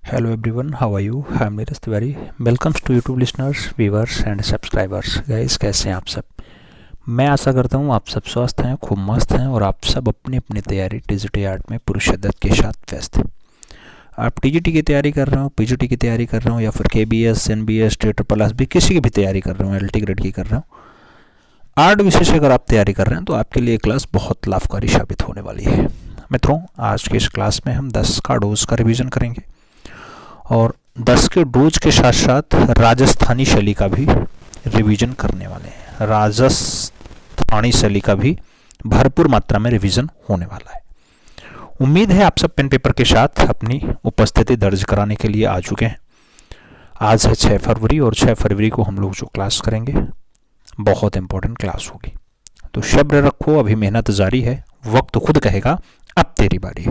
Hello everyone, how are you? I am Neeraj Tiwari. Welcomes to YouTube listeners, viewers and subscribers. Guys, कैसे हैं आप सब? मैं आशा करता हूँ आप सब स्वस्थ हैं, खूब मस्त हैं और आप सब अपनी अपनी तैयारी टीजीटी आर्ट में पूरी शिद्दत के साथ व्यस्त हैं। आप टीजीटी की तैयारी कर रहे हो, पीजीटी की तैयारी कर रहे हो या फिर केबीएस, एनबीएस, TRSS भी किसी की भी तैयारी कर रहे हो, एलटी ग्रेड की कर रहे हो, आर्ट विषय से अगर आप तैयारी कर रहे हैं तो आपके लिए क्लास बहुत लाभकारी साबित होने वाली है। मित्रों, आज के इस क्लास में हम 10 का डोज का रिवीजन करेंगे और 10 के डोज के साथ साथ राजस्थानी शैली का भी रिवीजन करने वाले हैं। राजस्थानी शैली का भी भरपूर मात्रा में रिवीजन होने वाला है। उम्मीद है आप सब पेन पेपर के साथ अपनी उपस्थिति दर्ज कराने के लिए आ चुके हैं। आज है 6 फरवरी और 6 फरवरी को हम लोग जो क्लास करेंगे बहुत इंपॉर्टेंट क्लास होगी। तो सब्र रखो, अभी मेहनत जारी है, वक्त खुद कहेगा अब तेरी बारी।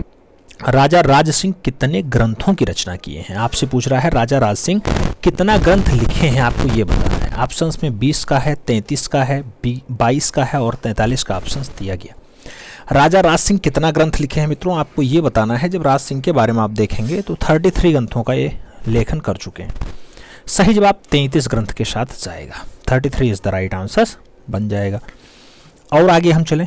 राजा राज सिंह कितने ग्रंथों की रचना किए हैं? आपसे पूछ रहा है राजा राज सिंह कितना ग्रंथ लिखे हैं, आपको ये बताना है। ऑप्शंस में 20 का है, 33 का है, 22 का है और 43 का ऑप्शंस दिया गया। राजा राज सिंह कितना ग्रंथ लिखे हैं मित्रों, आपको ये बताना है। जब राज सिंह के बारे में आप देखेंगे तो 33 ग्रंथों का ये लेखन कर चुके हैं। सही जवाब 33 ग्रंथ के साथ जाएगा। 33 इज द राइट आंसर बन जाएगा। और आगे हम चलें,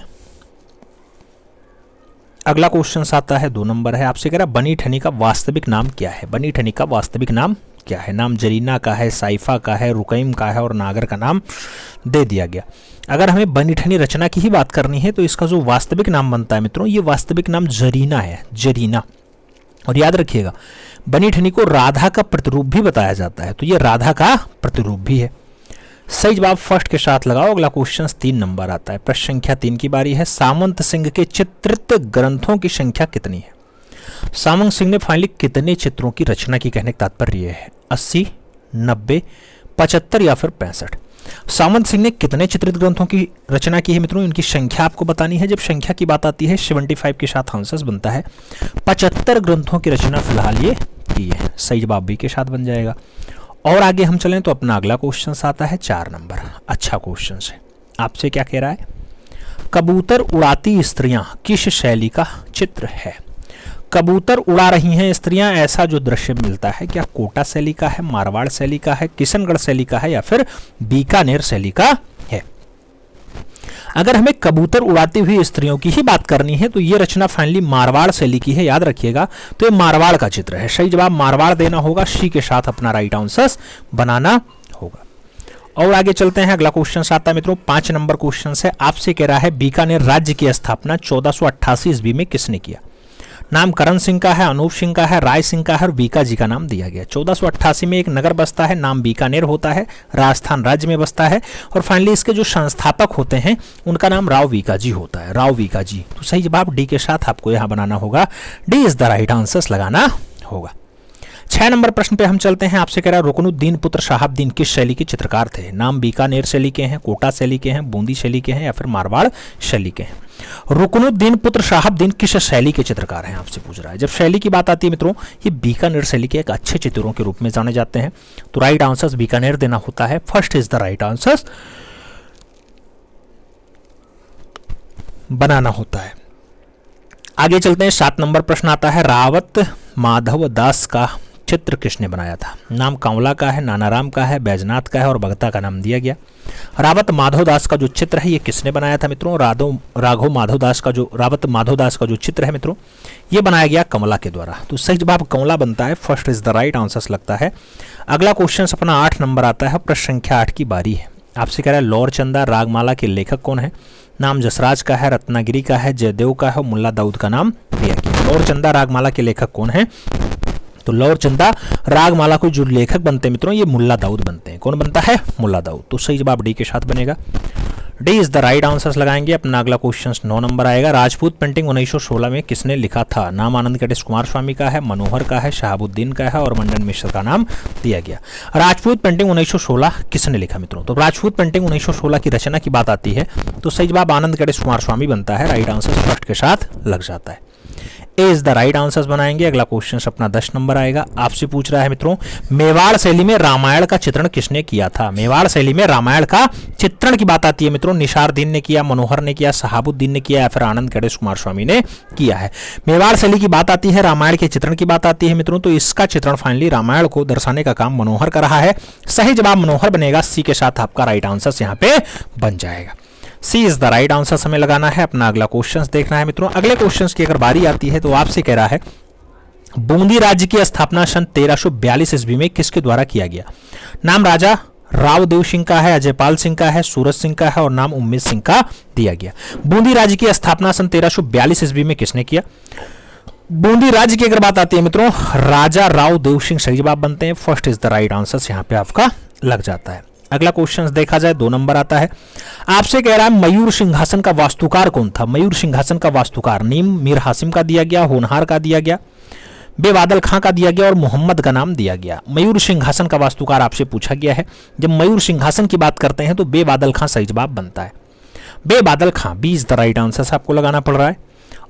अगला क्वेश्चन आता है, 2 नंबर है। आपसे कह रहा है बनी ठनी का वास्तविक नाम क्या है? बनी ठनी का वास्तविक नाम क्या है? नाम जरीना का है, साइफा का है, रुकैम का है और नागर का नाम दे दिया गया। अगर हमें बनी ठनी रचना की ही बात करनी है तो इसका जो वास्तविक नाम बनता है मित्रों, ये वास्तविक नाम जरीना है, जरीना। और याद रखिएगा बनी ठनी को राधा का प्रतिरूप भी बताया जाता है, तो ये राधा का प्रतिरूप भी है। सही जवाब फर्स्ट के साथ लगाओ। अगला क्वेश्चन 3 नंबर आता है। प्रश्न संख्या 3 की बारी है। सामंत सिंह के चित्रित ग्रंथों की संख्या कितनी है? सामंत सिंह ने फाइनली कितने चित्रों की रचना की, कहने का तात्पर्य है 80, 90, 75 या फिर 65। सामंत सिंह ने कितने चित्रित ग्रंथों की रचना की है मित्रों, इनकी संख्या आपको बतानी है। जब संख्या की बात आती है 75 के साथ आंसर बनता है। 75 ग्रंथों की रचना फिलहाल ये की है। सही जवाब बी के साथ बन जाएगा। और आगे हम चलें तो अपना अगला क्वेश्चन आता है 4 नंबर। अच्छा क्वेश्चन है। आपसे क्या कह रहा है? कबूतर उड़ाती स्त्रियां किस शैली का चित्र है? कबूतर उड़ा रही हैं स्त्रियां, ऐसा जो दृश्य मिलता है क्या कोटा शैली का है, मारवाड़ शैली का है, किशनगढ़ शैली का है या फिर बीकानेर शैली का है? अगर हमें कबूतर उड़ाती हुई स्त्रियों की ही बात करनी है तो ये रचना फाइनली मारवाड़ शैली की है, याद रखिएगा। तो ये मारवाड़ का चित्र है। सही जवाब मारवाड़ देना होगा, सी के साथ अपना राइट आंसर बनाना होगा। और आगे चलते हैं। अगला क्वेश्चन आता है मित्रों 5 नंबर क्वेश्चन है। आपसे कह रहा है बीकानेर राज्य की स्थापना 1488 ईस्वी में किसने किया? नाम करण सिंह का है, अनूप सिंह का है, राय सिंह का है और बीका जी का नाम दिया गया। 1488 में एक नगर बसता है, नाम बीकानेर होता है, राजस्थान राज्य में बसता है। और फाइनली इसके जो संस्थापक होते हैं उनका नाम राव वीका जी होता है, राव वीका जी। तो सही जवाब डी के साथ आपको यहां बनाना होगा, D is the right answer लगाना होगा। 6 नंबर प्रश्न पे हम चलते हैं। आपसे कह रहा है रुकनुद्दीन पुत्र शहाबुद्दीन किस शैली के चित्रकार थे? नाम बीकानेर शैली के हैं, कोटा शैली के हैं, बूंदी शैली के हैं या फिर मारवाड़ शैली के हैं? रुकनुद्दीन पुत्र शहाबुद्दीन किस शैली के चित्रकार हैं, आपसे पूछ रहा है। जब शैली की बात आती है मित्रों, ये बीकानेर शैली के एक अच्छे चित्रों के रूप में जाने जाते हैं। तो राइट आंसर बीकानेर देना होता है। First is the right answer बनाना होता है। आगे चलते हैं। 7 नंबर प्रश्न आता है। रावत माधव दास का चित्र किसने बनाया था? नाम कांवला का है, नानाराम का है, बैजनाथ का है और भगता का नाम दिया गया। रावत माधव दास का जो चित्र है ये किसने बनाया था मित्रों? राघव माधव दास का जो रावत माधव दास का जो चित्र है मित्रों, ये बनाया गया कमला के द्वारा। तो सही जवाब कमला बनता है। First is the right answer लगता है। अगला क्वेश्चन अपना 8 नंबर आता है। प्रश्न संख्या 8 की बारी है। आपसे कह रहा है लौर चंदा रागमाला के लेखक कौन है? नाम जसराज का है, रत्नागिरी का है, जयदेव का है और मुल्ला दाऊद का नाम दिया गया। लौर चंदा रागमाला के लेखक कौन है? तो लौर चंदा रागमाला को जो लेखक बनते हैं मित्रों, ये मुल्ला दाऊद बनते हैं। कौन बनता है? मुल्ला दाऊद। तो सही जवाब डी के साथ बनेगा, D is the right answer लगाएंगे। अपना अगला क्वेश्चन 9 नंबर आएगा। राजपूत पेंटिंग 1916 में किसने लिखा था? नाम आनंद गणेश कुमार स्वामी का है, मनोहर का है, शहाबुद्दीन का है और मंडन मिश्र का नाम दिया गया। राजपूत पेंटिंग 1916 किसने लिखा मित्रों? तो राजपूत पेंटिंग 1916 की रचना की बात आती है तो सही जवाब आनंद गणेश कुमार स्वामी बनता है। राइट आंसर फर्स्ट के साथ लग जाता है। ए इज द राइट आंसर बनाएंगे। अगला क्वेश्चन अपना 10 नंबर आएगा। आपसे पूछ रहा है मित्रों, मेवाड़ शैली में रामायण का चित्रण किसने किया था? मेवाड़ शैली में रामायण का चित्रण की बात आती है मित्रों, निसारदीन ने किया, मनोहर ने किया, शहाबुद्दीन ने किया या फिर आनंद गणेश कुमार स्वामी ने किया है। मेवाड़ शैली की बात आती है, रामायण के चित्रण की बात आती है मित्रों, तो इसका चित्रण फाइनली रामायण को दर्शाने का काम मनोहर कर रहा है। सही जवाब मनोहर बनेगा। सी के साथ आपका राइट आंसर यहाँ पे बन जाएगा। सी इज द राइट आंसर हमें लगाना है। अपना अगला क्वेश्चन देखना है मित्रों। अगले क्वेश्चन की अगर बारी आती है तो आपसे कह रहा है, बूंदी राज्य की स्थापना सन 1342 ईस्वी में किसके द्वारा किया गया? नाम राजा राव देव सिंह का है, अजयपाल सिंह का है, सूरज सिंह का है और नाम उम्मीद सिंह का दिया गया। बूंदी राज्य की स्थापना सन 1342 ईस्वी में किसने किया? बूंदी राज्य की अगर बात आती है मित्रों, राजा राव देव सिंह सही जवाब बनते हैं। First is the right answer यहाँ पे आपका लग जाता है। अगला क्वेश्चन देखा जाए 2 नंबर आता है। आपसे कह रहा है, मयूर सिंहासन का वास्तुकार कौन था? मयूर सिंहासन का वास्तुकार नीम मीर हासिम का दिया गया, होनहार का दिया गया, बेबादल खां का दिया गया और मोहम्मद का नाम दिया गया। मयूर सिंहासन का वास्तुकार आपसे पूछा गया है। जब मयूर सिंहासन की बात करते हैं तो बेबादल खां सही जवाब बनता है। Bebadal Khan B is the right answer आपको लगाना पड़ रहा है।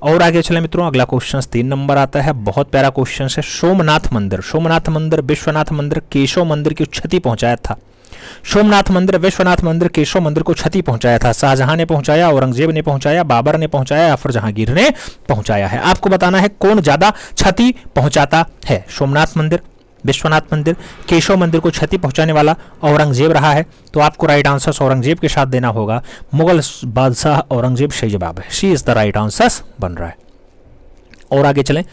और आगे चले मित्रों, अगला क्वेश्चन 3 नंबर आता है। बहुत प्यारा क्वेश्चन है। सोमनाथ मंदिर, विश्वनाथ मंदिर, केशव मंदिर की क्षति पहुंचाया था। सोमनाथ मंदिर, विश्वनाथ मंदिर, केशव मंदिर को क्षति पहुंचाया था। शाहजहां ने पहुंचाया, औरंगजेब ने पहुंचाया, बाबर ने पहुंचाया या फिर जहांगीर ने पहुंचाया है? आपको बताना है कौन ज्यादा क्षति पहुंचाता है। सोमनाथ मंदिर, विश्वनाथ मंदिर, केशव मंदिर को क्षति पहुंचाने वाला औरंगजेब रहा है, तो आपको राइट आंसर औरंगजेब के साथ देना होगा। मुगल बादशाह औरंगजेब सही जवाब है। C is the right answer बन रहा है। और आगे चलें,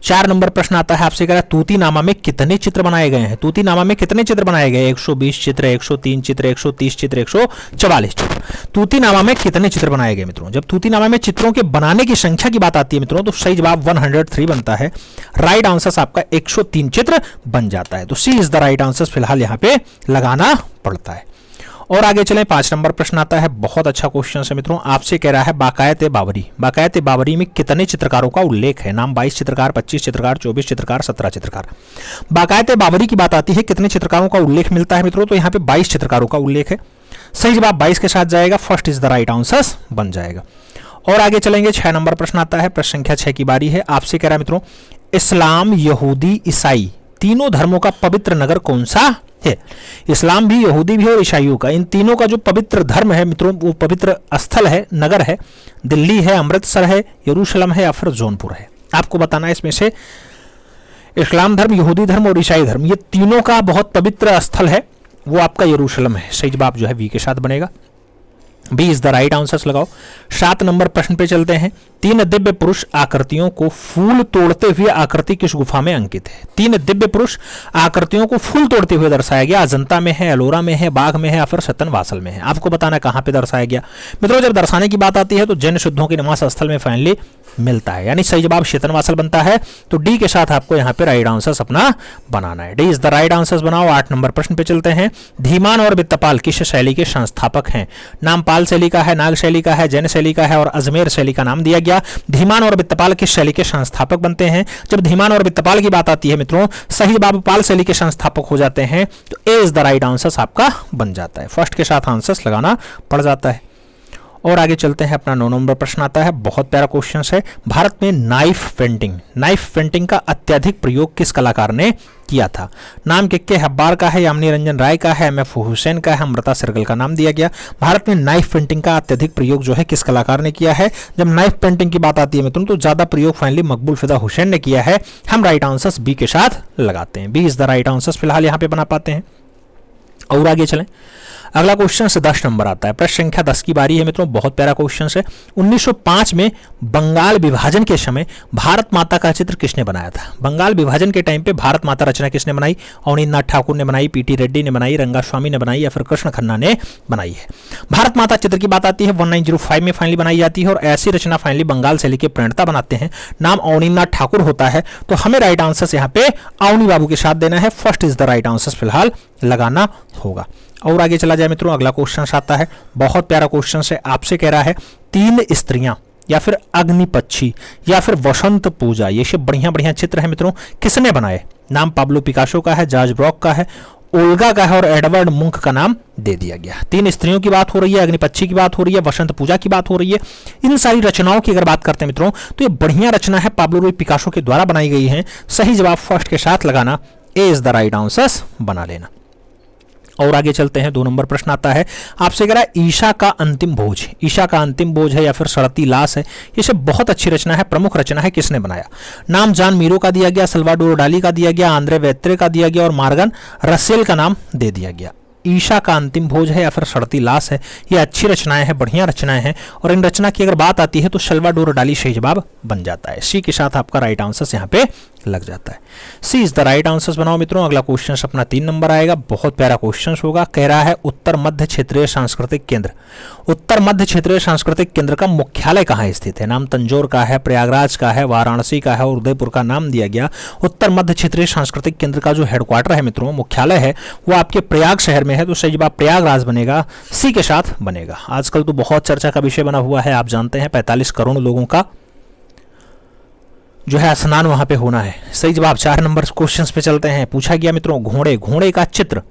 4 नंबर प्रश्न आता है। आपसे कह रहा है, तूतीनामा में कितने चित्र बनाए गए हैं? तूतीनामा में कितने चित्र बनाए गए? 120 चित्र, 103 चित्र, 130 चित्र, 144 चित्र। तूतीनामा में कितने चित्र बनाए गए मित्रों? जब तूतीनामा में चित्रों के बनाने की संख्या की बात आती है मित्रों, तो सही जवाब 103 बनता है। राइट आंसर आपका 103 चित्र बन जाता है। तो सी इज द राइट आंसर फिलहाल यहाँ पे लगाना पड़ता है। और आगे चलें, 5 नंबर प्रश्न आता है। बहुत अच्छा क्वेश्चन है मित्रों। आपसे कह रहा है, बाकायत बाबरी में कितने चित्रकारों का उल्लेख है? नाम 22 चित्रकार, 25 चित्रकार, 24 चित्रकार, 17 चित्रकार। बाकायत बाबरी की बात आती है, कितने चित्रकारों का उल्लेख मिलता है मित्रों? तो यहाँ पे 22 चित्रकारों का उल्लेख है। सही जवाब 22 के साथ जाएगा। First is the right answer बन जाएगा। और आगे चलेंगे, 6 नंबर प्रश्न आता है। प्रश्न संख्या 6 की बारी है। आपसे कह रहा है मित्रों, इस्लाम, यहूदी, ईसाई तीनों धर्मों का पवित्र नगर कौन सा है? इस्लाम भी, यहूदी भी और ईसाइयों का, इन तीनों का जो पवित्र धर्म है मित्रों, वो पवित्र स्थल है, नगर है, दिल्ली है, अमृतसर है, यरूशलेम है या फिर जौनपुर है? आपको बताना है इसमें से इस्लाम धर्म, यहूदी धर्म और ईसाई धर्म, ये तीनों का बहुत पवित्र स्थल है, वो आपका यरूशलेम है। सही जवाब जो है वी के साथ बनेगा। B is the right answer लगाओ। 7 नंबर प्रश्न पे चलते हैं। 3 दिव्य पुरुष आकृतियों को फूल तोड़ते हुए आकृति किस गुफा में अंकित है? 3 दिव्य पुरुष आकृतियों को फूल तोड़ते हुए दर्शाया गया। अजंता में है, एलोरा में है, बाघ में है या फिर सतनवासल में है? आपको बताना कहां पे दर्शाया गया मित्रों। जब दर्शाने की बात आती है तो जैन शुद्धों के निवास स्थल में फाइनली मिलता है, यानी सही जवाब शेतनवासल बनता है। तो डी के साथ आपको यहाँ पे राइट आंसर अपना बनाना है। D is the right answer बनाओ। 8 नंबर प्रश्न पे चलते हैं। धीमान और वित्तपाल किस शैली के संस्थापक हैं? नाम पाल शैली का है, नाग शैली का है, जैन शैली का है और अजमेर शैली का नाम दिया गया। धीमान और वित्तपाल किस शैली के संस्थापक बनते हैं? जब धीमान और वित्तपाल की बात आती है मित्रों, सही जवाब पाल शैली के संस्थापक हो जाते हैं। तो ए इज द राइट आंसर आपका बन जाता है। फर्स्ट के साथ आंसर लगाना पड़ जाता है। और आगे चलते हैं। अपना 9 नंबर प्रश्न आता है। बहुत प्यारा क्वेश्चन है। भारत में नाइफ पेंटिंग का अत्यधिक प्रयोग किस कलाकार ने किया था? नाम के हब्बार का है, यामिनी रंजन राय का है, एम.एफ. हुसैन का है, अमृता सरगल का नाम दिया गया। भारत में नाइफ पेंटिंग का अत्यधिक प्रयोग जो है किस कलाकार ने किया है? जब नाइफ पेंटिंग की बात आती है मित्रों, तो ज्यादा प्रयोग फाइनली मकबूल फिदा हुसैन ने किया है। हम राइट आंसर बी के साथ लगाते हैं। B is the right answer फिलहाल यहाँ पे बना पाते हैं। और आगे चलें। अगला क्वेश्चन से 10 नंबर आता है। प्रश्न संख्या 10 की बारी है मित्रों। बहुत प्यारा क्वेश्चन है। 1905 में बंगाल विभाजन के समय भारत माता का चित्र किसने बनाया था? बंगाल विभाजन के टाइम पे भारत माता रचना किसने बनाई? अवनींद्रनाथ ठाकुर ने बनाई, पीटी रेड्डी ने बनाई, रंगास्वामी ने बनाई या फिर कृष्ण खन्ना ने बनाई है? भारत माता चित्र की बात आती है 1905 में फाइनली बनाई जाती है और ऐसी रचना फाइनली बंगाल शैली के प्रणेता बनाते हैं। नाम अवनींद्रनाथ ठाकुर होता है। तो हमें राइट आंसर यहाँ पे अवनी बाबू के साथ देना है। First is the right answer फिलहाल लगाना होगा। और आगे चला जाए मित्रों। अगला क्वेश्चन आता है। बहुत प्यारा क्वेश्चन है। आपसे कह रहा है 3 स्त्रियां या फिर अग्निपक्षी या फिर वसंत पूजा, ये सब बढ़िया बढ़िया चित्र है मित्रों, किसने बनाए? नाम पाब्लो पिकासो का है, जॉर्ज ब्रॉक का है, ओल्गा का है और एडवर्ड मुंक का नाम दे दिया गया। 3 स्त्रियों की बात हो रही है, अग्निपक्षी की बात हो रही है, वसंत पूजा की बात हो रही है। इन सारी रचनाओं की अगर बात करते हैं मित्रों तो ये बढ़िया रचना है, पाब्लो रूई पिकासो के द्वारा बनाई गई है। सही जवाब फर्स्ट के साथ लगाना, ए इज द राइट आंसर बना लेना। और आगे चलते हैं, 2 नंबर प्रश्न आता है आपसे, कह रहा है ईशा का अंतिम भोज। ईशा का अंतिम भोज है या फिर सड़ती लाश है, ये सब बहुत अच्छी रचना है, प्रमुख रचना है, किसने बनाया? नाम जॉन मीरो का दिया गया, सल्वाडोर डाली का दिया गया, आंद्रे वेत्रे का दिया गया और मार्गन रसेल का नाम दे दिया गया। ईशा का अंतिम भोज है या फिर सड़ती लाश है, ये अच्छी रचनाएं हैं, बढ़िया रचनाएं हैं। और इन रचना की अगर बात आती है तो सल्वाडोर डाली सही जवाब बन जाता है। सी के साथ आपका राइट आंसर यहाँ पे लग जाता है। C is the right answer बनाओ मित्रों। अगला क्वेश्चन अपना 3 नंबर आएगा, बहुत प्यारा क्वेश्चन होगा। कह रहा है उत्तर मध्य क्षेत्रीय सांस्कृतिक केंद्र। उत्तर मध्य क्षेत्रीय सांस्कृतिक केंद्र का मुख्यालय कहाँ स्थित है? नाम तंजौर का है, प्रयागराज का है, वाराणसी का है और उदयपुर का नाम दिया गया। उत्तर मध्य क्षेत्रीय सांस्कृतिक केंद्र का जो हेडक्वार्टर है मित्रों, मुख्यालय है, वो आपके प्रयाग शहर में है, तो सही जवाब प्रयागराज बनेगा, सी के साथ बनेगा। आजकल तो बहुत चर्चा का विषय बना हुआ है, आप जानते हैं 45 करोड़ लोगों का जो है स्नान वहां पे होना है। सही जवाब 4 नंबर क्वेश्चंस पे चलते हैं। पूछा गया मित्रों घोड़े का चित्र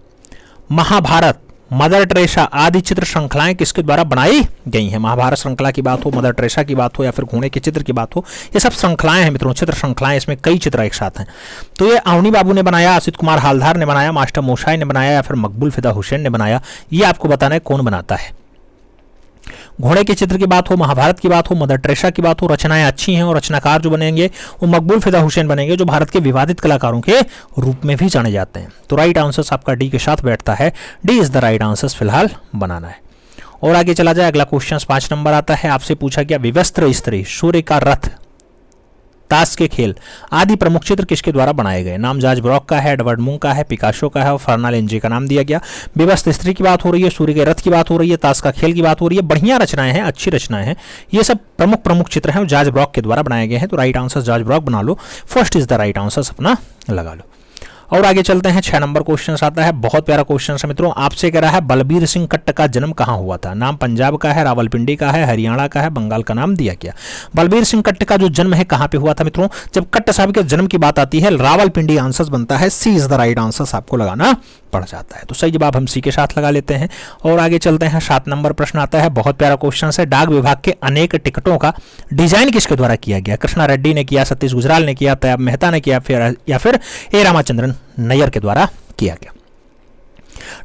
महाभारत, मदर टेरेसा आदि चित्र श्रृंखलाएं किसके द्वारा बनाई गई हैं? महाभारत श्रृंखला की बात हो, मदर टेरेसा की बात हो या फिर घोड़े के चित्र की बात हो, ये सब श्रृंखलाएं हैं मित्रों, चित्र श्रृंखलाएं, इसमें कई चित्र एक साथ हैं। तो ये अवनी बाबू ने बनाया, असित कुमार हालधार ने बनाया, मास्टर मोशाई ने बनाया या फिर मकबूल फिदा हुसैन ने बनाया, ये आपको बताना है कौन बनाता है। घोड़े के चित्र की बात हो, महाभारत की बात हो, मदर टेरेसा की बात हो, रचनाएं अच्छी हैं और रचनाकार जो बनेंगे वो मकबूल फिदा हुसैन बनेंगे, जो भारत के विवादित कलाकारों के रूप में भी जाने जाते हैं। तो राइट आंसर आपका डी के साथ बैठता है, D is the right answer फिलहाल बनाना है। और आगे चला जाए, अगला क्वेश्चन 5 नंबर आता है। आपसे पूछा गया विवस्त्र स्त्री, सूर्य का रथ, ताश के खेल आदि प्रमुख चित्र किसके द्वारा बनाए गए? नाम जॉर्ज ब्रॉक का है, एडवर्ड मुंक का है, पिकासो का है और फर्नाल एनजे का नाम दिया गया। विवस्त्र स्त्री की बात हो रही है, सूर्य के रथ की बात हो रही है, ताश का खेल की बात हो रही है। बढ़िया रचनाएं हैं, अच्छी रचनाएं हैं, ये सब प्रमुख चित्र हैं जॉर्ज ब्रॉक के द्वारा बनाए गए हैं। तो राइट आंसर जॉर्ज ब्रॉक बना लो, first is the right answer अपना लगा लो। और आगे चलते हैं, 6 नंबर क्वेश्चन आता है, बहुत प्यारा क्वेश्चन है मित्रों। आपसे कह रहा है बलबीर सिंह कट्ट का जन्म कहां हुआ था? नाम पंजाब का है, रावलपिंडी का है, हरियाणा का है, बंगाल का नाम दिया गया। बलबीर सिंह कट्ट का जो जन्म है कहां पे हुआ था मित्रों? जब कट्ट साहब के जन्म की बात आती है रावलपिंडी आंसर बनता है, C is the right answer आपको लगाना पड़ जाता है। तो सही जवाब हम सी के साथ लगा लेते हैं। और आगे चलते हैं, 7 नंबर प्रश्न आता है, बहुत प्यारा क्वेश्चन है। डाक विभाग के अनेक टिकटों का डिजाइन किसके द्वारा किया गया? कृष्णा रेड्डी ने किया, सतीश गुजराल ने किया, तैयब मेहता ने किया, या फिर ए रामाचंद्रन नैयर के द्वारा किया गया।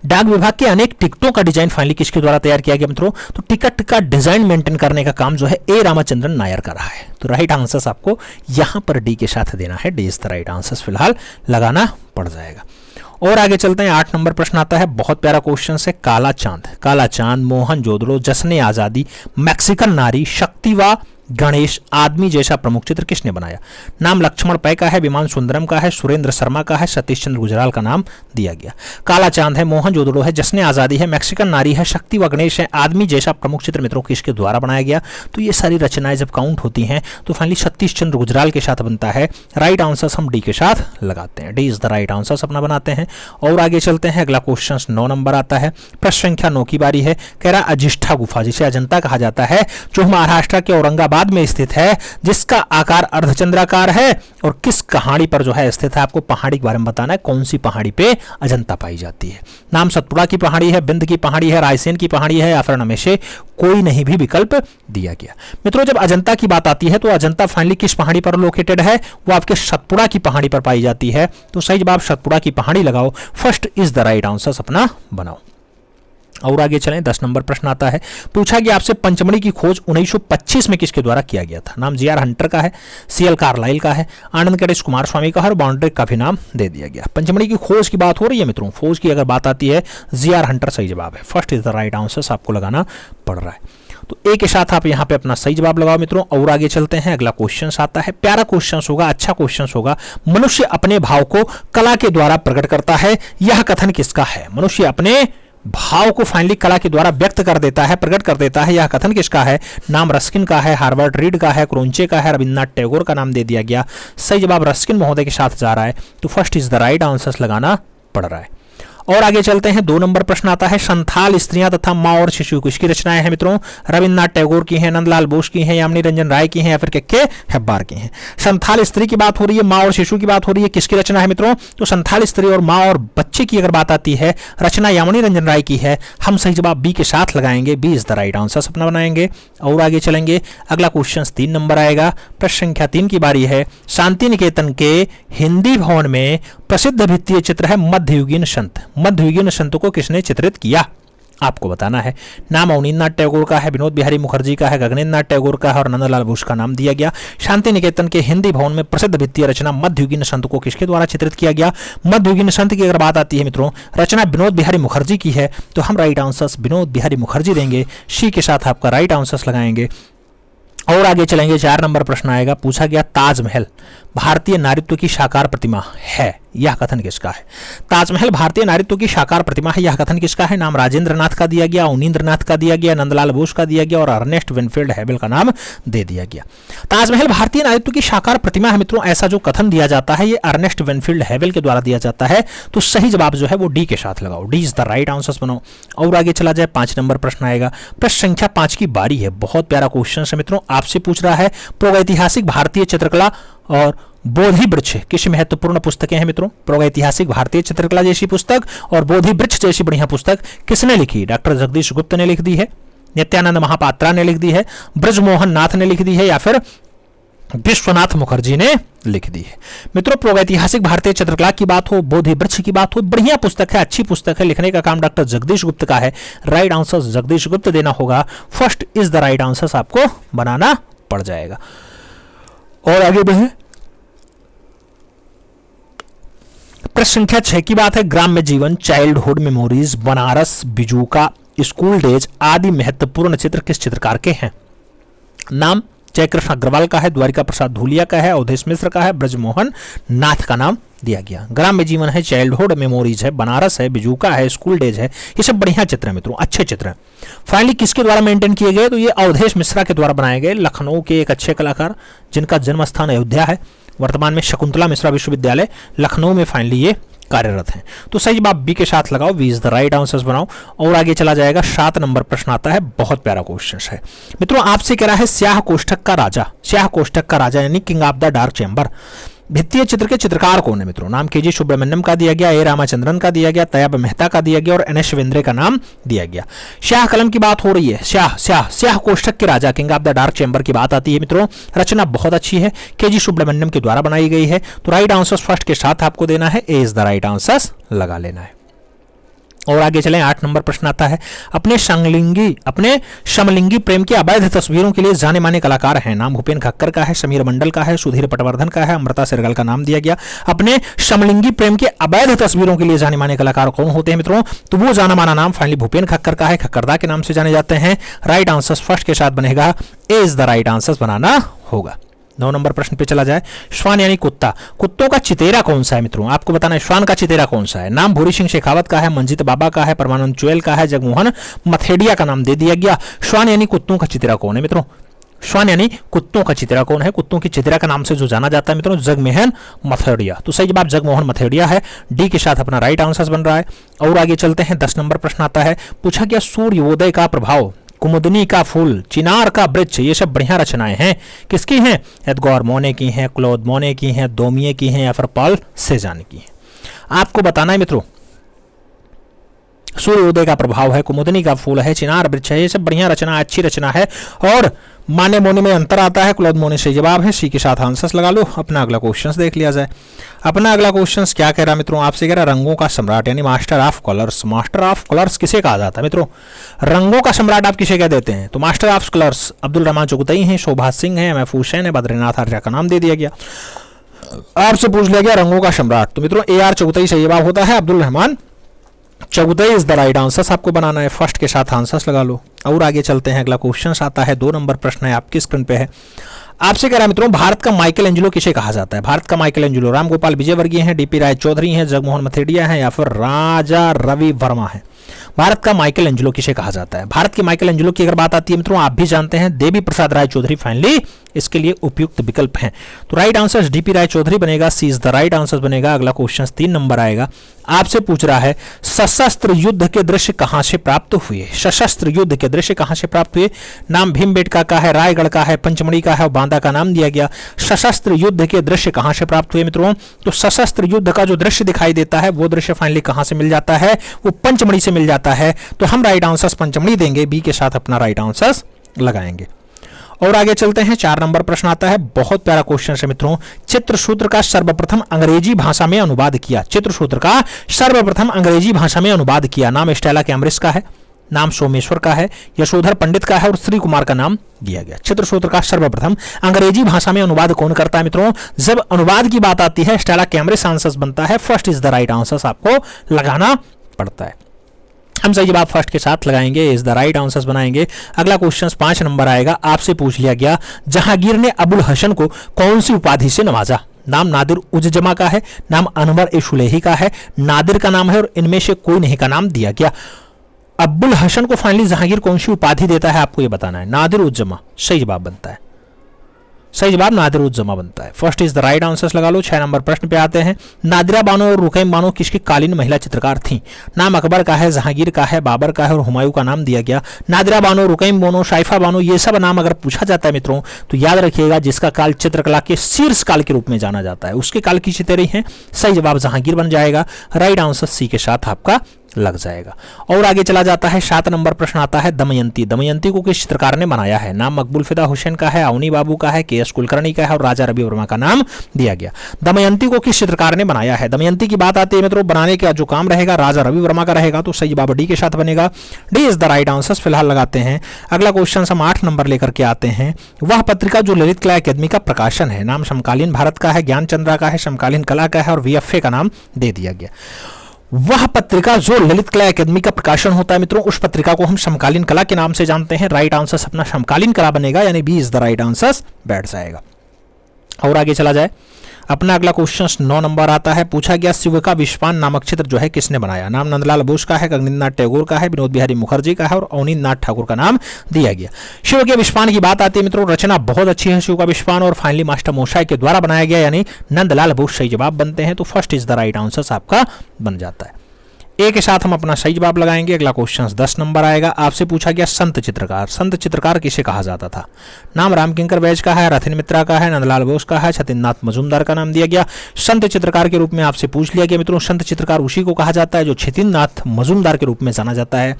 डाक विभाग के अनेक टिकटों का डिजाइन फाइनली किसके द्वारा तैयार किया गया मित्रों? तो टिकट का डिजाइन मेंटेन करने का काम जो है ए रामाचंद्रन नायर कर रहा है। तो राइट आंसर आपको यहां पर डी के साथ देना है, D is the right answer फिलहाल लगाना पड़ जाएगा। और आगे चलते हैं, 8 नंबर प्रश्न आता है, बहुत प्यारा क्वेश्चन है। काला चांद, मोहनजोदड़ो, जश्न आजादी, मैक्सिकन नारी, शक्ति व गणेश आदमी जैसा प्रमुख चित्र किसने बनाया? नाम लक्ष्मण पै का है, विमान सुंदरम का है, सुरेंद्र शर्मा का है, सतीश चंद्र गुजराल का नाम दिया गया। काला चांद है, मोहनजोदड़ो है, जश्न आजादी है, मैक्सिकन नारी है, शक्ति व गणेश है, आदमी जैसा प्रमुख चित्र मित्रों किसके द्वारा बनाया गया? तो ये सारी रचनाएं जब काउंट होती हैं तो फाइनली सतीश चंद्र गुजराल के साथ बनता है। राइट आंसर हम डी के साथ लगाते हैं, D is the right answer अपना बनाते हैं। और आगे चलते हैं, अगला क्वेश्चन 9 नंबर आता है। प्रश्न संख्या 9 की बारी है। कह रहा अजिष्ठा गुफा, जिसे अजंता कहा जाता है, जो महाराष्ट्र के औरंगाबाद में स्थित है, जिसका आकार अर्धचंद्राकार है और किस पहाड़ी पर जो है स्थित है? आपको पहाड़ी के बारे में बताना है, कौन सी पहाड़ी पे अजंता पाई जाती है। नाम सतपुड़ा की पहाड़ी है, बिंद की पहाड़ी है, रायसेन की पहाड़ी है या फिर नमे से कोई नहीं भी विकल्प दिया गया। मित्रों जब अजंता की बात आती है तो अजंता फाइनली किस पहाड़ी पर लोकेटेड है? वो आपके सतपुड़ा की पहाड़ी पर पाई जाती है। तो सही जवाब सतपुड़ा की पहाड़ी लगाओ, first is the right answer अपना बनाओ। और आगे चलें, 10 नंबर प्रश्न आता है। पूछा गया आपसे पंचमढ़ी की खोज 1925 में किसके द्वारा किया गया था? नाम जीआर हंटर का है, सीएल कार्लाइल का है, आनंद गणेश कुमार स्वामी का है और बाउंड्री का भी नाम दे दिया गया। पंचमढ़ी की खोज की बात हो रही है मित्रों, खोज की अगर बात आती है जीआर हंटर सही जवाब है, first is the right answer आपको लगाना पड़ रहा है। तो ए के साथ आप यहां पे अपना सही जवाब लगाओ मित्रों। और आगे चलते हैं, अगला क्वेश्चन आता है, प्यारा क्वेश्चन होगा, अच्छा क्वेश्चन होगा। मनुष्य अपने भाव को कला के द्वारा प्रकट करता है, यह कथन किसका है? मनुष्य अपने भाव को फाइनली कला के द्वारा व्यक्त कर देता है, प्रकट कर देता है, यह कथन किसका है? नाम रस्किन का है, हार्वर्ड रीड का है, क्रोंचे का है, रविन्द्रनाथ टैगोर का नाम दे दिया गया। सही जवाब रस्किन महोदय के साथ जा रहा है, तो first is the right answer लगाना पड़ रहा है। और आगे चलते हैं, 2 नंबर प्रश्न आता है, संथाल स्त्रियां तथा माँ और शिशु किसकी रचनाएं हैं मित्रों? रविन्द्रनाथ टैगोर की हैं, नंदलाल बोस की हैं, यामिनी रंजन राय की हैं या फिर के हेब्बार की हैं। संथाल स्त्री की बात हो रही है, माँ और शिशु की बात हो रही है, किसकी रचना है मित्रों? तो संथाल स्त्री और माँ और बच्चे की अगर बात आती है, रचना यामिनी रंजन राय की है। हम सही जवाब बी के साथ लगाएंगे, B is the right answer अपना बनाएंगे। और आगे चलेंगे, अगला क्वेश्चन 3 नंबर आएगा, प्रश्न संख्या 3 की बारी है। शांति निकेतन के हिंदी भवन में प्रसिद्ध भित्तीय चित्र है मध्ययुगीन संत। मध्ययुगीन संत को किसने चित्रित किया? आपको बताना है। नाम अवनींद्रनाथ टैगोर का है, विनोद बिहारी मुखर्जी का है, गगनेंद्रनाथ टैगोर का है और नंदलाल बोस का नाम दिया गया। शांति निकेतन के हिंदी भवन में प्रसिद्ध भित्तीय रचना मध्ययुगीन संत को किसके द्वारा चित्रित किया गया? मध्ययुगीन संत की अगर बात आती है मित्रों, रचना विनोद बिहारी मुखर्जी की है, तो हम राइट आंसर्स विनोद बिहारी मुखर्जी देंगे, सी के साथ आपका राइट आंसर्स लगाएंगे। और आगे चलेंगे, 4 नंबर प्रश्न आएगा, पूछा गया ताजमहल भारतीय नारीत्व की साकार प्रतिमा है, यह कथन किसका है? ताजमहल भारतीय नारीत्व की साकार प्रतिमा है, यह कथन किसका है? नाम राजेंद्र नाथ का दिया गया, अवनींद्रनाथ का दिया गया, नंदलाल बोस का दिया गया और अर्नेस्ट विनफील्ड हैवेल का नाम दे दिया गया। ताजमहल भारतीय नारीत्व की साकार प्रतिमा है मित्रों, ऐसा जो कथन दिया जाता है ये अर्नेस्ट विनफील्ड हैवेल के द्वारा दिया जाता है। तो सही जवाब जो है वो डी के साथ लगाओ, D is the right answer बनाओ। और आगे चला जाए, 5 नंबर प्रश्न आएगा, प्रश्न संख्या 5 की बारी है। बहुत प्यारा क्वेश्चन है मित्रों, आपसे पूछ रहा है प्रागैतिहासिक भारतीय चित्रकला और बोधि वृक्ष किस महत्वपूर्ण पुस्तकें हैं मित्रों? प्रागैतिहासिक भारतीय चित्रकला जैसी पुस्तक और बोधि वृक्ष जैसी बढ़िया पुस्तक किसने लिखी? डॉक्टर जगदीश गुप्त ने लिख दी है, नित्यानंद महापात्रा ने लिख दी है, ब्रजमोहन नाथ ने लिख दी है या फिर विश्वनाथ मुखर्जी ने लिख दी है। मित्रों प्रागैतिहासिक भारतीय चित्रकला की बात हो, बोधि वृक्ष की बात हो, बढ़िया पुस्तक है, अच्छी पुस्तक है, लिखने का काम डॉक्टर जगदीश गुप्त का है। राइट आंसर जगदीश गुप्त देना होगा, first is the right answer आपको बनाना पड़ जाएगा। और आगे बढ़े, प्रश्न संख्या 6 की बात है, ग्राम्य जीवन, चाइल्डहुड मेमोरीज, बनारस, बिजूका, स्कूल डेज आदि महत्वपूर्ण चित्र किस चित्रकार के हैं? नाम जयकृष्ण अग्रवाल का है, द्वारिका प्रसाद धूलिया का है, अवधेश मिश्र का है, ब्रजमोहन नाथ का नाम दिया गया। ग्राम्य जीवन है, चाइल्डहुड मेमोरीज है, बनारस है, बिजूका है, स्कूल डेज है, ये सब बढ़िया चित्र है मित्रों, अच्छे चित्र हैं। फाइनली किसके द्वारा मेंटेन किए गए? तो ये अवधेश मिश्रा के द्वारा बनाए गए, लखनऊ के एक अच्छे कलाकार जिनका जन्म स्थान अयोध्या है। वर्तमान में शकुंतला मिश्रा विश्वविद्यालय लखनऊ में फाइनली ये कार्यरत हैं। तो सही जवाब बी के साथ लगाओ, B is the right answers बनाओ। और आगे चला जाएगा, 7 नंबर प्रश्न आता है, बहुत प्यारा क्वेश्चन है मित्रों, आपसे कह रहा है स्याह कोष्ठक का राजा, स्याह कोष्ठक का राजा यानी king of the dark chamber भित्तीय चित्र के चित्रकार कौन है मित्रों? नाम के.जी. सुब्रमण्यम का दिया गया, ए रामाचंद्रन का दिया गया, तैयब मेहता का दिया गया और एन.एस. शिवेंद्रे का नाम दिया गया। शाह कलम की बात हो रही है, स्याह कोष्ठक के राजा king of the dark chamber की बात आती है मित्रों, रचना बहुत अच्छी है, के.जी. सुब्रमण्यम के द्वारा बनाई गई है। तो राइट आंसर फर्स्ट के साथ आपको देना है, ए इज द राइट आंसर लगा लेना है। और आगे चलें, 8 नंबर प्रश्न आता है, अपने समलिंगी प्रेम की अवैध तस्वीरों के लिए जाने माने कलाकार हैं। नाम भूपेन खक्कर का है, समीर मंडल का है, सुधीर पटवर्धन का है, अमृता सेरगल का नाम दिया गया। अपने समलिंगी प्रेम के अवैध तस्वीरों के लिए जाने माने कलाकार कौन होते हैं मित्रों? तो वो जाना माना नाम फाइनली भूपेन खक्कर का है, खक्करदा के नाम से जाने जाते हैं। राइट आंसर फर्स्ट के साथ बनेगा, ए इज द राइट आंसर बनाना होगा। 9 नंबर प्रश्न पे चला जाए, श्वान यानी कुत्ता, कुत्तों का चितेरा कौन सा है मित्रों? आपको बताना है श्वान का चितेरा कौन सा है। नाम भूरी सिंह शेखावत का है, मंजीत बाबा का है, परमानंद चुएल का है, जगमोहन मथेडिया का नाम दे दिया गया। श्वान यानी कुत्तों का चितेरा कौन है मित्रों? श्वान यानी कुत्तों का चितेरा कौन है? कुत्तों की चितेरा का नाम से जो जाना जाता है मित्रों, जगमोहन मथेडिया। तो सही जवाब जगमोहन मथेडिया है, डी के साथ अपना राइट आंसर बन रहा है। और आगे चलते हैं, 10 नंबर प्रश्न आता है, पूछा गया सूर्योदय का प्रभाव, कुमुदनी का फूल, चिनार का वृक्ष, ये सब बढ़िया रचनाएं हैं, किसकी हैं? एडगार मोने की हैं, क्लॉद मोने की हैं, दोमिये की हैं या फिर पॉल सेजान की हैं। आपको बताना है मित्रों, सूर्योदय का प्रभाव है, कुमुदनी का फूल है, चिनार वृक्ष है, ये सब बढ़िया रचना, अच्छी रचना है। और माने मोने में अंतर आता है, क्लॉद मोने से जवाब है, सी के साथ आंसर्स लगा लो। अपना अगला क्वेश्चन देख लिया जाए। अपना अगला क्वेश्चन क्या कह रहा है मित्रों? आपसे कह रहा है रंगों का सम्राट यानी master of colours. Master of colours किसे कहा जाता है मित्रों? रंगों का सम्राट आप किसे कह देते हैं? तो master of colours Abdul Rahman Chughtai हैं, शोभा सिंह हैं, महफूज हुसैन है, बद्रीनाथ आर्या का नाम दे दिया गया। आपसे पूछ लिया गया रंगों का सम्राट, तो मित्रों ए आर चुगतई से जवाब होता है Abdul Rahman Chughtai is the right answer आपको बनाना है, फर्स्ट के साथ आंसर्स लगा लो। और आगे चलते हैं, अगला क्वेश्चन आता है, 2 नंबर प्रश्न है आपकी स्क्रीन पे है। आपसे कह रहा है मित्रों, भारत का माइकल एंजेलो किसे कहा जाता है? भारत का माइकल एंजेलो राम गोपाल विजयवर्गीय हैं, डीपी राय चौधरी हैं, जगमोहन मथेडिया हैं या फिर राजा रवि वर्मा है। भारत का माइकल एंजेलो किसे कहा जाता है? भारत के माइकल एंजेलो की अगर बात आती है मित्रों, आप भी जानते हैं, देवी प्रसाद राय चौधरी फाइनली इसके लिए उपयुक्त विकल्प हैं। तो राइट आंसर डीपी राय चौधरी बनेगा, C is the right answer बनेगा। अगला क्वेश्चन 3 नंबर आएगा, आपसे पूछ रहा है सशस्त्र युद्ध के दृश्य कहां से प्राप्त हुए? सशस्त्र युद्ध के दृश्य कहां से प्राप्त हुए? नाम भीमबेटका का है, रायगढ़ का है, पंचमढ़ी का है और बांदा का नाम दिया गया। सशस्त्र युद्ध के दृश्य कहां से प्राप्त हुए मित्रों? तो सशस्त्र युद्ध का जो दृश्य दिखाई देता है वो दृश्य फाइनली कहां से मिल जाता है? वो पंचमढ़ी से मिल जाता है। तो हम राइट आंसर पंचमढ़ी देंगे, बी के साथ अपना राइट आंसर लगाएंगे। और आगे चलते हैं, 4 नंबर प्रश्न आता है, बहुत प्यारा क्वेश्चन है मित्रों। चित्रसूत्र का सर्वप्रथम अंग्रेजी भाषा में अनुवाद किया। चित्रसूत्र का सर्वप्रथम अंग्रेजी भाषा में अनुवाद किया। नाम स्टेला कैम्ब्रिज का है, नाम सोमेश्वर का है, यशोधर पंडित का है और श्री कुमार का नाम दिया गया। चित्रसूत्र का सर्वप्रथम अंग्रेजी भाषा में अनुवाद कौन करता है मित्रों? जब अनुवाद की बात आती है स्टेला कैम्ब्रिज आंसर बनता है। First is the right answer आपको लगाना पड़ता है। हम सही जवाब फर्स्ट के साथ लगाएंगे, इज द राइट आंसर्स बनाएंगे। अगला क्वेश्चन 5 नंबर आएगा, आपसे पूछ लिया गया जहांगीर ने अबुल हसन को कौन सी उपाधि से नवाजा? नाम नादिर उज जमा का है, नाम अनवर ए सुलेही का है, नादिर का नाम है और इनमें से कोई नहीं का नाम दिया गया। अब्बुल हसन को फाइनली जहांगीर कौन सी उपाधि देता है आपको ये बताना है। नादिर उज जमा सही जवाब बनता है, सही जवाब नादिर उज जमा बनता है। First is the right answers लगा लो। 6 नंबर प्रश्न पे आते हैं, नादिरा बानो और रुकैम बानो किसकी कालीन महिला चित्रकार थी? नाम अकबर का है, जहांगीर का है, बाबर का है और हुमायूं का नाम दिया गया। नादिरा बानो, रुकैम बानो, शाइफा बानो, ये सब नाम अगर पूछा जाता है मित्रों तो याद रखिएगा जिसका काल चित्रकला के शीर्ष काल के रूप में जाना जाता है उसके काल की चित्रे हैं। सही जवाब जहांगीर बन जाएगा, राइट आंसर सी के साथ आपका लग जाएगा। और आगे चला जाता है, 7 नंबर प्रश्न आता है, दमयंती। दमयंती को किस चित्रकार ने बनाया है? नाम मकबूल फिदा हुसैन का है, अवनी बाबू का है, के.एस. कुलकर्णी का है और राजा रवि वर्मा का नाम दिया गया। दमयंती को किस चित्रकार ने बनाया है? दमयंती की बात आती है मित्रों, बनाने का जो काम रहेगा राजा रवि वर्मा का रहेगा, तो सही जवाब डी के साथ बनेगा, D is the right answer फिलहाल लगाते हैं। अगला क्वेश्चन हम 8 नंबर लेकर के आते हैं, वह पत्रिका जो ललित कला अकादमी का प्रकाशन है। नाम समकालीन भारत का है, ज्ञान चंद्रा का है, समकालीन कला का है और वीएफए का नाम दे दिया गया। वह पत्रिका जो ललित कला अकादमी का प्रकाशन होता है मित्रों, उस पत्रिका को हम समकालीन कला के नाम से जानते हैं। राइट आंसर अपना समकालीन कला बनेगा, यानी B is the right answer बैठ जाएगा। और आगे चला जाए, अपना अगला क्वेश्चन 9 नंबर आता है, पूछा गया शिव का विश्वान नामक चित्र जो है किसने बनाया? नाम नंदलाल बोस का है, गगनेन्द्रनाथ टैगोर का है, विनोद बिहारी मुखर्जी का है और अवनींद्रनाथ ठाकुर का नाम दिया गया। शिव के विश्वान की बात आती है मित्रों, रचना बहुत अच्छी है शिव का विश्वान और फाइनली मास्टर मोशाय के द्वारा बनाया गया, यानी नंदलाल बोस सही जवाब बनते हैं। तो first is the right answer आपका बन जाता है। ए के साथ हम अपना सही जवाब लगाएंगे। अगला क्वेश्चन 10 नंबर आएगा, आपसे पूछा गया संत चित्रकार। संत चित्रकार किसे कहा जाता था? नाम रामकिंकर बैज का है, रथिन मित्रा का है, नंदलाल बोस का है, छतिननाथ मजूमदार का नाम दिया गया। संत चित्रकार के रूप में आपसे पूछ लिया गया मित्रों, संत चित्रकार उसी को कहा जाता है जो छतिननाथ मजूमदार के रूप में जाना जाता है।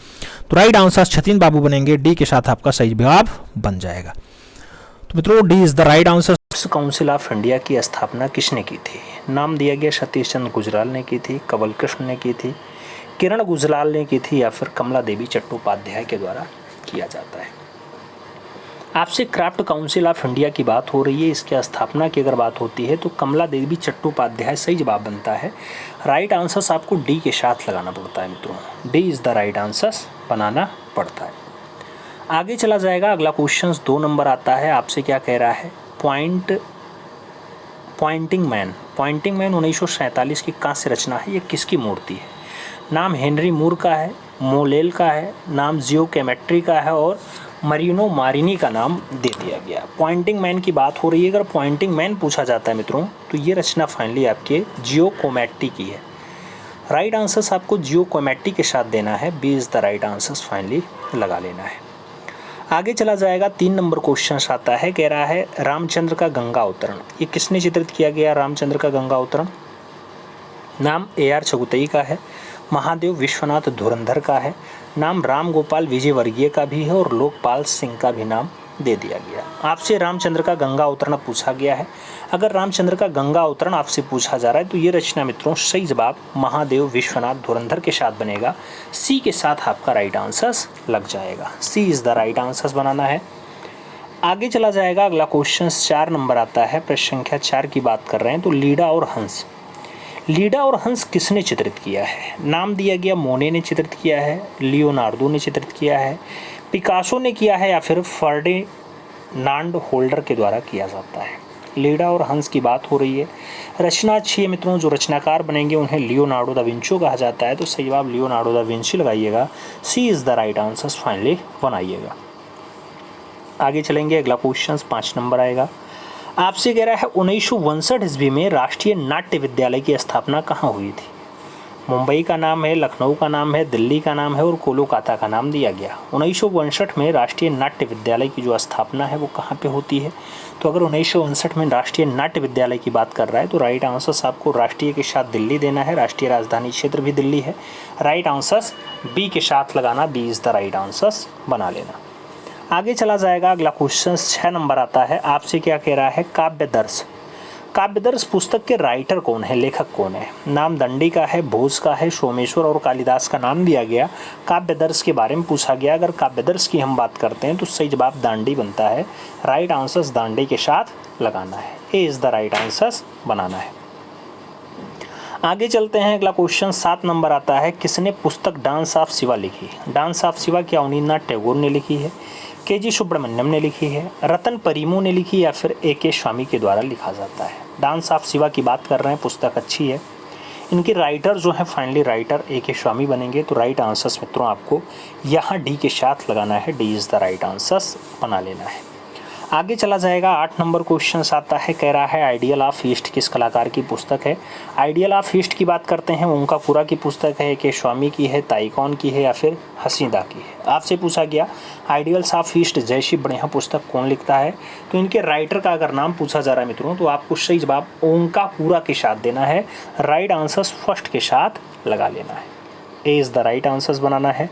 तो राइट आंसर छतिन बाबू बनेंगे, डी के साथ आपका सही जवाब बन जाएगा। तो मित्रों D is the right answer. Council of India की स्थापना किसने की थी? नाम दिया गया सतीश चंद्र गुजराल ने की थी, कंवल कृष्ण ने की थी, किरण गुजराल ने की थी या फिर कमला देवी चट्टोपाध्याय के द्वारा किया जाता है। आपसे क्राफ्ट काउंसिल ऑफ इंडिया की बात हो रही है, इसकी स्थापना की अगर बात होती है तो कमला देवी चट्टोपाध्याय सही जवाब बनता है। राइट आंसर आपको डी के साथ लगाना पड़ता है मित्रों, D is the right answer बनाना पड़ता है। आगे चला जाएगा, अगला क्वेश्चन 2 नंबर आता है, आपसे क्या कह रहा है, पॉइंटिंग मैन 1947 की कांस्य रचना है, ये किसकी मूर्ति है? नाम हेनरी मूर का है, मोलेल का है, नाम जियोकेमेट्री का है और मरीनो मारिनी का नाम दे दिया गया। पॉइंटिंग मैन की बात हो रही है, अगर पॉइंटिंग मैन पूछा जाता है मित्रों तो ये रचना फाइनली आपके जियोकोमेट्री की है। राइट आंसर आपको जियोकोमेट्री के साथ देना है, B is the right answer finally लगा लेना है। आगे चला जाएगा, 3 नंबर क्वेश्चन आता है, कह रहा है रामचंद्र का गंगा अवतरण, ये किसने चित्रित किया गया? रामचंद्र का गंगा अवतरण नाम A.R. छगुतई का है, महादेव विश्वनाथ धुरंधर का है, नाम राम गोपाल विजयवर्गीय का भी है और लोकपाल सिंह का भी नाम दे दिया गया। आपसे रामचंद्र का गंगा अवतरण पूछा गया है। अगर रामचंद्र का गंगा अवतरण आपसे पूछा जा रहा है तो ये रचना मित्रों सही जवाब महादेव विश्वनाथ धुरंधर के साथ बनेगा, सी के साथ आपका राइट आंसर लग जाएगा, सी इज द राइट आंसर बनाना है। आगे चला जाएगा, अगला क्वेश्चन 4 नंबर आता है, प्रश्न संख्या 4 की बात कर रहे हैं तो लीडा और हंस किसने चित्रित किया है? नाम दिया गया मोने ने चित्रित किया है, लियोनार्डो ने चित्रित किया है, पिकासो ने किया है या फिर फर्डिनांड होल्डर के द्वारा किया जाता है। लीडा और हंस की बात हो रही है। रचना अच्छी है मित्रों, जो रचनाकार बनेंगे उन्हें लियोनार्डो दा विंची कहा जाता है, तो सही जवाब लियोनार्डो दा विंची लगाइएगा। C is the right answer finally बनाइएगा। आगे चलेंगे, अगला क्वेश्चन 5 नंबर आएगा। आपसे कह रहा है 1959 ईस्वी में राष्ट्रीय नाट्य विद्यालय की स्थापना कहाँ हुई थी? मुंबई का नाम है, लखनऊ का नाम है, दिल्ली का नाम है और कोलकाता का नाम दिया गया। 1959 में राष्ट्रीय नाट्य विद्यालय की जो स्थापना है वो कहाँ पे होती है? तो अगर 1959 में राष्ट्रीय नाट्य विद्यालय की बात कर रहा है तो राइट आंसर आपको राष्ट्रीय के साथ दिल्ली देना है, राष्ट्रीय राजधानी क्षेत्र भी दिल्ली है। राइट आंसर बी के साथ लगाना, B is the right answer बना लेना। आगे चला जाएगा, अगला क्वेश्चन 6 नंबर आता है। आपसे क्या कह रहा है? काव्यदर्श। काव्यदर्श पुस्तक के राइटर कौन है, लेखक कौन है? नाम दंडी का है, भोज का है, सोमेश्वर और कालिदास का नाम दिया गया। काव्यदर्श के बारे में पूछा गया। अगर काव्यदर्श की हम बात करते हैं तो सही जवाब दांडी बनता है। राइट आंसर दांडी के साथ लगाना है, A is the right answer बनाना है। आगे चलते हैं, अगला क्वेश्चन 7 नंबर आता है। किसने पुस्तक डांस ऑफ शिवा लिखी? डांस ऑफ शिवा क्या अवनींद्रनाथ टैगोर ने लिखी है, के.जी. सुब्रमण्यम ने लिखी है, रतन परिमू ने लिखी या फिर ए.के. स्वामी के द्वारा लिखा जाता है? डांस ऑफ शिवा की बात कर रहे हैं, पुस्तक अच्छी है। इनके राइटर जो हैं फाइनली राइटर ए.के. स्वामी बनेंगे। तो राइट आंसर्स मित्रों आपको यहाँ डी के साथ लगाना है, D is the right answers बना लेना है। आगे चला जाएगा, 8 नंबर क्वेश्चन आता है। कह रहा है आइडियल ऑफ ईस्ट किस कलाकार की पुस्तक है? आइडियल ऑफ ईस्ट की बात करते हैं, ओंकापुरा की पुस्तक है, के स्वामी की है, ताइकॉन की है या फिर हसीदा की है? आपसे पूछा गया आइडियल्स ऑफ ईस्ट जैसी बढ़िया पुस्तक कौन लिखता है? तो इनके राइटर का अगर नाम पूछा जा रहा है मित्रों तो आपको सही जवाब ओंकापुरा के साथ देना है। राइट आंसर फर्स्ट के साथ लगा लेना है, A is the right answers बनाना है।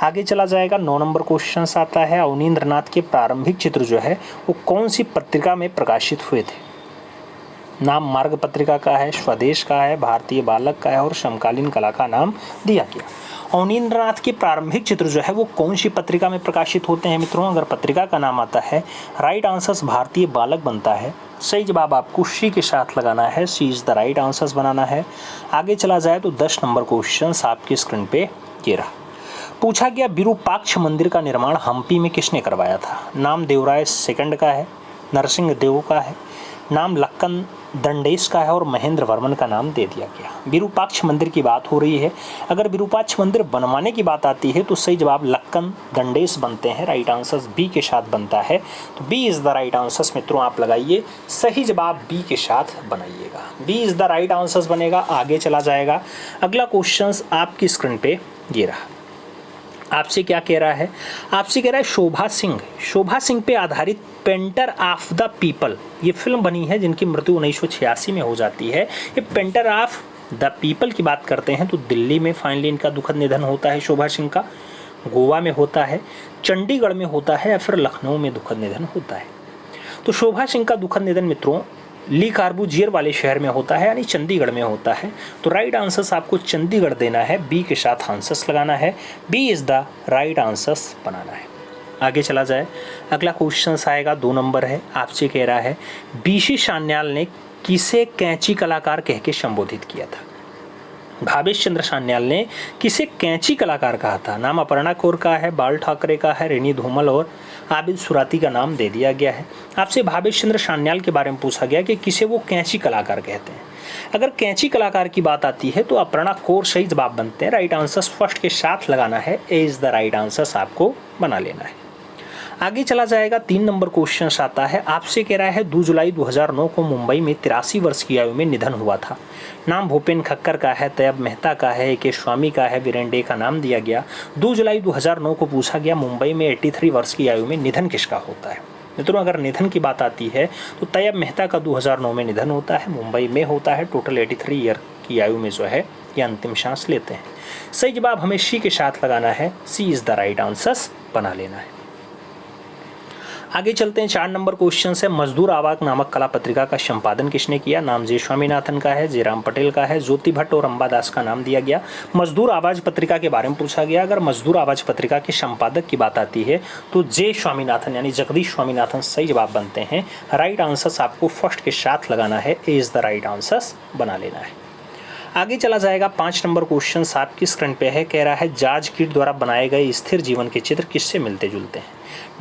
आगे चला जाएगा, 9 नंबर क्वेश्चन आता है। अवनींद्रनाथ के प्रारंभिक चित्र जो है वो कौन सी पत्रिका में प्रकाशित हुए थे? नाम मार्ग पत्रिका का है, स्वदेश का है, भारतीय बालक का है और समकालीन कला का नाम दिया गया। अवनींद्रनाथ के प्रारंभिक चित्र जो है वो कौन सी पत्रिका में प्रकाशित होते हैं मित्रों? अगर पत्रिका का नाम आता है राइट आंसर्स भारतीय बालक बनता है। सही जवाब आपको सी के साथ लगाना है, C is the right answers बनाना है। आगे चला जाए तो 10 नंबर क्वेश्चन आपकी स्क्रीन पे ये रहा। पूछा गया विरूपाक्ष मंदिर का निर्माण हम्पी में किसने करवाया था? नाम देवराय सेकंड का है, नरसिंह देव का है, नाम लक्कन दंडेश का है और महेंद्र वर्मन का नाम दे दिया गया। विरूपाक्ष मंदिर की बात हो रही है। अगर विरूपाक्ष मंदिर बनवाने की बात आती है तो सही जवाब लक्कन दंडेश बनते हैं। राइट आंसर बी के साथ बनता है, तो B is the right answer मित्रों आप लगाइए। सही जवाब बी के साथ बनाइएगा, B is the right answer बनेगा। आगे चला जाएगा, अगला क्वेश्चन आपकी स्क्रीन पे ये रहा। आपसे क्या कह रहा है? आपसे कह रहा है शोभा सिंह पे आधारित पेंटर ऑफ द पीपल ये फिल्म बनी है जिनकी मृत्यु 1986 में हो जाती है। ये पेंटर ऑफ द पीपल की बात करते हैं तो दिल्ली में फाइनली इनका दुखद निधन होता है। शोभा सिंह का गोवा में होता है, चंडीगढ़ में होता है या फिर लखनऊ में दुखद निधन होता है? तो शोभा सिंह का दुखद निधन मित्रों ली कार्बूजियर वाले शहर में होता है, यानी चंडीगढ़ में होता है। तो राइट आंसर्स आपको चंडीगढ़ देना है, बी के साथ आंसर्स लगाना है, B is the right answers बनाना है। आगे चला जाए, अगला क्वेश्चन आएगा 2 नंबर है। आपसे कह रहा है बीसी सान्याल ने किसे कैंची कलाकार कह के संबोधित किया था? भावेश चंद्र सान्याल ने किसे कैंची कलाकार कहा था? नाम अपर्णा कौर का है, बाल ठाकरे का है, रेनी धूमल और आबिद सुराती का नाम दे दिया गया है। आपसे भावेश चंद्र सान्याल के बारे में पूछा गया कि किसे वो कैंची कलाकार कहते हैं। अगर कैंची कलाकार की बात आती है तो अपर्णा कौर सही जवाब बनते हैं। राइट आंसर फर्स्ट के साथ लगाना है, A is the right answer आपको बना लेना है। आगे चला जाएगा, 3 नंबर क्वेश्चन आता है। आपसे कह रहा है 2 जुलाई 2009 को मुंबई में 83 वर्ष की आयु में निधन हुआ था। नाम भूपेन खक्कर का है, तैयब मेहता का है, ए.के. स्वामी का है, वीरेन डे का नाम दिया गया। 2 जुलाई 2009 को पूछा गया मुंबई में 83 वर्ष की आयु में निधन किसका होता है? मित्रों अगर निधन की बात आती है तो तैयब मेहता का 2009 में निधन होता है, मुंबई में होता है। टोटल 83 ईयर की आयु में जो है ये अंतिम सांस लेते हैं। सही जवाब हमें सी के साथ लगाना है, C is the right answer बना लेना है। आगे चलते हैं, 4 नंबर क्वेश्चन से। मजदूर आवाज नामक कला पत्रिका का संपादन किसने किया? नाम जे स्वामीनाथन का है, जयराम पटेल का है, ज्योति भट्ट और अंबादास का नाम दिया गया। मजदूर आवाज पत्रिका के बारे में पूछा गया। अगर मजदूर आवाज पत्रिका के संपादक की बात आती है तो जे स्वामीनाथन यानी जगदीश स्वामीनाथन सही जवाब बनते हैं। राइट आंसर आपको फर्स्ट के साथ लगाना है, A is the right answer बना लेना है। आगे चला जाएगा 5 नंबर क्वेश्चन आपकी स्क्रीन पे है, कह रहा है जॉर्ज कीट द्वारा बनाए गए स्थिर जीवन के चित्र किससे मिलते जुलते हैं।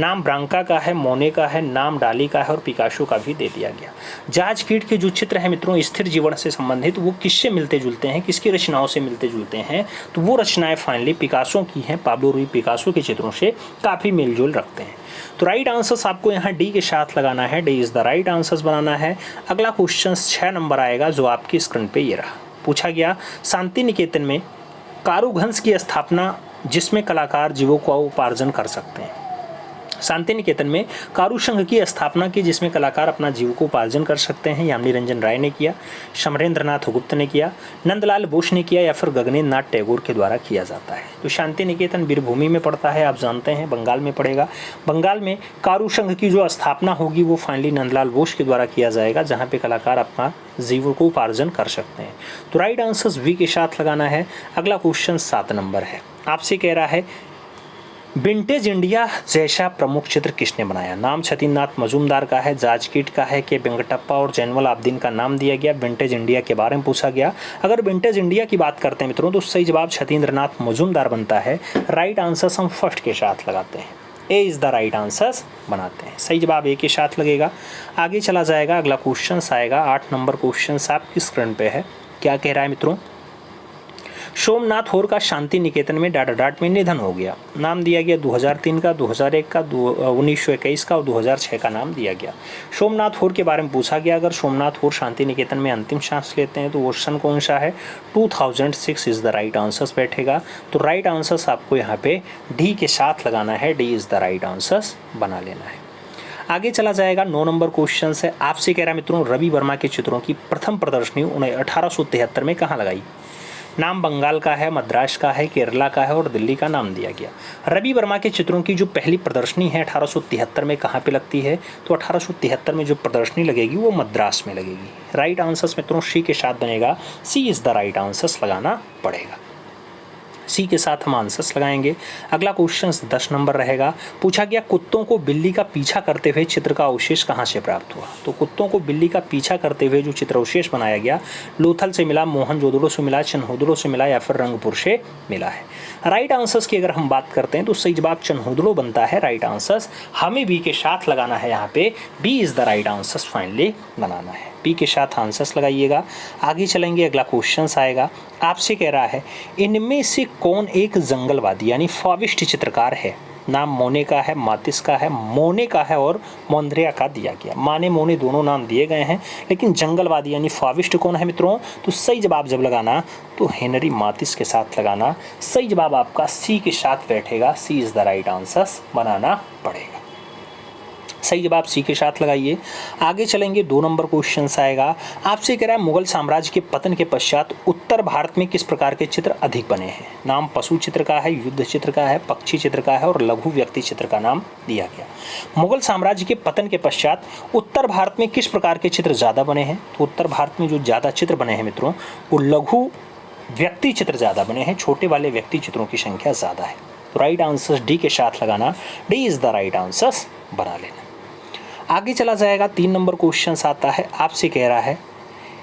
नाम ब्रांका का है, मोने का है, नाम डाली का है और पिकासो का भी दे दिया गया। जॉर्ज कीट के जो चित्र है मित्रों स्थिर जीवन से संबंधित, वो किससे मिलते जुलते हैं, किसकी रचनाओं से मिलते जुलते हैं, तो वो रचनाएं फाइनली पिकासो की हैं। पाब्लो रूई पिकासो के चित्रों से काफ़ी मेलजोल रखते हैं। तो राइट आंसर्स आपको यहाँ डी के साथ लगाना है, D is the right answers बनाना है। अगला क्वेश्चन 6 नंबर आएगा जो आपकी स्क्रीन पे ये रहा। पूछा गया शांति निकेतन में कारुघंस की स्थापना जिसमें कलाकार जीविका उपार्जन कर सकते हैं। शांति निकेतन में कारू संघ की स्थापना की जिसमें कलाकार अपना जीविकोपार्जन कर सकते हैं। यामिनी रंजन राय ने किया, समरेंद्रनाथ गुप्त ने किया, नंदलाल बोस ने किया या फिर गगनेंद्र नाथ टैगोर के द्वारा किया जाता है। तो शांति निकेतन वीरभूमि में पड़ता है, आप जानते हैं बंगाल में पड़ेगा। बंगाल में कारू संघ की जो स्थापना होगी वो फाइनली नंदलाल बोस के द्वारा किया जाएगा, जहाँ पे कलाकार अपना जीविकोपार्जन कर सकते हैं। तो राइट आंसर्स वी के साथ लगाना है। अगला क्वेश्चन 7 नंबर है, आपसे कह रहा है विंटेज इंडिया जैसा प्रमुख चित्र किसने बनाया। नाम छतीनाथ मजूमदार का है, जॉर्ज कीट का है, के वेंकटप्पा और जैनुअल आबदीन का नाम दिया गया। विंटेज इंडिया के बारे में पूछा गया। अगर विंटेज इंडिया की बात करते हैं मित्रों तो सही जवाब छतीन्द्रनाथ मजूमदार बनता है। राइट आंसर्स हम फर्स्ट के साथ लगाते हैं, ए इज़ द राइट आंसर्स बनाते हैं। सही जवाब ए के साथ लगेगा। आगे चला जाएगा, अगला क्वेश्चन आएगा 8 नंबर क्वेश्चन आपकी स्क्रीन पे है। क्या कह रहा है मित्रों, सोमनाथ होर का शांति निकेतन में डाडाडाट में निधन हो गया। नाम दिया गया 2003 का, 2001 का, 1921 का और 2006 का नाम दिया गया। सोमनाथ होर के बारे में पूछा गया। अगर सोमनाथ होर शांति निकेतन में अंतिम सांस लेते हैं तो वो सन कौन सा है, 2006 इज़ द राइट आंसर्स बैठेगा। तो राइट आंसर्स आपको यहाँ पे डी के साथ लगाना है, D is the right answers बना लेना है। आगे चला जाएगा 9 नंबर क्वेश्चन है। आपसे कह रहा है मित्रों रवि वर्मा के चित्रों की प्रथम प्रदर्शनी 1873 में कहाँ लगाई। नाम बंगाल का है, मद्रास का है, केरला का है और दिल्ली का नाम दिया गया। रवि वर्मा के चित्रों की जो पहली प्रदर्शनी है 1873 में कहाँ पे लगती है, तो 1873 में जो प्रदर्शनी लगेगी वो मद्रास में लगेगी। राइट आंसर्स मित्रों सी के साथ बनेगा, सी इज़ द राइट आंसर्स लगाना पड़ेगा। सी के साथ हम आंसर्स लगाएंगे। अगला क्वेश्चन 10 नंबर रहेगा। पूछा गया कुत्तों को बिल्ली का पीछा करते हुए चित्र का अवशेष कहाँ से प्राप्त हुआ। तो कुत्तों को बिल्ली का पीछा करते हुए जो चित्र अवशेष बनाया गया, लोथल से मिला, मोहनजोदड़ो से मिला, चन्होदड़ो से मिला या फिर रंगपुर से मिला है। राइट आंसर्स की अगर हम बात करते हैं तो सही जवाब चन्होदड़ो बनता है। राइट आंसर्स हमें बी के साथ लगाना है, यहाँ पे B is the right answers finally बनाना है। बी के साथ आंसर्स लगाइएगा। आगे चलेंगे, अगला क्वेश्चन आएगा। आपसे कह रहा है इनमें से कौन एक जंगलवादी यानी फाविस्ट चित्रकार है। नाम मोने का है, मातिस का है, मोने का है और मोंद्रिया का दिया गया। माने मोने दोनों नाम दिए गए हैं, लेकिन जंगलवादी यानी फाविस्ट कौन है मित्रों, तो सही जवाब जब लगाना तो हेनरी मातिस के साथ लगाना। सही जवाब आपका सी के साथ बैठेगा, सी इज़ द राइट आंसर्स बनाना पड़ेगा। सही जवाब सी के साथ लगाइए। आगे चलेंगे, 2 नंबर क्वेश्चन आएगा। आपसे कह रहा है मुगल साम्राज्य के पतन के पश्चात उत्तर भारत में किस प्रकार के चित्र अधिक बने हैं। नाम पशु चित्र का है, युद्ध चित्र का है, पक्षी चित्र का है और लघु व्यक्ति चित्र का नाम दिया गया। मुगल साम्राज्य के पतन के पश्चात उत्तर भारत में किस प्रकार के चित्र ज़्यादा बने हैं, तो उत्तर भारत में जो ज़्यादा चित्र बने हैं मित्रों वो लघु व्यक्ति चित्र ज़्यादा बने हैं, छोटे वाले व्यक्ति चित्रों की संख्या ज़्यादा है। तो राइट आंसर्स डी के साथ लगाना, D is the right answers बना लेना। आगे चला जाएगा, 3 नंबर क्वेश्चन आता है। आपसे कह रहा है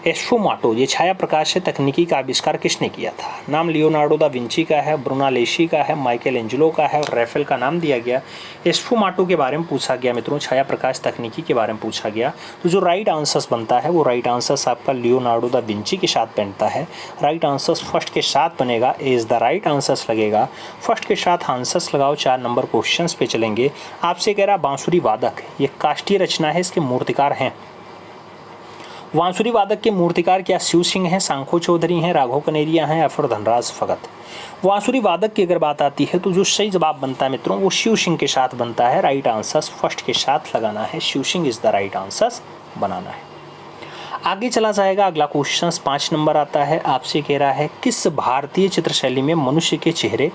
एस्फुमाटो ये छाया प्रकाश तकनीकी का आविष्कार किसने किया था। नाम लियोनार्डो दा विंची का है, ब्रुनालेसी का है, माइकल एंजेलो का है और रैफेल का नाम दिया गया। एस्फुमाटो के बारे में पूछा गया मित्रों, छाया प्रकाश तकनीकी के बारे में पूछा गया, तो जो राइट आंसर्स बनता है वो राइट आंसर्स आपका लियोनार्डो दा विंची के साथ बनता है। राइट आंसर्स फर्स्ट के साथ बनेगा, ए इज़ द राइट आंसर्स लगेगा। फर्स्ट के साथ आंसर्स लगाओ। 4 नंबर क्वेश्चन पे चलेंगे। आपसे कह रहा बांसुरी वादक ये काष्ठीय रचना है, इसके मूर्तिकार हैं। बांसुरी वादक के मूर्तिकार क्या शिव सिंह हैं, सांखो चौधरी हैं, राघव कनेरिया हैं या फिर धनराज भगत। बांसुरी वादक की अगर बात आती है तो जो सही जवाब बनता है मित्रों वो शिव सिंह के साथ बनता है। राइट आंसर्स फर्स्ट के साथ लगाना है, Shiv Singh is the right answers बनाना है। आगे चला जाएगा, अगला क्वेश्चन 5 नंबर आता है। आपसे कह रहा है किस भारतीय चित्र शैली में मनुष्य के चेहरे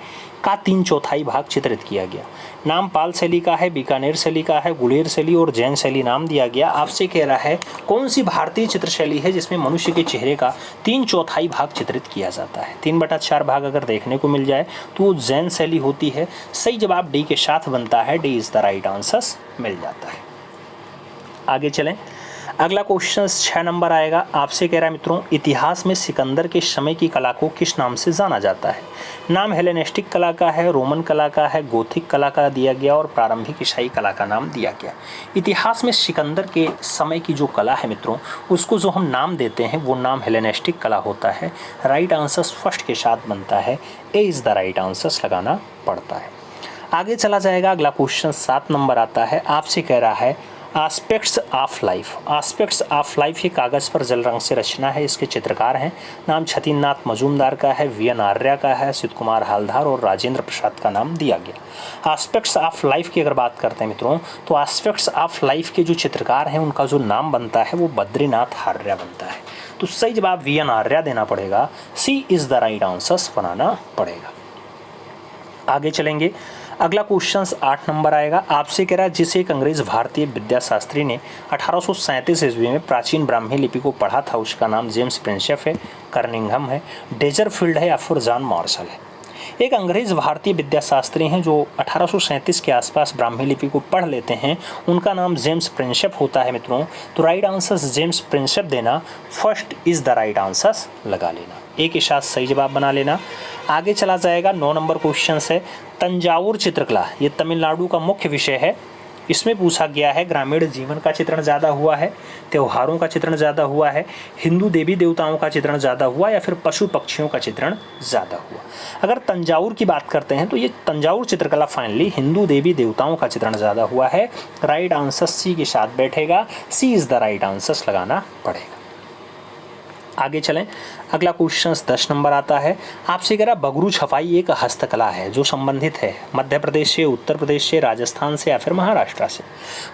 का 3/4 भाग चित्रित किया गया। नाम पाल शैली का है, बीकानेर शैली का है, गुलेर शैली और जैन शैली नाम दिया गया। आपसे कह रहा है कौन सी भारतीय चित्र शैली है जिसमें मनुष्य के चेहरे का 3/4 भाग चित्रित किया जाता है। 3/4 भाग अगर देखने को मिल जाए तो वो जैन शैली होती है। सही जवाब डी के साथ बनता है, D is the right answers मिल जाता है। आगे चलें, अगला क्वेश्चन 6 नंबर आएगा, आपसे कह रहा है मित्रों, इतिहास में सिकंदर के समय की कला को किस नाम से जाना जाता है? नाम हेलेनिस्टिक कला का है, रोमन कला का है, गोथिक कला का दिया गया और प्रारंभिक ईसाई कला का नाम दिया गया। इतिहास में सिकंदर के समय की जो कला है मित्रों, उसको जो हम नाम देते हैं वो नाम हेलेनिस्टिक कला होता है। राइट आंसर फर्स्ट के साथ बनता है, A is the right answer लगाना पड़ता है। आगे चला जाएगा, अगला क्वेश्चन 7 नंबर आता है, आपसे कह रहा है aspects of life. Aspects of life ये कागज़ पर जल रंग से रचना है, इसके चित्रकार हैं, नाम छतीन्द्रनाथ मजूमदार का है, वी.एन. आर्या का है, सिद्ध कुमार हालधार और राजेंद्र प्रसाद का नाम दिया गया। आस्पेक्ट्स ऑफ लाइफ की अगर बात करते हैं मित्रों, तो आस्पेक्ट्स ऑफ लाइफ के जो चित्रकार हैं उनका जो नाम बनता है वो बद्रीनाथ आर्या बनता है। तो सही जवाब वी.एन. आर्या देना पड़ेगा, सी इज़ द राइट आंसर बनाना पड़ेगा। आगे चलेंगे, अगला क्वेश्चन 8 नंबर आएगा, आपसे कह रहा है जिसे एक अंग्रेज भारतीय विद्याशास्त्री ने 1837 ईस्वी में प्राचीन ब्राह्मी लिपि को पढ़ा था, उसका नाम जेम्स प्रिंसेप है, कर्निंघम है, डेजरफील्ड है या फिर जॉन मार्शल है। एक अंग्रेज भारतीय विद्याशास्त्री हैं जो 1837 के आसपास ब्राह्मी लिपि को पढ़ लेते हैं, उनका नाम जेम्स प्रिंसेप होता है मित्रों। तो राइट आंसर जेम्स प्रिंसेप देना, first is the right answer लगा लेना, एक के साथ सही जवाब बना लेना। आगे चला जाएगा, 9 नंबर क्वेश्चन है, तंजावुर चित्रकला ये तमिलनाडु का मुख्य विषय है। इसमें पूछा गया है ग्रामीण जीवन का चित्रण ज़्यादा हुआ है, त्योहारों का चित्रण ज़्यादा हुआ है, हिंदू देवी देवताओं का चित्रण ज़्यादा हुआ या फिर पशु पक्षियों का चित्रण ज़्यादा हुआ। अगर तंजावुर की बात करते हैं तो ये तंजावुर चित्रकला फाइनली हिंदू देवी देवताओं का चित्रण ज़्यादा हुआ है। राइट आंसर सी के साथ बैठेगा, सी इज़ द राइट आंसर लगाना पड़ेगा। आगे चलें, अगला क्वेश्चन 10 नंबर आता है, आपसे कह रहा बगरू छपाई एक हस्तकला है जो संबंधित है मध्य प्रदेश से, उत्तर प्रदेश से, राजस्थान से या फिर महाराष्ट्र से।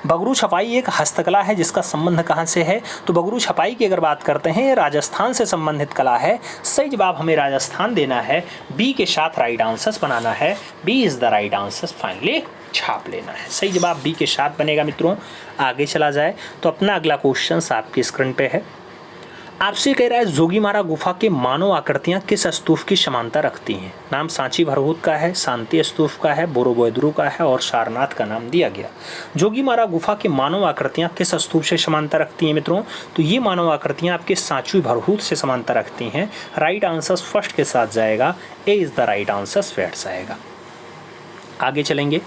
बगरू छपाई एक हस्तकला है जिसका संबंध कहाँ से है? तो बगरू छपाई की अगर बात करते हैं ये राजस्थान से संबंधित कला है। सही जवाब हमें राजस्थान देना है, बी के साथ राइट आंसर बनाना है, B is the right answer finally छाप लेना है। सही जवाब बी के साथ बनेगा मित्रों। आगे चला जाए तो अपना अगला क्वेश्चन आपकी स्क्रीन पे है, आपसे कह रहा है जोगीमारा गुफा के मानव आकृतियां किस स्तूप की समानता रखती हैं? नाम सांची भरभूत का है, शांति स्तूप का है, बोरोबुदुर का है और सारनाथ का नाम दिया गया। जोगीमारा गुफा के मानव आकृतियां किस स्तूप से समानता रखती हैं मित्रों? तो ये मानव आकृतियां आपके सांची भरभूत से समानता रखती हैं। राइट आंसर फर्स्ट के साथ जाएगा, ए इज़ द राइट आंसर बैठ जाएगा। आगे चलेंगे,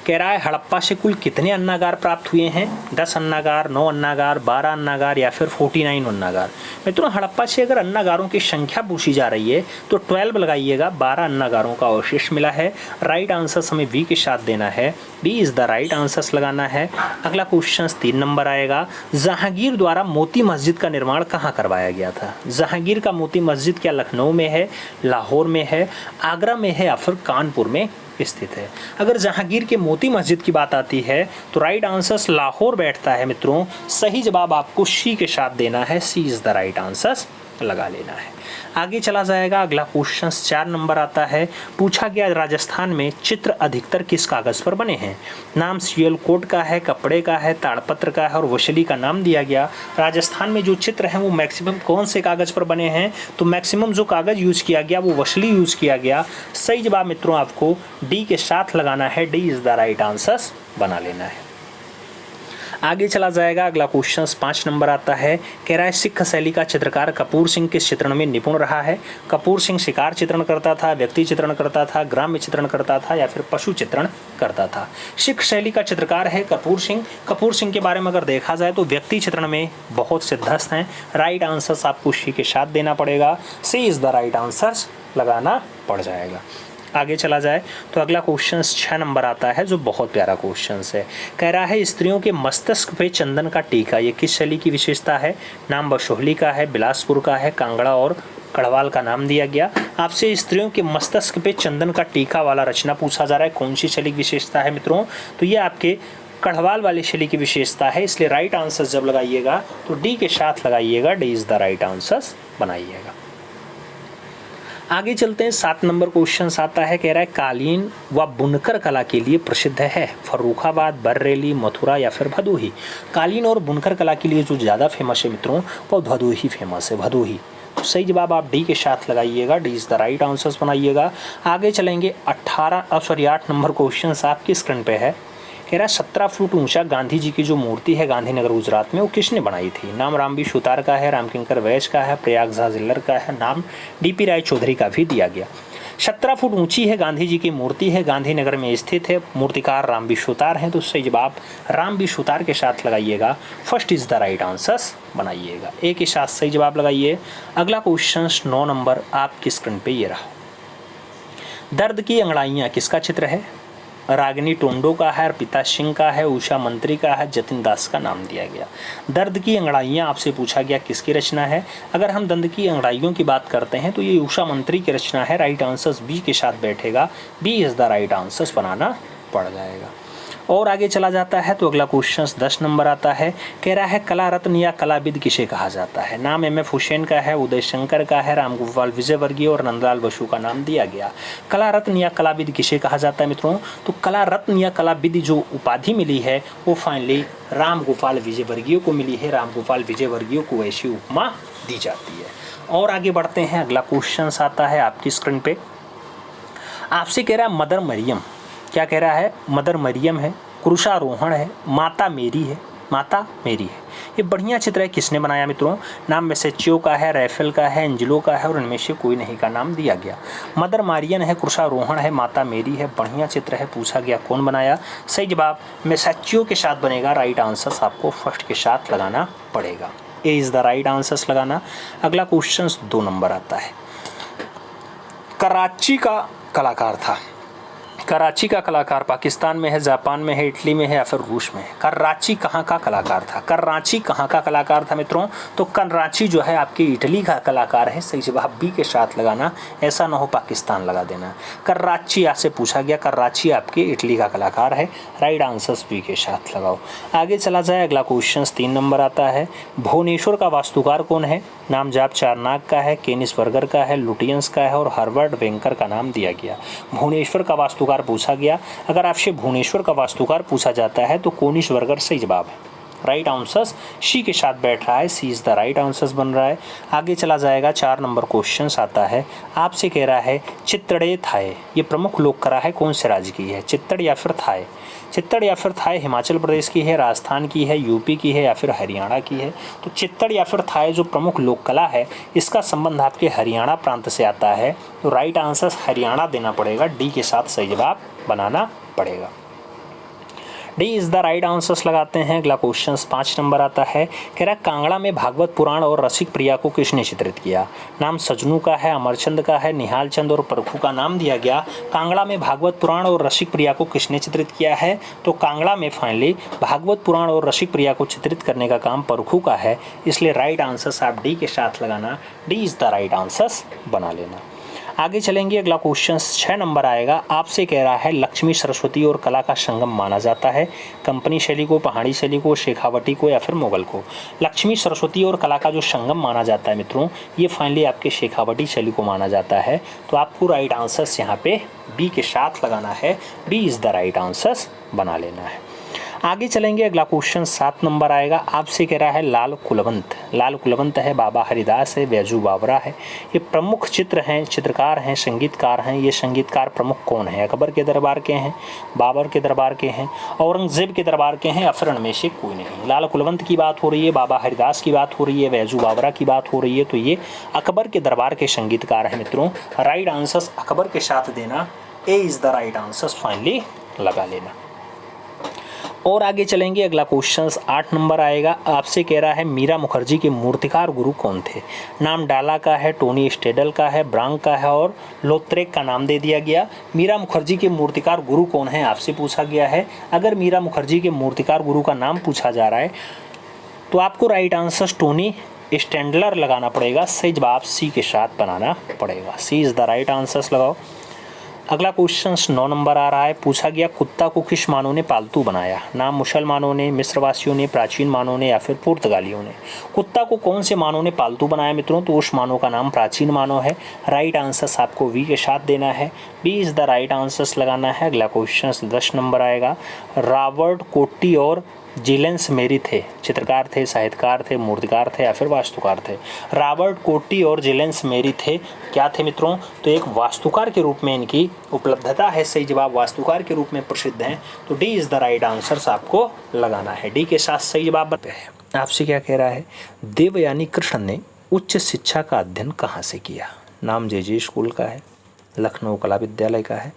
कह रहा है हड़प्पा से कुल कितने अन्नागार प्राप्त हुए हैं? 10 अन्नागार, 9 अन्नागार, 12 अन्नागार या फिर 49 अन्नागार। मित्रों हड़प्पा से अगर अन्नागारों की संख्या पूछी जा रही है तो 12 लगाइएगा, 12 अन्नागारों का अवशेष मिला है। राइट आंसर हमें बी के साथ देना है, B is the right answer लगाना है। अगला क्वेश्चन 3 नंबर आएगा, जहांगीर द्वारा मोती मस्जिद का निर्माण कहाँ करवाया गया था? जहांगीर का मोती मस्जिद क्या लखनऊ में है, लाहौर में है, आगरा में है या फिर कानपुर में स्थित है? अगर जहांगीर के मोती मस्जिद की बात आती है तो राइट आंसर लाहौर बैठता है मित्रों। सही जवाब आपको सी के साथ देना है, C is the right answer लगा लेना है। आगे चला जाएगा, अगला क्वेश्चन 4 नंबर आता है, पूछा गया राजस्थान में चित्र अधिकतर किस कागज़ पर बने हैं? नाम सियालकोट का है, कपड़े का है, ताड़पत्र का है और वशली का नाम दिया गया। राजस्थान में जो चित्र हैं वो मैक्सिमम कौन से कागज़ पर बने हैं? तो मैक्सिमम जो कागज़ यूज़ किया गया वो वशली यूज़ किया गया। सही जवाब मित्रों आपको डी के साथ लगाना है, D is the right answer बना लेना है। आगे चला जाएगा, अगला क्वेश्चन 5 नंबर आता है, कह रहा है सिख शैली का चित्रकार कपूर सिंह किस चित्रण में निपुण रहा है? कपूर सिंह शिकार चित्रण करता था, व्यक्ति चित्रण करता था, ग्राम्य चित्रण करता था या फिर पशु चित्रण करता था? सिख शैली का चित्रकार है कपूर सिंह। कपूर सिंह के बारे में अगर देखा जाए तो व्यक्ति चित्रण में बहुत सिद्धस्त हैं। राइट आंसर आपको सी के साथ देना पड़ेगा, सी इज़ द राइट आंसर लगाना पड़ जाएगा। आगे चला जाए तो अगला क्वेश्चन 6 नंबर आता है जो बहुत प्यारा क्वेश्चन है। कह रहा है स्त्रियों के मस्तिष्क पे चंदन का टीका ये किस शैली की विशेषता है? नाम बशोहली का है, बिलासपुर का है, कांगड़ा और कड़वाल का नाम दिया गया। आपसे स्त्रियों के मस्तिष्क पे चंदन का टीका वाला रचना पूछा जा रहा है, कौन सी शैली की विशेषता है मित्रों? तो ये आपके कड़वाल वाली शैली की विशेषता है, इसलिए राइट आंसर जब लगाइएगा तो डी के साथ लगाइएगा, D is the right answer बनाइएगा। आगे चलते हैं, 7 नंबर क्वेश्चन आता है, कह रहा है कालीन व बुनकर कला के लिए प्रसिद्ध है फर्रुखाबाद, बरेली, मथुरा या फिर भदोही? कालीन और बुनकर कला के लिए जो ज़्यादा फेमस है मित्रों वो भदोही फेमस है, भदोही। तो सही जवाब आप डी के साथ लगाइएगा, D is the right answer बनाइएगा। आगे चलेंगे 8 नंबर क्वेश्चन आपकी स्क्रीन पे है, कह रहा 17 फुट ऊंचा गांधी जी की जो मूर्ति है गांधीनगर गुजरात में, वो किसने बनाई थी? नाम रामबी सुतार का है, रामकिंकर वैज का है, प्रयाग झा जिल्लर का है, नाम डीपी राय चौधरी का भी दिया गया। 17 फुट ऊंची है गांधी जी की मूर्ति है, गांधीनगर में स्थित है, मूर्तिकार रामबी सुतार हैं, तो सही जवाब रामबी सुतार के साथ लगाइएगा, first is the right answer बनाइएगा। एक के साथ सही जवाब लगाइए। अगला क्वेश्चन 9 नंबर आपकी स्क्रीन पे ये रहा। दर्द की अंगड़ाइयाँ किसका चित्र है? रागिनी टोंडो का है, अर्पिता सिंह का है, उषा मंत्री का है, जतिन दास का नाम दिया गया। दर्द की अंगड़ाइयाँ आपसे पूछा गया किसकी रचना है? अगर हम दर्द की अंगड़ाइयों की बात करते हैं तो ये उषा मंत्री की रचना है। राइट आंसर बी के साथ बैठेगा, B is the right answer बनाना पड़ जाएगा। और आगे चला जाता है तो अगला क्वेश्चन 10 नंबर आता है। कह रहा है कला रत्न या कलाविद किसे कहा जाता है? नाम एम एफ हुसैन का है, उदय शंकर का है, रामगोपाल विजयवर्गीय और नंदलाल बसु का नाम दिया गया। कला रत्न या कलाविद किसे कहा जाता है मित्रों? तो कला रत्न या कलाविद जो उपाधि मिली है वो फाइनली रामगोपाल विजयवर्गीय को मिली है। रामगोपाल विजयवर्गीय को ऐसी उपमा दी जाती है। और आगे बढ़ते हैं, अगला क्वेश्चन आता है आपकी स्क्रीन पे। आपसे कह रहा है मदर मरियम, क्या कह रहा है? मदर मरियम है, क्रूसारोहण है, माता मेरी है, माता मेरी है। ये बढ़िया चित्र है, किसने बनाया मित्रों? नाम मेसेच्यो का है, रैफेल का है, एंजिलो का है और इनमें से कोई नहीं का नाम दिया गया। मदर मारियन है, क्रूसारोहण है, माता मेरी है, बढ़िया चित्र है। पूछा गया कौन बनाया? सही जवाब मेसेच्यो के साथ बनेगा। राइट आंसर आपको फर्स्ट के साथ लगाना पड़ेगा, ए इज द राइट आंसर लगाना। अगला क्वेश्चन 2 नंबर आता है। कराची का कलाकार था। कराची का कलाकार पाकिस्तान में है, जापान में है, इटली में है या फिर रूस में है? कराची कहाँ का कलाकार था? कराची कहाँ का कलाकार था मित्रों? तो कराची जो है आपकी इटली का कलाकार है। सही जवाब बी के साथ लगाना, ऐसा ना हो पाकिस्तान लगा देना। कराची आपसे पूछा गया, कराची आपके इटली का कलाकार है। राइट आंसर बी के साथ लगाओ। आगे चला जाए, अगला क्वेश्चन 3 नंबर आता है। भुवनेश्वर का वास्तुकार कौन है? नाम जाप चारनाक का है, केनिस बर्गर का है, लुटियंस का है और हर्बर्ट वेंकर का नाम दिया गया। भुवनेश्वर का वास्तुकार पूछा गया। अगर आपसे भुवनेश्वर का वास्तुकार पूछा जाता है तो कोनिस बर्गर सही जवाब है। राइट आंसर सी के साथ बैठ रहा है, C is the right answer बन रहा है। आगे चला जाएगा, 4 नंबर क्वेश्चन आता है। आपसे कह रहा है चित्तड़े थाय, ये प्रमुख लोक कला है कौन से राज्य की है? चित्तड़ या फिर थाय? चित्तड़ या फिर थाय हिमाचल प्रदेश की है, राजस्थान की है, यूपी की है या फिर हरियाणा की है? तो चित्तड़ या फिर थाय जो प्रमुख लोक कला है इसका संबंध आपके हरियाणा प्रांत से आता है, तो राइट आंसर हरियाणा देना पड़ेगा, डी के साथ सही जवाब बनाना पड़ेगा। D is the right answers लगाते हैं। अगला क्वेश्चन 5 नंबर आता है। कह रहा कांगड़ा में भागवत पुराण और रसिक प्रिया को किसने चित्रित किया? नाम सजनू का है, अमरचंद का है, निहाल चंद और परखू का नाम दिया गया। कांगड़ा में भागवत पुराण और रसिक प्रिया को किसने चित्रित किया है? तो कांगड़ा में फाइनली भागवत पुराण और रसिक प्रिया को चित्रित करने का काम परखू का है, इसलिए राइट आंसर्स आप डी के साथ लगाना, D is the right answers बना लेना। आगे चलेंगे, अगला क्वेश्चन 6 नंबर आएगा। आपसे कह रहा है लक्ष्मी सरस्वती और कला का संगम माना जाता है। कंपनी शैली को, पहाड़ी शैली को, शेखावटी को या फिर मुगल को? लक्ष्मी सरस्वती और कला का जो संगम माना जाता है मित्रों, ये फाइनली आपके शेखावटी शैली को माना जाता है, तो आपको राइट आंसर्स यहाँ पे बी के साथ लगाना है, B is the right answers बना लेना है। आगे चलेंगे, अगला क्वेश्चन 7 नंबर आएगा। आपसे कह रहा है लाल कुलवंत। लाल कुलवंत है, बाबा हरिदास है, बैजू बावरा है। ये प्रमुख चित्र हैं, चित्रकार हैं, संगीतकार हैं। ये संगीतकार प्रमुख कौन है? अकबर के दरबार के हैं, बाबर के दरबार के हैं, औरंगजेब के दरबार के हैं या फिर उनमें से कोई नहीं? लाल कुलवंत की बात हो रही है, बाबा हरिदास की बात हो रही है, बैजू बावरा की बात हो रही है, तो ये अकबर के दरबार के संगीतकार हैं मित्रों। राइट आंसर अकबर के साथ देना, A is the right answer finally लगा लेना। और आगे चलेंगे, अगला क्वेश्चन 8 नंबर आएगा। आपसे कह रहा है मीरा मुखर्जी के मूर्तिकार गुरु कौन थे? नाम डाला का है, टोनी स्टेडल का है, ब्रांक का है और लोत्रेक का नाम दे दिया गया। मीरा मुखर्जी के मूर्तिकार गुरु कौन है आपसे पूछा गया है। अगर मीरा मुखर्जी के मूर्तिकार गुरु का नाम पूछा जा रहा है तो आपको राइट आंसर टोनी स्टेंडलर लगाना पड़ेगा, सही जवाब सी के साथ बनाना पड़ेगा, सी इज द राइट आंसर्स लगाओ। अगला क्वेश्चन 9 नंबर आ रहा है। पूछा गया कुत्ता को किस मानव ने पालतू बनाया? नाम मुसलमानों ने, मिस्रवासियों ने, प्राचीन मानव ने या फिर पुर्तगालियों ने? कुत्ता को कौन से मानव ने पालतू बनाया मित्रों? तो उस मानव का नाम प्राचीन मानव है। राइट आंसर्स आपको वी के साथ देना है, B is the right answers लगाना है। अगला क्वेश्चन 10 नंबर आएगा। रॉबर्ट कोट्टी और जिलेंस मेरी थे, चित्रकार थे, साहित्यकार थे, मूर्तिकार थे या फिर वास्तुकार थे। रॉबर्ट कोटी और जिलेंस मेरी थे क्या थे मित्रों? तो एक वास्तुकार के रूप में इनकी उपलब्धता है। सही जवाब वास्तुकार के रूप में प्रसिद्ध हैं। तो D is the right answer आपको लगाना है। डी के साथ सही जवाब बताते हैं। आपसे क्या कह रहा है? देवयानी कृष्ण ने उच्च शिक्षा का अध्ययन कहाँ से किया? नाम जे स्कूल का है, लखनऊ कला विद्यालय का है,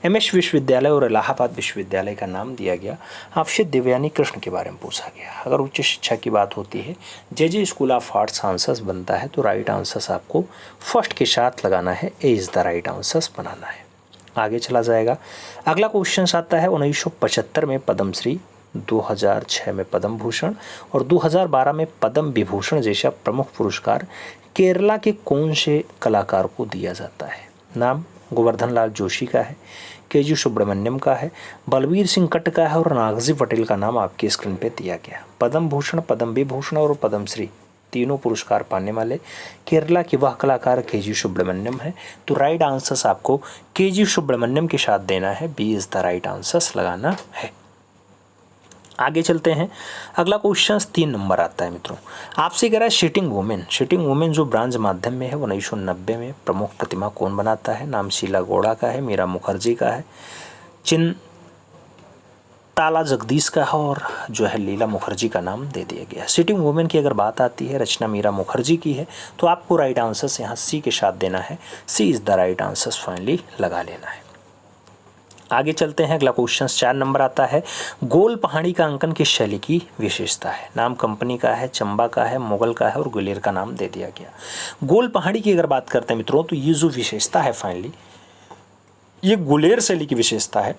एमएस विश्वविद्यालय और इलाहाबाद विश्वविद्यालय का नाम दिया गया। आपसे देवयानी कृष्ण के बारे में पूछा गया। अगर उच्च शिक्षा की बात होती है, जे स्कूल ऑफ आर्ट्स आंसर्स बनता है तो राइट आंसर्स आपको फर्स्ट के साथ लगाना है। A is the right answers बनाना है। आगे चला जाएगा। अगला क्वेश्चन आता है 1975 में पद्मश्री, 2006 में पद्म भूषण और 2012 में पद्म विभूषण जैसा प्रमुख पुरस्कार केरला के कौन से कलाकार को दिया जाता है? नाम गोवर्धन लाल जोशी का है, केजी सुब्रमण्यम का है, बलबीर सिंह कट्ट का है और नागजी पटेल का नाम आपके स्क्रीन पे दिया गया। पद्म भूषण, पद्म विभूषण और पद्मश्री तीनों पुरस्कार पाने वाले केरला के वह कलाकार केजी सुब्रमण्यम है। तो राइट आंसर्स आपको केजी सुब्रमण्यम के साथ देना है। B is the right answers लगाना है। आगे चलते हैं। अगला क्वेश्चन 3 नंबर आता है मित्रों। आपसे कह रहा है सिटिंग वुमेन जो ब्रांज माध्यम में है 1990 में प्रमुख प्रतिमा कौन बनाता है? नाम शीला गौड़ा का है, मीरा मुखर्जी का है, ताला जगदीश का है और जो है लीला मुखर्जी का नाम दे दिया गया। सिटिंग वुमेन की अगर बात आती है, रचना मीरा मुखर्जी की है। तो आपको राइट आंसर्स यहाँ सी के साथ देना है। C is the right answers finally लगा लेना है। आगे चलते हैं। अगला क्वेश्चन 4 नंबर आता है। गोल पहाड़ी का अंकन किस शैली की विशेषता है? नाम कंपनी का है, चंबा का है, मुगल का है और गुलेर का नाम दे दिया गया। गोल पहाड़ी की अगर बात करते हैं मित्रों, तो ये जो विशेषता है फाइनली ये गुलेर शैली की विशेषता है।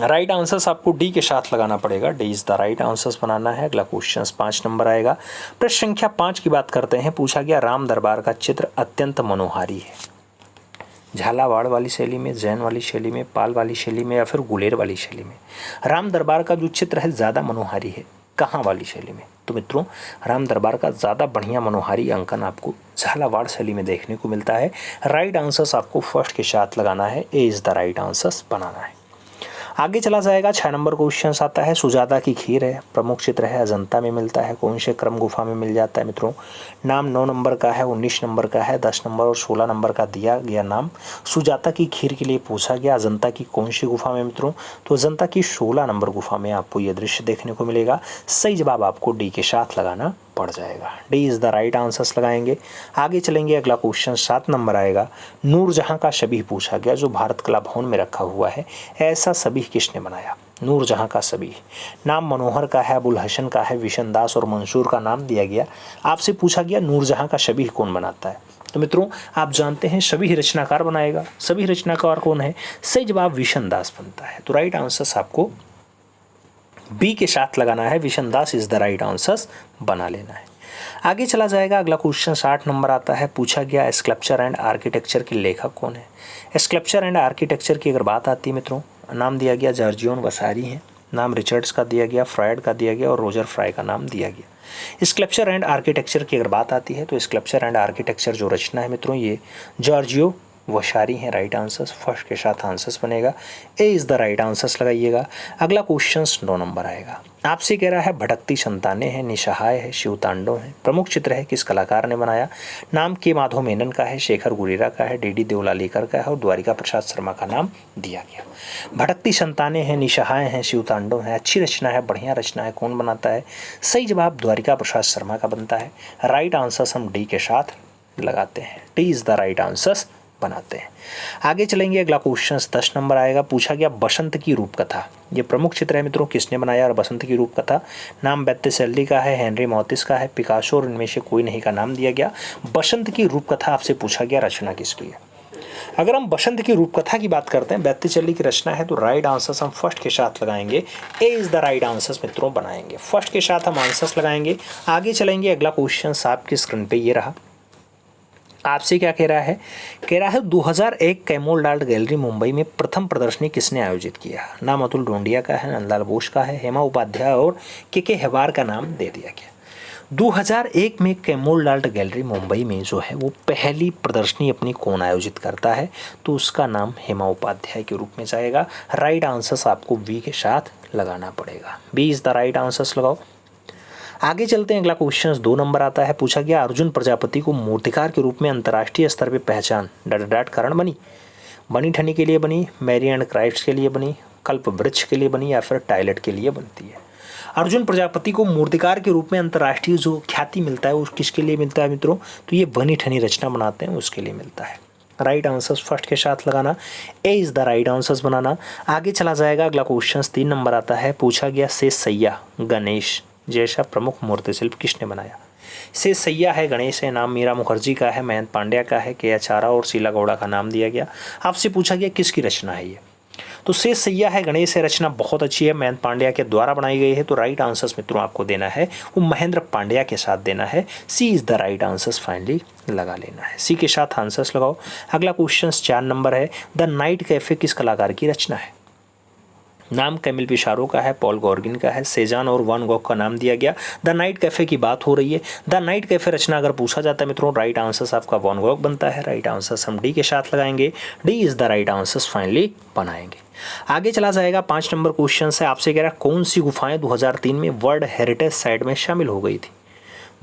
राइट आंसर्स आपको डी के साथ लगाना पड़ेगा। D is the right answers बनाना है। अगला क्वेश्चन 5 नंबर आएगा। प्रश्न संख्या 5 की बात करते हैं। पूछा गया राम दरबार का चित्र अत्यंत मनोहारी है। झालावाड़ वाली शैली में, जैन वाली शैली में, पाल वाली शैली में या फिर गुलेर वाली शैली में? राम दरबार का जो चित्र है ज़्यादा मनोहारी है कहाँ वाली शैली में? तो मित्रों राम दरबार का ज़्यादा बढ़िया मनोहारी अंकन आपको झालावाड़ शैली में देखने को मिलता है। राइट आंसर्स आपको फर्स्ट के साथ लगाना है। A is the right answers बनाना है। आगे चला जाएगा। 6 नंबर क्वेश्चन आता है। सुजाता की खीर है, प्रमुख चित्र है, अजंता में मिलता है, कौन से क्रम गुफा में मिल जाता है मित्रों? नाम 9 नंबर का है, 19 नंबर का है, 10 नंबर और 16 नंबर का दिया गया नाम। सुजाता की खीर के लिए पूछा गया अजंता की कौन सी गुफा में मित्रों? तो अजंता की 16 नंबर गुफा में आपको यह दृश्य देखने को मिलेगा। सही जवाब आपको डी के साथ लगाना पड़ जाएगा। D is the right answers लगाएंगे। आगे चलेंगे। अगला क्वेश्चन 7 नंबर आएगा। नूरजहां का शबीह पूछा गया जो भारत कला भवन में रखा हुआ है। ऐसा शबीह किसने बनाया? नूरजहां का शबीह। नाम मनोहर का है, अबुल हसन का है, विशन दास और मंसूर का नाम दिया गया। आपसे पूछा गया नूरजहां का शबीह कौन बनाता है? तो मित्रों आप जानते हैं शबीह रचनाकार बनाएगा। शबीह रचनाकार कौन है? सही जवाब विशन दास बनता है। तो राइट आंसर्स आपको बी के साथ लगाना है। Vishan Das is the right answers बना लेना है। आगे चला जाएगा। अगला क्वेश्चन 60 नंबर आता है। पूछा गया स्कल्पचर एंड आर्किटेक्चर के लेखक कौन है? स्कल्पचर एंड आर्किटेक्चर की अगर बात आती है मित्रों, नाम दिया गया जॉर्जियो वसारी है, नाम रिचर्ड्स का दिया गया, फ्रायड का दिया गया और रोजर फ्राई का नाम दिया गया। स्कल्पचर एंड आर्किटेक्चर की अगर बात आती है तो स्कल्पचर एंड आर्किटेक्चर जो रचना है मित्रों ये जॉर्जियो वसारी हैं। राइट आंसर्स फर्स्ट के साथ आंसर्स बनेगा। ए इज़ द राइट आंसर्स लगाइएगा। अगला क्वेश्चन 9 नंबर आएगा। आपसे कह रहा है भटकती संतानें हैं, निसहाय है, शिवतांडव है, प्रमुख चित्र है, किस कलाकार ने बनाया? नाम के माधव मेनन का है, शेखर गुरेरा का है, डी देवलालीकर का है और द्वारिका प्रसाद शर्मा का नाम दिया गया। भटकती संतानें हैं, निसहाय हैं, शिवतांडव है, अच्छी रचना है, बढ़िया रचना है, कौन बनाता है? सही जवाब द्वारिका प्रसाद शर्मा का बनता है। राइट आंसर्स हम डी के साथ लगाते हैं। D is the right answers बनाते हैं। आगे चलेंगे। अगला क्वेश्चन 10 नंबर आएगा। पूछा गया बसंत की रूपकथा, ये प्रमुख चित्र है मित्रों, किसने बनाया? और बसंत की रूपकथा नाम बेत्तिसेल्ली का है, हेनरी मॉतिस का है, पिकासो और इनमें से कोई नहीं का नाम दिया गया। बसंत की रूपकथा आपसे पूछा गया रचना किसकी है? अगर हम बसंत की रूपकथा की बात करते हैं, बेत्तिसेल्ली की रचना है, तो राइट आंसर्स हम फर्स्ट के साथ लगाएंगे। ए इज़ द राइट आंसर्स मित्रों बनाएंगे। फर्स्ट के साथ हम आंसर्स लगाएंगे। आगे चलेंगे। अगला क्वेश्चन आपकी स्क्रीन पर ये रहा। आपसे क्या कह रहा है? कह रहा है 2001 कैमोल आर्ट गैलरी मुंबई में प्रथम प्रदर्शनी किसने आयोजित किया? नाम अतुल ढोंडिया का है, नंदलाल बोस का है, हेमा उपाध्याय और के हेवार का नाम दे दिया गया। 2001 में कैमोल आर्ट गैलरी मुंबई में जो है वो पहली प्रदर्शनी अपनी कौन आयोजित करता है? तो उसका नाम हेमा उपाध्याय के रूप में जाएगा। राइट आंसर्स आपको बी के साथ लगाना पड़ेगा। B is the right answers लगाओ। आगे चलते हैं, अगला क्वेश्चन 2 नंबर आता है। पूछा गया अर्जुन प्रजापति को मूर्तिकार के रूप में अंतर्राष्ट्रीय स्तर पर पहचान डट कारण बनी ठनी के लिए बनी, मैरी एंड क्राइस्ट के लिए बनी, कल्प वृक्ष के लिए बनी, या फिर टॉयलेट के लिए बनती है? अर्जुन प्रजापति को मूर्तिकार के रूप में अंतर्राष्ट्रीय जो ख्याति मिलता है वो किसके लिए मिलता है मित्रों? तो ये बनी ठनी रचना बनाते हैं उसके लिए मिलता है। राइट आंसर्स फर्स्ट के साथ लगाना, ए इज द राइट आंसर्स बनाना। आगे चला जाएगा, अगला क्वेश्चन 3 नंबर आता है। पूछा गया शेष सैया गणेश जैसा प्रमुख मूर्ति शिल्प किसने बनाया? शेष सैया है, गणेश है, नाम मीरा मुखर्जी का है, मयंक पांड्या का है, के आचारा और शीला गौड़ा का नाम दिया गया। आपसे पूछा गया किसकी रचना है ये? तो शेष सैया है, गणेश है, रचना बहुत अच्छी है, मयंक पांड्या के द्वारा बनाई गई है। तो राइट आंसर्स मित्रों आपको देना है वो महेंद्र पांड्या के साथ देना है। C is the right answers finally लगा लेना है। सी के साथ आंसर्स लगाओ। अगला क्वेश्चन 4 नंबर है। द नाइट कैफे किस कलाकार की रचना है? नाम कैमिल पिसारो का है, पॉल गॉर्गिन का है, सेजान और वान गॉग का नाम दिया गया। द नाइट कैफे की बात हो रही है। द नाइट कैफे रचना अगर पूछा जाता है मित्रों, राइट आंसर्स आपका वान गॉग बनता है। राइट आंसर्स हम डी के साथ लगाएंगे। D is the right answers finally बनाएंगे। आगे चला जाएगा, 5 नंबर क्वेश्चन से आपसे कह रहा है कौन सी गुफाएं 2003 में वर्ल्ड हेरिटेज साइट में शामिल हो गई थी?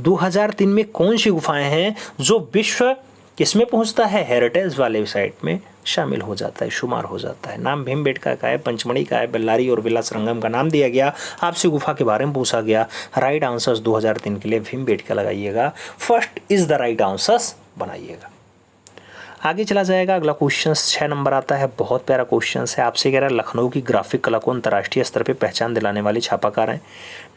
2003 में कौन सी गुफाएं हैं जो विश्व किसमें पहुंचता है? हेरिटेज वाले साइट में शामिल हो जाता है, शुमार हो जाता है। नाम भीमबेटका का है, पंचमढ़ी का है, बेल्लारी और विलासरंगम का नाम दिया गया। आपसे गुफा के बारे में पूछा गया। राइट आंसर्स 2003 के लिए भीमबेटका लगाइएगा। First is the right answers बनाइएगा। आगे चला जाएगा, अगला क्वेश्चन 6 नंबर आता है। बहुत प्यारा क्वेश्चन है। आपसे कह रहा है लखनऊ की ग्राफिक कला को अंतर्राष्ट्रीय स्तर पर पहचान दिलाने वाले छापाकार हैं।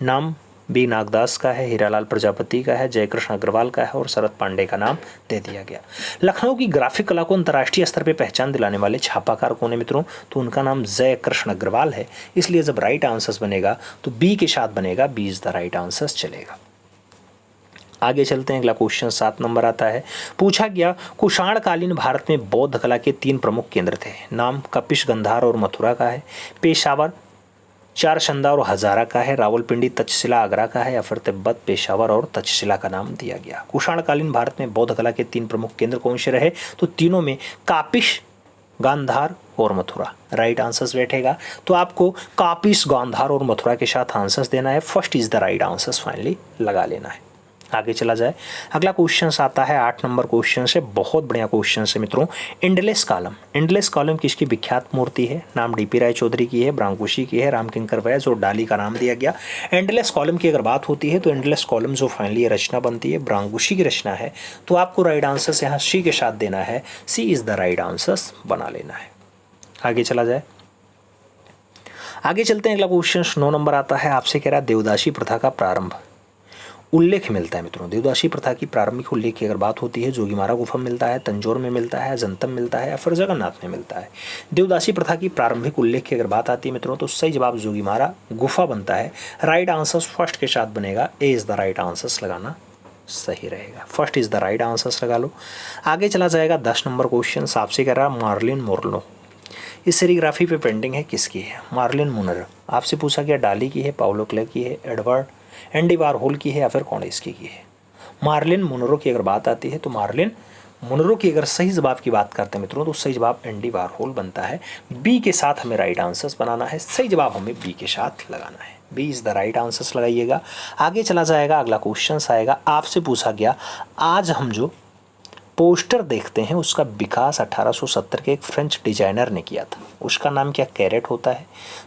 नाम बी नागदास का है, हीरालाल प्रजापति का है, जयकृष्ण अग्रवाल का है और शरद पांडे का नाम दे दिया गया। लखनऊ की ग्राफिक कला को अंतर्राष्ट्रीय स्तर पर पहचान दिलाने वाले छापाकार कौन है मित्रों? तो उनका नाम जयकृष्ण अग्रवाल है। इसलिए जब राइट आंसर्स बनेगा तो बी के साथ बनेगा। B is the right answers चलेगा। आगे चलते हैं, अगला क्वेश्चन 7 नंबर आता है। पूछा गया कुषाण कालीन भारत में बौद्ध कला के 3 प्रमुख केंद्र थे। नाम कपिश, गंधार और मथुरा का है, पेशावर, चारशंदा और हजारा का है, रावलपिंडी, तक्षशिला, आगरा का है, या फिर तिब्बत, पेशावर और तक्षशिला का नाम दिया गया। कुषाण कालीन भारत में बौद्ध कला के 3 प्रमुख केंद्र कौन से रहे? तो तीनों में कापिश, गांधार और मथुरा। राइट आंसर्स बैठेगा तो आपको कापिश, गांधार और मथुरा के साथ आंसर्स देना है। First is the right answers finally लगा लेना है। आगे चला जाए, अगला क्वेश्चन आता है 8 नंबर क्वेश्चन से। बहुत बढ़िया क्वेश्चन है मित्रों। इंडलेस कॉलम, इंडलेस कॉलम किसकी विख्यात मूर्ति है? नाम डीपी राय चौधरी की है, ब्रांकुशी की है, रामकिंकर वैस और डाली का नाम दिया गया। इंडलेस कॉलम की अगर बात होती है तो इंडलेस कॉलम जो फाइनली रचना बनती है ब्रांकुशी की रचना है। तो आपको राइट आंसर्स यहाँ सी के साथ देना है। C is the right answers बना लेना है। आगे चला जाए, आगे चलते हैं, अगला क्वेश्चन 9 नंबर आता है। आपसे कह रहा है देवदासी प्रथा का प्रारंभ उल्लेख मिलता है मित्रों। देवदासी प्रथा की प्रारंभिक उल्लेख की अगर बात होती है, जोगीमारा गुफा में मिलता है, तंजौर में मिलता है, अजंतम मिलता है, या फिर जगन्नाथ में मिलता है। देवदासी प्रथा की प्रारंभिक उल्लेख की अगर बात आती है मित्रों तो सही जवाब जोगीमारा गुफा बनता है। राइट आंसर्स फर्स्ट के साथ बनेगा। ए इज द राइट आंसर्स लगाना सही रहेगा। First is the right answers लगा लो। आगे चला जाएगा 10 नंबर क्वेश्चन। आपसे कह रहा है मार्लिन मोरलो इस सेरीग्राफी पे पेंटिंग है किसकी है? Marilyn Monroe. आपसे पूछा गया डाली की है, पाउलो क्ले की है, एडवर्ड एंडी वारहोल की है, या फिर कॉन्डिस्की की है? मार्लिन मुनरो की अगर बात आती है तो मार्लिन मुनरो की अगर सही जवाब की बात करते हैं मित्रों तो सही जवाब एंडी वारहोल बनता है। बी के साथ हमें राइट आंसर्स बनाना है। सही जवाब हमें बी के साथ लगाना है। B is the right answers लगाइएगा। आगे चला जाएगा, अगला क्वेश्चन आएगा। आपसे पूछा गया आज हम जो पोस्टर देखते हैं उसका विकास 1870 के एक फ्रेंच डिजाइनर ने किया था। उसका नाम क्या? कैरेट होता है,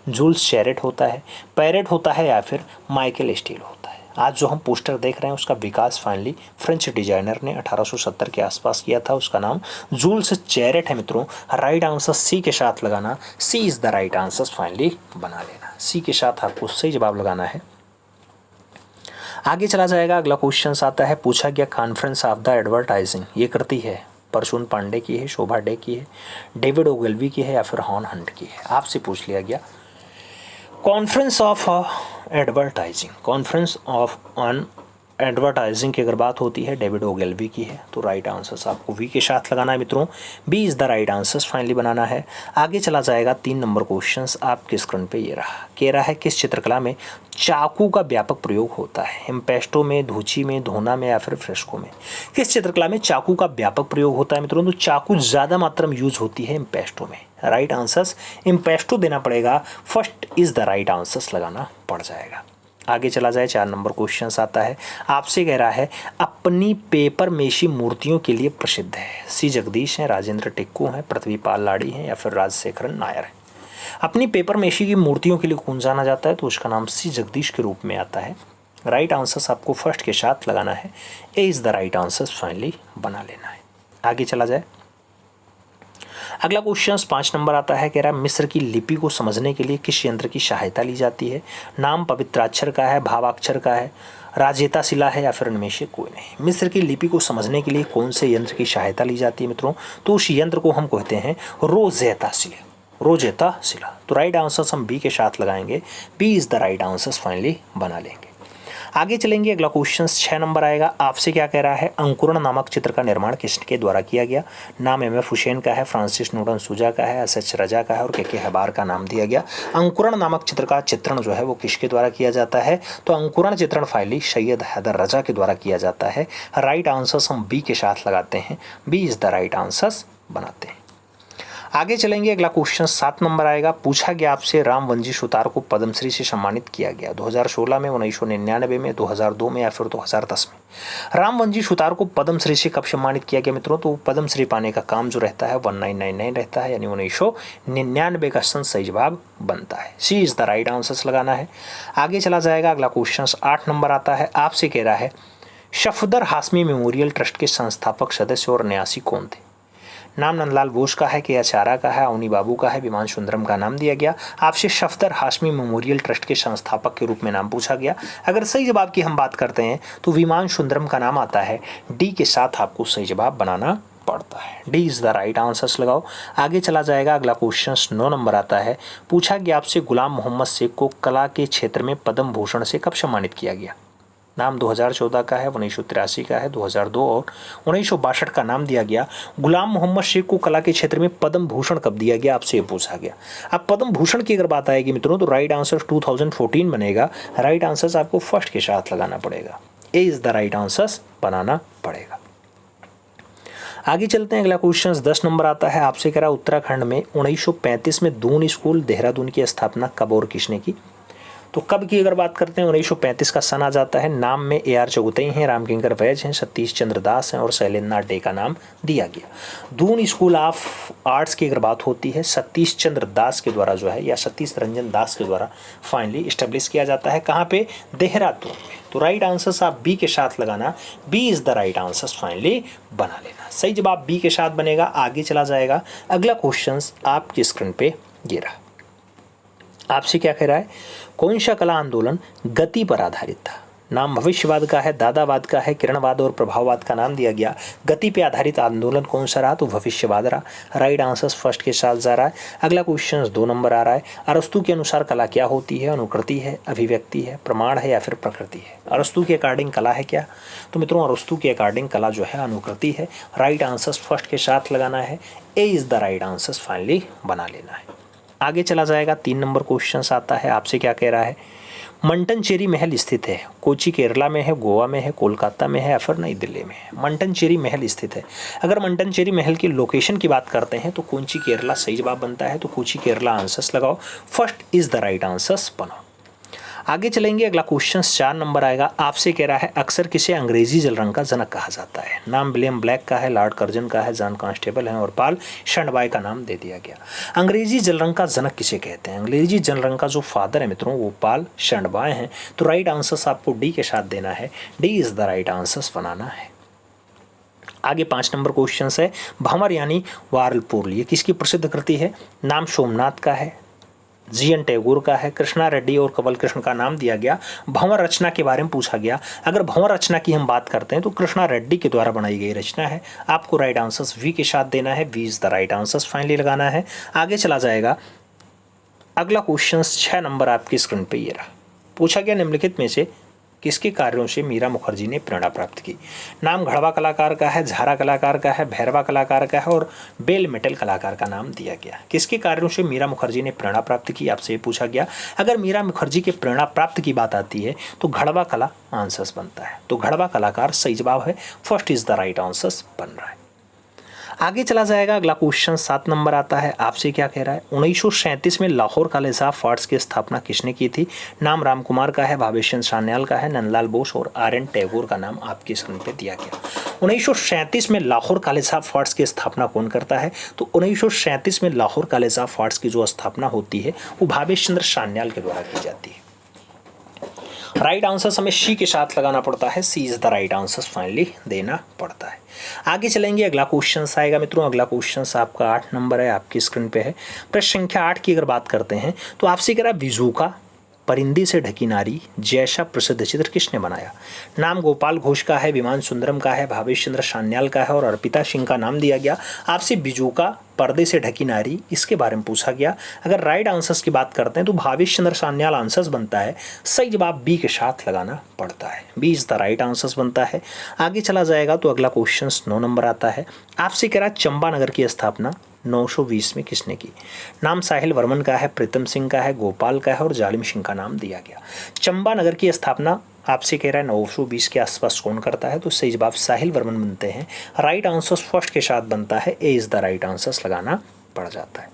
जूल्स चैरेट होता है, पैरेट होता है, या फिर माइकल स्टील होता है? आज जो हम पोस्टर देख रहे हैं उसका विकास फाइनली फ्रेंच डिजाइनर ने 1870 के आसपास किया था। उसका नाम जूल्स चैरेट है मित्रों। राइट आंसर सी के साथ लगाना। C is the right answer finally बना लेना। सी के साथ आपको सही जवाब लगाना है। आगे चला जाएगा, अगला क्वेश्चन आता है। पूछा गया कॉन्फ्रेंस ऑफ द एडवर्टाइजिंग ये करती है परशुन पांडे की है, शोभा डे की है, डेविड ओगलवी की है, या फिर हॉर्न हंट की है? आपसे पूछ लिया गया conference of advertising, conference of on advertising की अगर बात होती है डेविड ओगेलवी की है। तो राइट आंसर्स आपको वी के साथ लगाना है मित्रों, B is the right answers finally बनाना है। आगे चला जाएगा 3 नंबर क्वेश्चंस आपके स्क्रीन पे ये रहा, कह रहा है किस चित्रकला में चाकू का व्यापक प्रयोग होता है, इम्पेस्टो में, धूची में, धोना में या फिर फ्रेस्को में। किस चित्रकला में चाकू का व्यापक प्रयोग होता है मित्रों? तो चाकू ज़्यादा मात्रा में यूज होती है इम्पेस्टो में। राइट आंसर्स इम्पेस्टो देना पड़ेगा, first is the right answers लगाना पड़ जाएगा। आगे चला जाए 4 नंबर क्वेश्चन आता है, आपसे कह रहा है अपनी पेपर मेशी मूर्तियों के लिए प्रसिद्ध है। सी जगदीश हैं, राजेंद्र टिक्कू हैं, पृथ्वीपाल लाड़ी हैं या फिर राजशेखरन नायर हैं। अपनी पेपर मेशी की मूर्तियों के लिए कौन जाना जाता है? तो उसका नाम सी जगदीश के रूप में आता है। राइट आंसर्स आपको फर्स्ट के साथ लगाना है, A is the right answers finally बना लेना है। आगे चला जाए, अगला क्वेश्चन 5 नंबर आता है, कह रहा है मिस्र की लिपि को समझने के लिए किस यंत्र की सहायता ली जाती है? नाम पवित्राक्षर का है, भावाक्षर का है, राजेता शिला है या फिर इनमें से कोई नहीं। मिस्र की लिपि को समझने के लिए कौन से यंत्र की सहायता ली जाती है मित्रों? तो उस यंत्र को हम कहते हैं रोजेता शिला, रोजेता शिला। तो राइट आंसर्स हम बी के साथ लगाएंगे, B is the right answers finally बना लेंगे। आगे चलेंगे, अगला क्वेश्चन 6 नंबर आएगा, आपसे क्या कह रहा है अंकुरण नामक चित्र का निर्माण किसके द्वारा किया गया? नाम एम.एफ. हुसैन का है, फ्रांसिस नोर्टन सूजा का है, एस.एच. रजा का है और के हबार का नाम दिया गया। अंकुरण नामक चित्र का चित्रण जो है वो किसके द्वारा किया जाता है? तो अंकुरण चित्रण फाइनली सैयद हैदर रजा के द्वारा किया जाता है। राइट आंसर्स हम बी के साथ लगाते हैं, B is the right answers बनाते हैं। आगे चलेंगे, अगला क्वेश्चन 7 नंबर आएगा, पूछा गया आपसे रामवंजी सुतार को पद्मश्री से सम्मानित किया गया 2016 में, 1999 में, 2002 में या फिर 2010 में। रामवंजी सुतार को पद्मश्री से कब सम्मानित किया गया मित्रों? तो पद्मश्री पाने का काम जो रहता है 1999 रहता है, यानी 1999 का सही जवाब बनता है। C is the right answers लगाना है। आगे चला जाएगा, अगला क्वेश्चन 8 नंबर आता है, आपसे कह रहा है सफदर हाशमी मेमोरियल ट्रस्ट के संस्थापक सदस्य और न्यासी कौन थे? नाम नंदलाल बोस का है, के आचारा का है, अवनी बाबू का है, विमान सुंदरम का नाम दिया गया। आपसे सफदर हाशमी मेमोरियल ट्रस्ट के संस्थापक के रूप में नाम पूछा गया। अगर सही जवाब की हम बात करते हैं तो विमान सुंदरम का नाम आता है, डी के साथ आपको सही जवाब बनाना पड़ता है, D is the right answers लगाओ। आगे चला जाएगा, अगला क्वेश्चन 9 नंबर आता है, पूछा गया आपसे गुलाम मोहम्मद शेख को कला के क्षेत्र में पद्म भूषण से कब सम्मानित किया गया? नाम 2014 का है, 1983 का है, 2002 और 1962 का नाम दिया गया। गुलाम मोहम्मद शेख को कला के क्षेत्र में पद्म भूषण कब दिया गया, आपसे ये पूछा गया। अब पद्म भूषण की अगर बात आएगी मित्रों तो राइट आंसर 2014 बनेगा। राइट आंसर्स आपको फर्स्ट के साथ लगाना पड़ेगा, A is the right answers बनाना पड़ेगा। आगे चलते हैं, अगला क्वेश्चन 10 नंबर आता है, आपसे कह रहा उत्तराखंड में 1935 में दून स्कूल देहरादून की स्थापना कब और किसने की? तो कब की अगर बात करते हैं 1935 का सन आ जाता है। नाम में A.R. चौगुतई हैं, रामकिंकर वैज हैं, सतीश चंद्र दास हैं और शैलेंद्रनाथ डे का नाम दिया गया। दून स्कूल ऑफ आर्ट्स की अगर बात होती है सतीश चंद्र दास के द्वारा जो है या सतीश रंजन दास के द्वारा फाइनली इस्टेब्लिश किया जाता है। कहाँ पे? देहरादून में। तो राइट आंसर्स आप बी के साथ लगाना, B is the right answers finally बना लेना। सही जवाब बी के साथ बनेगा। आगे चला जाएगा, अगला क्वेश्चन आपकी स्क्रीन पे ये रहा, आपसे क्या कह रहा है कौन सा कला आंदोलन गति पर आधारित था? नाम भविष्यवाद का है, दादावाद का है, किरणवाद और प्रभाववाद का नाम दिया गया। गति पे आधारित आंदोलन कौन सा रहा? तो भविष्यवाद रहा। राइट आंसर्स फर्स्ट के साथ जा रहा है। अगला क्वेश्चन 2 नंबर आ रहा है, अरस्तु के अनुसार कला क्या होती है? अनुकृति है, अभिव्यक्ति है, प्रमाण है या फिर प्रकृति है? अरस्तु के अकॉर्डिंग कला है क्या? तो मित्रों अरस्तु के अकॉर्डिंग कला जो है अनुकृति है। राइट आंसर्स फर्स्ट के साथ लगाना है, A is the right answers finally बना लेना है। आगे चला जाएगा, 3 नंबर क्वेश्चन आता है, आपसे क्या कह रहा है मंटनचेरी महल स्थित है? कोची केरला में है, गोवा में है, कोलकाता में है या फिर नई दिल्ली में है? मंटनचेरी महल स्थित है। अगर मंटनचेरी महल की लोकेशन की बात करते हैं तो कोची केरला सही जवाब बनता है। तो कोची केरला आंसर्स लगाओ, first is the right answers बनाओ। आगे चलेंगे, अगला क्वेश्चन 4 नंबर आएगा, आपसे कह रहा है अक्सर किसे अंग्रेजी जल रंग का जनक कहा जाता है? नाम विलियम ब्लैक का है, लॉर्ड कर्जन का है, जॉन कांस्टेबल है और पाल शंडबाई का नाम दे दिया गया। अंग्रेजी जल रंग का जनक किसे कहते हैं? अंग्रेजी जल रंग का जो फादर है मित्रों वो पाल शंडबाई हैं। तो राइट आंसर्स आपको डी के साथ देना है, D is the right answers बनाना है। आगे 5 नंबर क्वेश्चन है, भंवर यानी वारलपुर ये किसकी प्रसिद्ध कृति है? नाम सोमनाथ का है, जी.एन. टैगोर का है, कृष्णा रेड्डी और कवल कृष्ण का नाम दिया गया। भंवर रचना के बारे में पूछा गया। अगर भंवर रचना की हम बात करते हैं तो कृष्णा रेड्डी के द्वारा बनाई गई रचना है। आपको राइट आंसर्स वी के साथ देना है, V is the right answers finally लगाना है। आगे चला जाएगा, अगला क्वेश्चन 6 नंबर आपकी स्क्रीन पे ये रहा, पूछा गया निम्नलिखित में से किसके कार्यों से मीरा मुखर्जी ने प्रेरणा प्राप्त की? नाम घड़वा कलाकार का है, झारा कलाकार का है, भैरवा कलाकार का है और बेल मेटल कलाकार का नाम दिया गया। किसके कार्यों से मीरा मुखर्जी ने प्रेरणा प्राप्त की, आपसे ये पूछा गया। अगर मीरा मुखर्जी के प्रेरणा प्राप्त की बात आती है तो घड़वा कला आंसर्स बनता है। तो घड़वा कलाकार सही जवाब है, first is the right answers बन रहा है। आगे चला जाएगा, अगला क्वेश्चन 7 नंबर आता है। आपसे क्या कह रहा है? 1937 में लाहौर कॉलेज ऑफ आर्ट्स की स्थापना किसने की थी? नाम राम कुमार का है, भावेश चंद्र सान्याल का है, नंदलाल बोस और आर.एन. टैगोर का नाम आपके स्क्रीन पे दिया गया। 1937 में लाहौर कॉलेज ऑफ आर्ट्स की स्थापना कौन करता है? तो 1937 में लाहौर कॉलेज ऑफ आर्ट्स की जो स्थापना होती है वो भावेश चंद्र सान्याल के द्वारा की जाती है। राइट आंसर हमें सी के साथ लगाना पड़ता है, C is the right answer finally देना पड़ता है। आगे चलेंगे, अगला क्वेश्चन आएगा मित्रों। अगला क्वेश्चन आपका 8 नंबर है, आपकी स्क्रीन पे है। प्रश्न संख्या 8 की अगर बात करते हैं तो आपसे कह रहा है विजूका परिंदी से ढकी नारी जैसा प्रसिद्ध चित्र किसने बनाया? नाम गोपाल घोष का है, विमान सुंदरम का है, भावेश चंद्र सान्याल का है और अर्पिता सिंह का नाम दिया गया। आपसे बिजूका पर्दे से ढकी नारी इसके बारे में पूछा गया। अगर राइट आंसर्स की बात करते हैं तो भावेश चंद्र सान्याल आंसर्स बनता है, सही जवाब बी के साथ लगाना पड़ता है, B is the right answers बनता है। आगे चला जाएगा तो अगला क्वेश्चन 9 नंबर आता है। आपसे कह रहा चंबा नगर की स्थापना 920 में किसने की? नाम साहिल वर्मन का है, प्रीतम सिंह का है, गोपाल का है और जालिम सिंह का नाम दिया गया। चंबा नगर की स्थापना आपसे कह रहा है 920 के आसपास कौन करता है? तो सही जवाब साहिल वर्मन बनते हैं। राइट आंसर्स फर्स्ट के साथ बनता है, ए इज द राइट आंसर्स लगाना पड़ जाता है।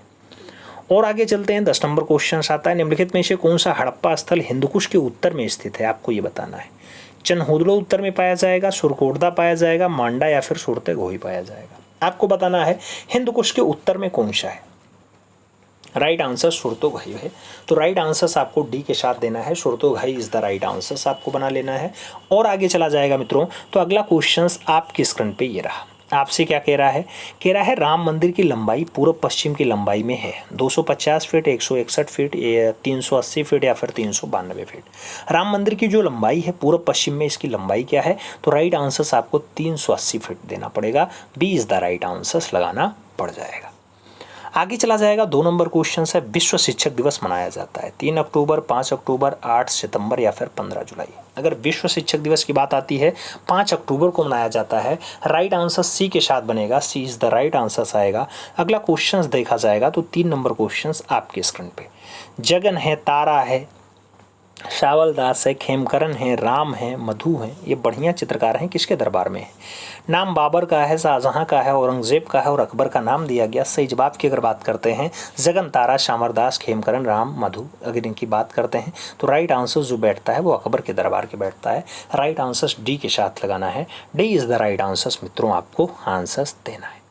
और आगे चलते हैं, 10 नंबर क्वेश्चन आता है। निम्नलिखित में से कौन सा हड़प्पा स्थल हिंदुकुश के उत्तर में स्थित है? आपको ये बताना है। चनहुदड़ो उत्तर में पाया जाएगा, सुरकोटदा पाया जाएगा, मांडा या फिर सुरते गोही पाया जाएगा। आपको बताना है हिंदुकुश के उत्तर में कौन सा है। राइट आंसर सुरतोघाई है, तो राइट आंसर्स आपको डी के साथ देना है, सुरतोघाई इज द राइट आंसर्स आपको बना लेना है। और आगे चला जाएगा मित्रों, तो अगला क्वेश्चन आपकी स्क्रीन पे ये रहा। आपसे क्या कह रहा है? कह रहा है राम मंदिर की लंबाई पूर्व पश्चिम की लंबाई में है 250 फीट, 161 फीट, 380 फीट या फिर 392 फीट। राम मंदिर की जो लंबाई है पूर्व पश्चिम में, इसकी लंबाई क्या है? तो राइट आंसर्स आपको 380 फीट देना पड़ेगा, B is the right answers लगाना पड़ जाएगा। आगे चला जाएगा, 2 नंबर क्वेश्चन है। विश्व शिक्षक दिवस मनाया जाता है 3 अक्टूबर, 5 अक्टूबर, 8 सितंबर या फिर 15 जुलाई। अगर विश्व शिक्षक दिवस की बात आती है 5 अक्टूबर को मनाया जाता है, राइट आंसर सी के साथ बनेगा, C is the right answer आएगा। अगला क्वेश्चन देखा जाएगा तो 3 नंबर क्वेश्चन आपके स्क्रीन पे। जगन है, तारा है, शावल दास है, खेमकरण है, राम है, मधु है, ये बढ़िया चित्रकार हैं, किसके दरबार में है? नाम बाबर का है, शाहजहां का है, औरंगजेब का है और अकबर का नाम दिया गया। सही जवाब की अगर बात करते हैं जगन, तारा, शामरदास, खेमकरण, राम, मधु, अगर इनकी बात करते हैं तो राइट आंसर जो बैठता है वो अकबर के दरबार के बैठता है। राइट आंसर डी के साथ लगाना है, D is the right answer मित्रों, आपको आंसर्स देना है।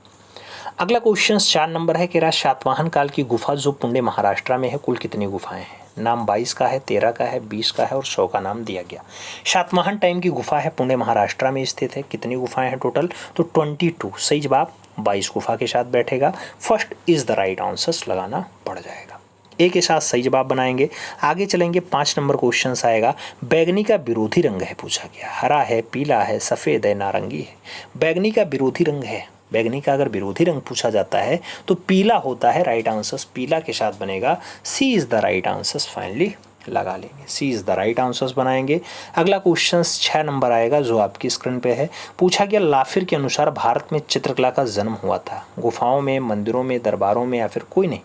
अगला क्वेश्चन 4 नंबर है, कि रहा सातवाहन काल की गुफा जो पुणे महाराष्ट्र में है कुल कितनी गुफाएं हैं? नाम 22 का है, 13 का है, 20 का है और 100 का नाम दिया गया। सातवाहन टाइम की गुफा है, पुणे महाराष्ट्र में स्थित है। कितनी गुफाएं हैं टोटल? तो 22। सही जवाब 22 गुफा के साथ बैठेगा, first is the right answers लगाना पड़ जाएगा। ए के साथ सही जवाब बनाएंगे। आगे चलेंगे, 5 नंबर क्वेश्चन आएगा। बैगनी का विरोधी रंग है पूछा गया, हरा है, पीला है, सफ़ेद है, नारंगी है। बैगनी का विरोधी रंग है, बैगनी का अगर विरोधी रंग पूछा जाता है तो पीला होता है, राइट आंसर्स पीला के साथ बनेगा, C is the right answers finally लगा लेंगे, C is the right answers बनाएंगे। अगला क्वेश्चन 6 नंबर आएगा जो आपकी स्क्रीन पे है। पूछा गया लाफिर के अनुसार भारत में चित्रकला का जन्म हुआ था, गुफाओं में, मंदिरों में, दरबारों में या फिर कोई नहीं।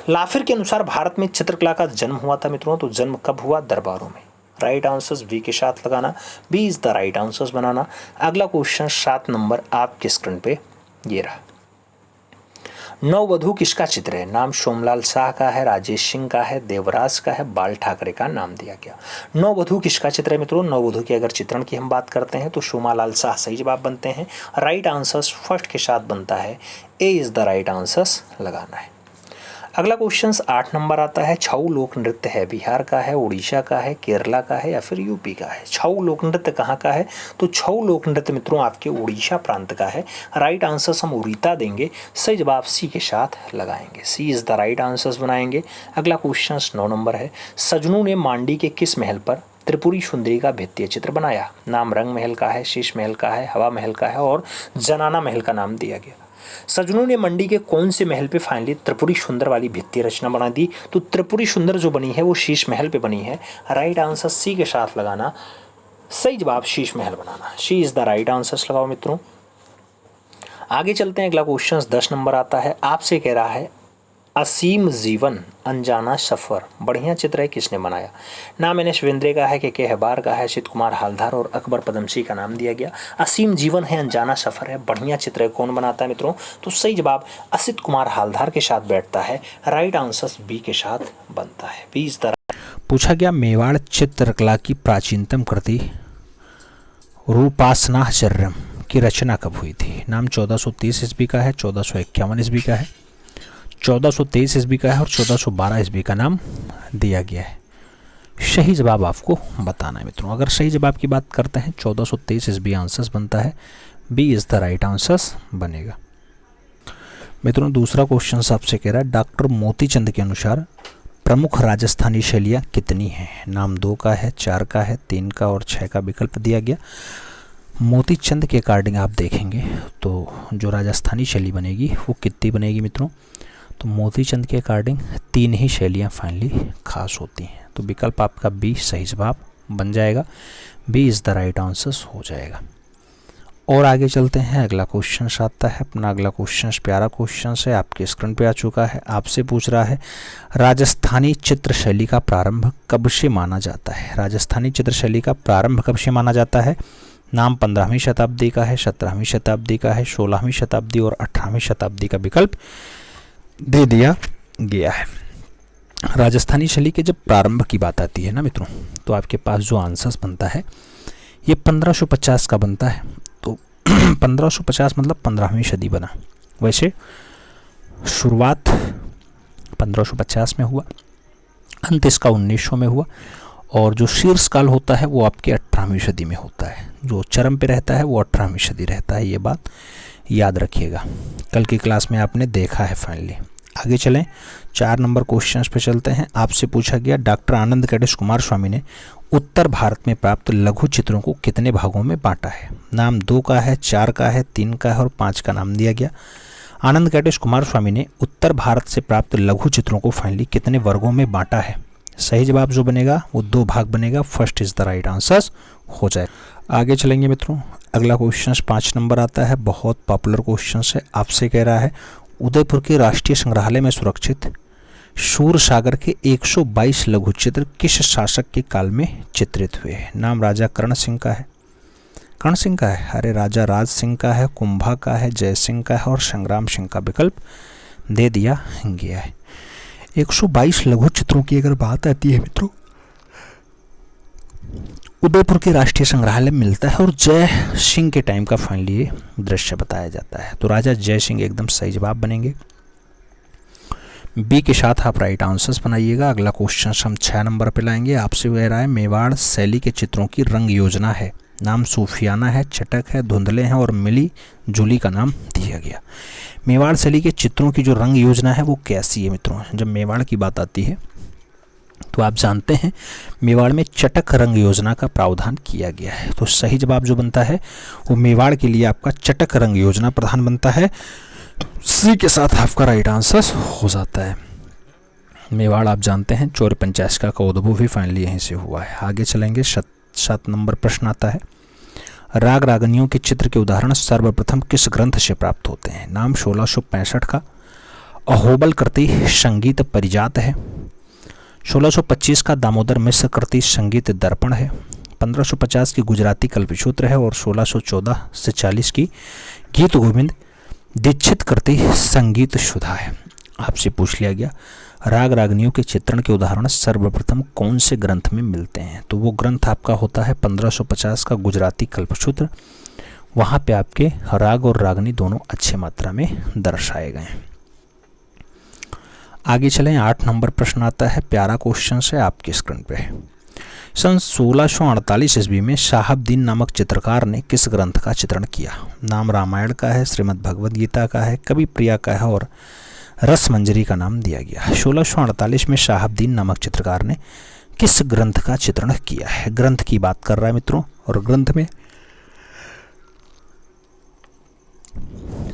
लाफिर के अनुसार भारत में चित्रकला का जन्म हुआ था मित्रों, तो जन्म कब हुआ? दरबारों में। राइट आंसर्स बी के साथ लगाना, B is the right answers बनाना। अगला क्वेश्चन 7 नंबर आपके स्क्रीन पे ये रहा। नववधू किसका चित्र है? नाम सोमलाल शाह का है, राजेश सिंह का है, देवराज का है, बाल ठाकरे का नाम दिया गया। नववधू किसका चित्र है मित्रों? नववधू के अगर चित्रण की हम बात करते हैं तो सोमालाल शाह सही जवाब बनते हैं। राइट आंसर्स फर्स्ट के साथ बनता है, ए इज द राइट आंसर्स लगाना है। अगला क्वेश्चन 8 नंबर आता है। छऊ लोक नृत्य है, बिहार का है, उड़ीसा का है, केरला का है या फिर यूपी का है? छऊ लोक नृत्य कहाँ का है? तो छऊ लोक नृत्य मित्रों आपके उड़ीसा प्रांत का है। राइट आंसर्स हम उड़ीता देंगे, सही जवाब सी के साथ लगाएंगे, सी इज द राइट आंसर्स बनाएंगे। अगला क्वेश्चन 9 नंबर है। सजनू ने मांडी के किस महल पर त्रिपुरी सुंदरी का भित्तीय चित्र बनाया? नाम रंग महल का है, शीश महल का है, हवा महल का है और जनाना महल का नाम दिया गया। सज्जनों ने मंडी के कौन से महल पे फाइनली त्रिपुरी सुंदर वाली भित्ति रचना बना दी? तो त्रिपुरी सुंदर जो बनी है वो शीश महल पे बनी है। राइट आंसर सी के साथ लगाना, सही जवाब शीश महल बनाना, she is the right answer लगाओ मित्रों। आगे चलते हैं, अगला क्वेश्चन 10 नंबर आता है, आपसे कह रहा है असीम जीवन अनजाना सफर बढ़िया चित्र है, किसने बनाया? नाम एन एस वेंद्रे का है, के हबार का है, असित कुमार हालधार और अकबर पदमसी का नाम दिया गया। असीम जीवन है, अनजाना सफर है, बढ़िया चित्र है, कौन बनाता है मित्रों? तो सही जवाब असित कुमार हालधार के साथ बैठता है, राइट आंसर बी के साथ बनता है, बी इस तरह। पूछा गया मेवाड़ चित्रकला की प्राचीनतम कृति रूपासनाचर्यम की रचना कब हुई थी? नाम 1430 ईस्वी का है, 1451 ईस्वी का है, 1423 ईस्वी का है और 1412 ईस्वी का नाम दिया गया है। सही जवाब आपको बताना है मित्रों। अगर सही जवाब की बात करते हैं 1423 ईस्वी आंसर बनता है, B is the right answer बनेगा। मित्रों दूसरा क्वेश्चन आपसे कह रहा है डॉक्टर मोतीचंद के अनुसार प्रमुख राजस्थानी शैलियाँ कितनी हैं? नाम 2 का है, 4 का है, 3 का और 6 का विकल्प दिया गया। मोतीचंद के अकॉर्डिंग आप देखेंगे तो जो राजस्थानी शैली बनेगी वो कितनी बनेगी मित्रों? तो मोतीचंद के अकॉर्डिंग 3 ही शैलियाँ फाइनली खास होती हैं, तो विकल्प आपका बी सही जवाब बन जाएगा, B is the right answer हो जाएगा। और आगे चलते हैं, अगला क्वेश्चन आता है अपना। अगला क्वेश्चन प्यारा क्वेश्चन है, आपके स्क्रीन पे आ चुका है। आपसे पूछ रहा है राजस्थानी चित्र शैली का प्रारंभ कब से माना जाता है? राजस्थानी चित्र शैली का प्रारंभ कब से माना जाता है? नाम 15वीं शताब्दी का है, 17वीं शताब्दी का है, 16वीं शताब्दी और 18वीं शताब्दी का विकल्प दे दिया गया है। राजस्थानी शैली के जब प्रारंभ की बात आती है ना मित्रों, तो आपके पास जो आंसर्स बनता है ये 1550 का बनता है। तो 1550 मतलब 15वीं सदी बना। वैसे शुरुआत 1550 में हुआ, अंत इसका 1900 में हुआ और जो शीर्षकाल होता है वो आपके 18वीं सदी में होता है। जो चरम पे रहता है वो 18वीं सदी रहता है, ये बात याद रखिएगा, कल की क्लास में आपने देखा है फाइनली। आगे चलें, 4 नंबर क्वेश्चन पे चलते हैं। आपसे पूछा गया डॉक्टर आनंद कैडेश कुमार स्वामी ने उत्तर भारत में प्राप्त लघु चित्रों को कितने भागों में बांटा है? नाम 2 का है, 4 का है, 3 का है और 5 का नाम दिया गया। आनंद कैडेश कुमार स्वामी ने उत्तर भारत से प्राप्त लघु चित्रों को फाइनली कितने वर्गों में बांटा है? सही जवाब जो बनेगा वो 2 भाग बनेगा, first is the right answer हो जाए। आगे चलेंगे मित्रों, अगला क्वेश्चन 5 नंबर आता है, बहुत पॉपुलर क्वेश्चन है। आपसे कह रहा है उदयपुर के राष्ट्रीय संग्रहालय में सुरक्षित सूरसागर के 122 लघु चित्र किस शासक के काल में चित्रित हुए हैं? नाम राजा कर्ण सिंह का है, कर्ण सिंह का है, अरे राजा राज सिंह का है, कुंभा का है, जय सिंह का है और संग्राम सिंह का विकल्प दे दिया गया है। 122 लघु चित्रों की अगर बात आती है मित्रों, उदयपुर के राष्ट्रीय संग्रहालय में मिलता है और जय सिंह के टाइम का फाइनली ये दृश्य बताया जाता है। तो राजा जय सिंह एकदम सही जवाब बनेंगे, बी के साथ आप राइट आंसर्स बनाइएगा। अगला क्वेश्चन हम 6 नंबर पे लाएंगे। आपसे वह रहा है मेवाड़ शैली के चित्रों की रंग योजना है। नाम सूफियाना है, चटक है, धुंधले हैं और मिली जुली का नाम दिया गया। मेवाड़ शैली के चित्रों की जो रंग योजना है वो कैसी है मित्रों? जब मेवाड़ की बात आती है तो आप जानते हैं मेवाड़ में चटक रंग योजना का प्रावधान किया गया है। तो सही जवाब जो बनता है वो मेवाड़ के लिए आपका चटक रंग योजना प्रधान बनता है, सी के साथ आपका राइट आंसर हो जाता है। मेवाड़ आप जानते हैं चौर पंचायत का उद्भव भी फाइनली यहीं से हुआ है। आगे चलेंगे, 7 नंबर प्रश्न आता है, राग रागनियों के चित्र के उदाहरण सर्वप्रथम किस ग्रंथ से प्राप्त होते हैं? नाम 1665 का अहोबल कृति संगीत परिजात है, 1625 का दामोदर मिश्र कृति संगीत दर्पण है, 1550 की गुजराती कल्पसूत्र है और 1614 से 40 की गीत गोविंद दीक्षित कृति संगीत सुधा है। आपसे पूछ लिया गया राग रागनियों के चित्रण के उदाहरण सर्वप्रथम कौन से ग्रंथ में मिलते हैं? तो वो ग्रंथ आपका होता है 1550 का गुजराती कल्पसूत्र। वहाँ पे आपके राग और रागनी दोनों अच्छे मात्रा में दर्शाए गए हैं। आगे चलें, 8 नंबर प्रश्न आता है, प्यारा क्वेश्चन है, आपके स्क्रीन पे है। सन 1648 ईस्वी में शाहबदीन नामक चित्रकार ने किस ग्रंथ का चित्रण किया? नाम रामायण का है, श्रीमद् भगवद गीता का है, कवि प्रिया का है और रस मंजरी का नाम दिया गया। 1648 में शाहबदीन नामक चित्रकार ने किस ग्रंथ का चित्रण किया है? ग्रंथ की बात कर रहा है मित्रों, और ग्रंथ में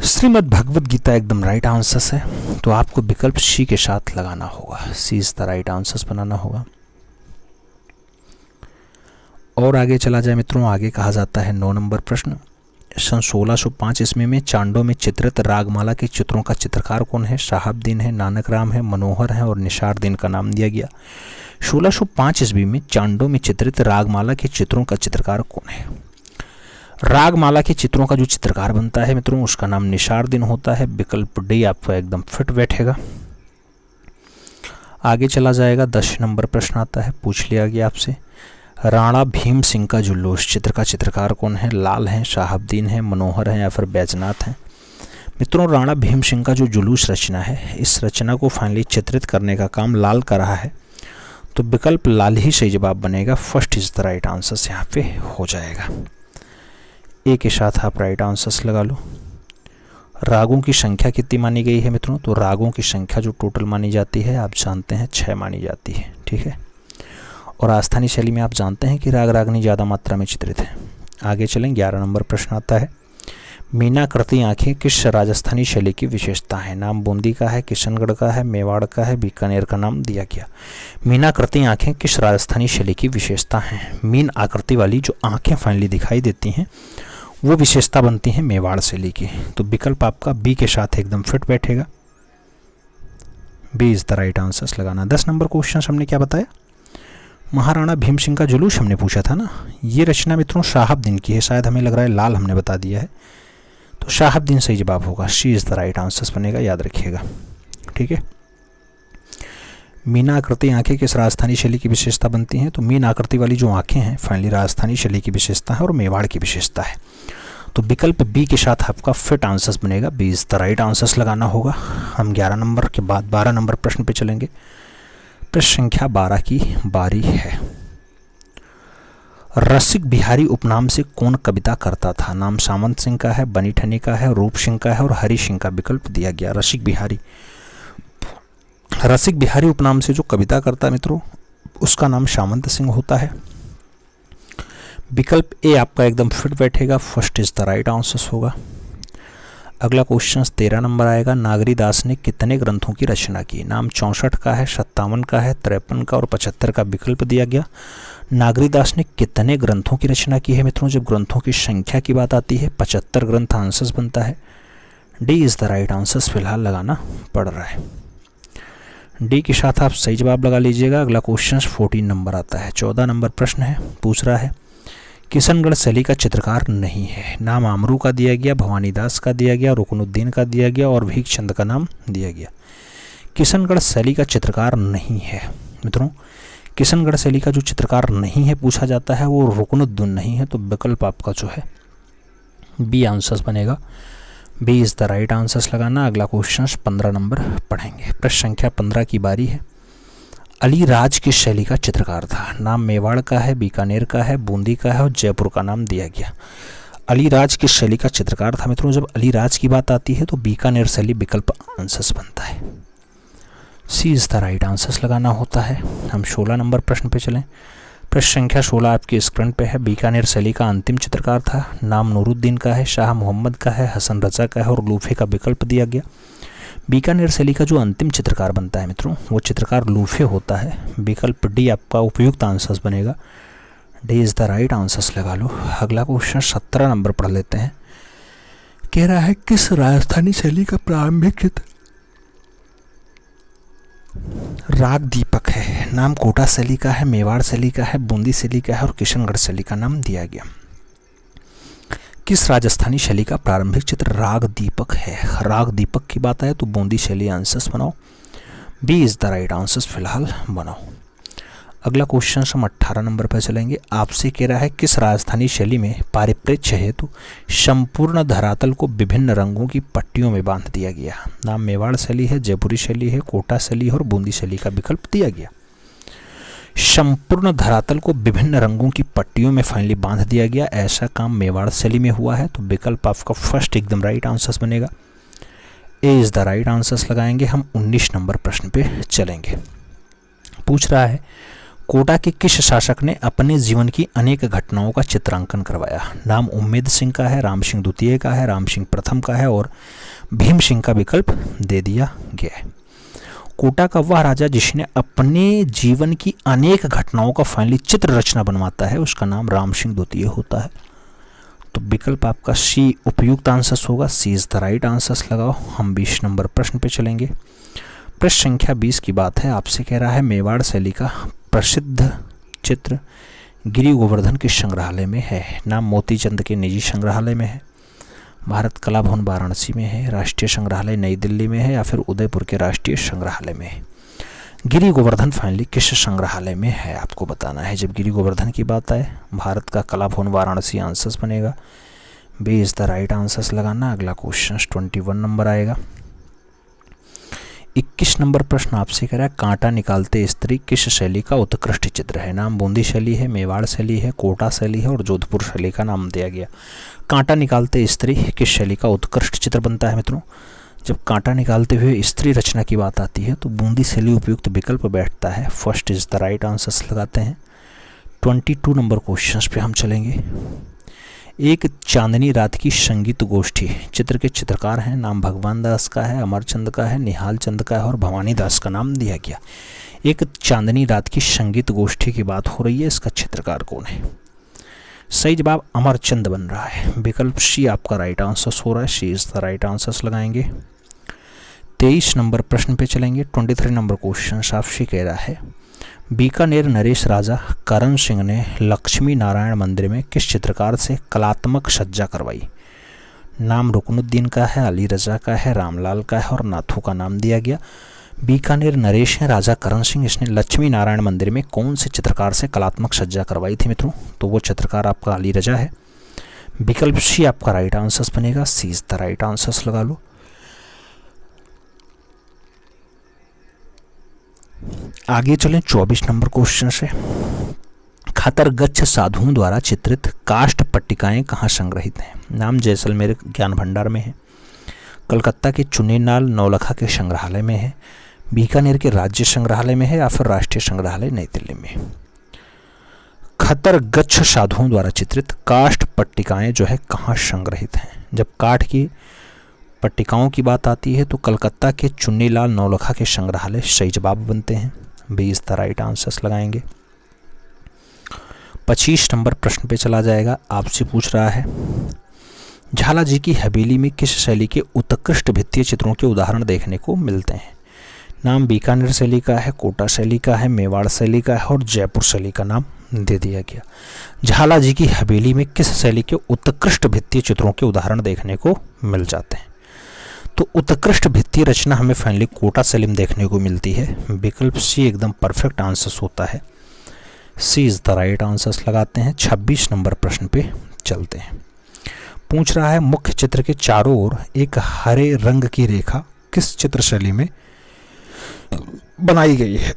श्रीमद् भगवद गीता एकदम राइट आंसर है, तो आपको विकल्प सी के साथ लगाना होगा, सी इज द राइट आंसर बनाना होगा। और आगे चला जाए मित्रों, आगे कहा जाता है 9 नंबर प्रश्न, सन 1605 ईस्वी में चांडो में चित्रित रागमाला के चित्रों का चित्रकार कौन है? शहाबुद्दीन है, नानक राम है, मनोहर है और निसारुद्दीन का नाम दिया गया। 1605 ईस्वी में चांडो में चित्रित रागमाला के चित्रों का चित्रकार कौन है? रागमाला के चित्रों का जो चित्रकार बनता है मित्रों, उसका नाम निसारुद्दीन होता है। विकल्प डी आपको एकदम फिट बैठेगा। आगे चला जाएगा, 10 नंबर प्रश्न आता है, पूछ लिया गया आपसे, राणा भीम सिंह का जुलूस चित्र का चित्रकार कौन है? लाल हैं, शहाबुद्दीन है, मनोहर है या फिर बैजनाथ हैं। मित्रों, राणा भीम सिंह का जो जुलूस रचना है, इस रचना को फाइनली चित्रित करने का काम लाल कर रहा है, तो विकल्प लाल ही सही जवाब बनेगा। First is the right answer यहाँ पे हो जाएगा। ए के साथ आप राइट आंसर्स लगा लो। रागों की संख्या कितनी मानी गई है मित्रों? तो रागों की संख्या जो टोटल मानी जाती है, आप जानते हैं 6 मानी जाती है, ठीक है। और आस्थानी शैली में आप जानते हैं कि राग रागनी ज़्यादा मात्रा में चित्रित है। आगे चलें, 11 नंबर प्रश्न आता है, मीनाकृति आंखें किस राजस्थानी शैली की विशेषता है? नाम बूंदी का है, किशनगढ़ का है, मेवाड़ का है, बीकानेर का नाम दिया गया। मीनाकृति आंखें किस राजस्थानी शैली की विशेषता हैं? मीन आकृति वाली जो आंखें फाइनली दिखाई देती हैं, वो विशेषता बनती है मेवाड़ शैली की। तो विकल्प आपका बी के साथ एकदम फिट बैठेगा। B is the right answers लगाना। 10 नंबर क्वेश्चन हमने क्या बताया? महाराणा भीम सिंह का जुलूस हमने पूछा था ना। ये रचना मित्रों शहाबुद्दीन की है, शायद हमें लग रहा है लाल हमने बता दिया है, तो शहाबुद्दीन सही जवाब होगा। सी इज द राइट आंसर्स बनेगा, याद रखिएगा, ठीक है। मीना आकृति आंखें किस राजस्थानी शैली की विशेषता बनती हैं? तो मीन आकृति वाली जो आंखें हैं फाइनली राजस्थानी शैली की विशेषता है और मेवाड़ की विशेषता है। तो विकल्प बी के साथ आपका फिट आंसर्स बनेगा। B is the right answers लगाना होगा। हम 11 नंबर के बाद 12 नंबर प्रश्न पे चलेंगे। प्रश्न संख्या 12 की बारी है। रसिक बिहारी उपनाम से कौन कविता करता था? नाम सामंत सिंह का है, बनी ठनी का है, रूप सिंह का है और हरि सिंह का विकल्प दिया गया। रसिक बिहारी उपनाम से जो कविता करता है मित्रों, उसका नाम सामंत सिंह होता है। विकल्प ए आपका एकदम फिट बैठेगा। First is the right answer होगा। अगला क्वेश्चन 13 नंबर आएगा। नागरी दास ने कितने ग्रंथों की रचना की? नाम 64 का है, 57 का है, 53 का और 75 का विकल्प दिया गया। नागरी दास ने कितने ग्रंथों की रचना की है मित्रों? जब ग्रंथों की संख्या की बात आती है 75 ग्रंथ आंसर्स बनता है। D is the right answers फिलहाल लगाना पड़ रहा है। डी के साथ आप सही जवाब लगा लीजिएगा। अगला क्वेश्चन 14 नंबर आता है। 14 नंबर प्रश्न है, पूछ रहा है किशनगढ़ शैली का चित्रकार नहीं है। नाम आमरू का दिया गया, भवानी दास का दिया गया, रुकनुद्दीन का दिया गया और भीखचंद का नाम दिया गया। किशनगढ़ शैली का चित्रकार नहीं है मित्रों। किशनगढ़ शैली का जो चित्रकार नहीं है पूछा जाता है, वो रुकनुद्दीन नहीं है। तो विकल्प आपका जो है बी आंसर्स बनेगा। B is the right answers लगाना। अगला क्वेश्चन 15 नंबर पढ़ेंगे। प्रश्न संख्या 15 की बारी है। अलीराज किस शैली का चित्रकार था? नाम मेवाड़ का है, बीकानेर का है, बूंदी का है और जयपुर का नाम दिया गया। अलीराज किस शैली का चित्रकार था मित्रों? जब अलीराज की बात आती है तो बीकानेर शैली विकल्प आंसर्स बनता है। C is the right answers लगाना होता है। हम 16 नंबर प्रश्न पे चलें। प्रश्न संख्या 16 आपकी स्क्रीन पे है। बीकानेर शैली का अंतिम चित्रकार था। नाम नूरुद्दीन का है, शाह मोहम्मद का है, हसन रजा का है और लूफे का विकल्प दिया गया। बीकानेर शैली का जो अंतिम चित्रकार बनता है मित्रों, वो चित्रकार लूफे होता है। विकल्प डी आपका उपयुक्त आंसर्स बनेगा। D is the right answers लगा लो। अगला क्वेश्चन 17 नंबर पढ़ लेते हैं। कह रहा है किस राजस्थानी शैली का प्रारंभिक चित्र राग दीपक है? नाम कोटा शैली का है, मेवाड़ शैली का है, बूंदी शैली का है और किशनगढ़ शैली का नाम दिया गया। किस राजस्थानी शैली का प्रारंभिक चित्र राग दीपक है? राग दीपक की बात आए तो बूंदी शैली आंसर्स बनाओ। B is the right answers फिलहाल बनाओ। अगला क्वेश्चन हम 18 नंबर पर चलेंगे। आपसे कह रहा है किस राजस्थानी शैली में पारिप्रेक्ष्य हेतु संपूर्ण धरातल को विभिन्न रंगों की पट्टियों में बांध दिया गया? नाम मेवाड़ शैली है, जयपुरी शैली है, कोटा शैली है और बूंदी शैली का विकल्प दिया गया। संपूर्ण धरातल को विभिन्न रंगों की पट्टियों में फाइनली बांध दिया गया, ऐसा काम मेवाड़ शैली में हुआ है। तो विकल्प आपका फर्स्ट एकदम राइट आंसर्स बनेगा। ए इज द राइट आंसर्स लगाएंगे। हम 19 नंबर प्रश्न पे चलेंगे। पूछ रहा है कोटा के किस शासक ने अपने जीवन की अनेक घटनाओं का चित्रांकन करवाया? नाम उम्मेद सिंह का है, राम सिंह द्वितीय का है, राम सिंह प्रथम का है और भीम सिंह का विकल्प दे दिया गया है। कोटा का वह राजा जिसने अपने जीवन की अनेक घटनाओं का फाइनली चित्र रचना बनवाता है, उसका नाम राम सिंह द्वितीय होता है। तो विकल्प आपका सी उपयुक्त आंसर होगा। सी इज द राइट आंसर लगाओ। हम 20 नंबर प्रश्न पे चलेंगे। प्रश्न संख्या 20 की बात है। आपसे कह रहा है मेवाड़ शैली का प्रसिद्ध चित्र गिरि गोवर्धन के संग्रहालय में है। नाम मोतीचंद के निजी संग्रहालय में है, भारत कला भवन वाराणसी में है, राष्ट्रीय संग्रहालय नई दिल्ली में है या फिर उदयपुर के राष्ट्रीय संग्रहालय में है। गिरि गोवर्धन फाइनली किस संग्रहालय में है आपको बताना है। जब गिरि गोवर्धन की बात आए, भारत का कला भवन वाराणसी आंसर बनेगा। B is the right answer लगाना। अगला क्वेश्चन 21 नंबर आएगा। 21 नंबर प्रश्न आपसे कह रहा है कांटा निकालते स्त्री किस शैली का उत्कृष्ट चित्र है? नाम बूंदी शैली है, मेवाड़ शैली है, कोटा शैली है और जोधपुर शैली का नाम दिया गया। कांटा निकालते स्त्री किस शैली का उत्कृष्ट चित्र बनता है मित्रों? जब कांटा निकालते हुए स्त्री रचना की बात आती है तो बूंदी शैली उपयुक्त विकल्प बैठता है। First is the right answer लगाते हैं। 22 नंबर क्वेश्चन पे हम चलेंगे। एक चांदनी रात की संगीत गोष्ठी चित्र के चित्रकार हैं। नाम भगवान दास का है, अमरचंद का है, निहाल चंद का है और भवानी दास का नाम दिया गया। एक चांदनी रात की संगीत गोष्ठी की बात हो रही है, इसका चित्रकार कौन है? सही जवाब अमरचंद बन रहा है। विकल्प सी आपका राइट आंसर हो रहा है। C is the right answer लगाएंगे। 23 नंबर प्रश्न पे चलेंगे। 23 नंबर क्वेश्चन आपसे कह रहा है बीकानेर नरेश राजा करण सिंह ने लक्ष्मी नारायण मंदिर में किस चित्रकार से कलात्मक सज्जा करवाई? नाम रुकनुद्दीन का है, अली रजा का है, रामलाल का है और नाथू का नाम दिया गया। बीकानेर नरेश है राजा करण सिंह, इसने लक्ष्मी नारायण मंदिर में कौन से चित्रकार से कलात्मक सज्जा करवाई थी मित्रों? तो वो चित्रकार आपका अली रजा है। विकल्प सी आपका राइट आंसर बनेगा। C is the right answer लगा लो। आगे चलें 24 नंबर क्वेश्चन से। खतरगच्छ साधुओं द्वारा चित्रित काष्ठ पट्टिकाएं कहाँ संग्रहित हैं? नाम जैसलमेर ज्ञान भंडार में है, कलकत्ता के चुनेनाल नौलखा के संग्रहालय में है, बीकानेर के राज्य संग्रहालय में है या फिर राष्ट्रीय संग्रहालय नई दिल्ली में। खतरगच्छ साधुओं द्वारा चित्रित काष्ठ पट्टिकाएं जो है कहाँ संग्रहित हैं? जब काठ की पट्टिकाओं की बात आती है तो कलकत्ता के चुन्नीलाल नौलखा के संग्रहालय सही जवाब बनते हैं। 20 द राइट आंसर्स लगाएंगे। 25 नंबर प्रश्न पे चला जाएगा। आपसे पूछ रहा है झाला जी की हवेली में किस शैली के उत्कृष्ट भित्तीय चित्रों के उदाहरण देखने को मिलते हैं? नाम बीकानेर शैली का है, कोटा शैली का है, मेवाड़ शैली का है और जयपुर शैली का नाम दे दिया गया। झाला जी की हवेली में किस शैली के उत्कृष्ट भित्तीय चित्रों के उदाहरण देखने को मिल जाते हैं? तो उत्कृष्ट भित्तीय रचना हमें फाइनली कोटा शैली में देखने को मिलती है। विकल्प सी एकदम परफेक्ट आंसर होता है। C is the right answer लगाते हैं। 26 नंबर प्रश्न पे चलते हैं। पूछ रहा है मुख्य चित्र के चारों ओर एक हरे रंग की रेखा किस चित्र शैली में बनाई गई है?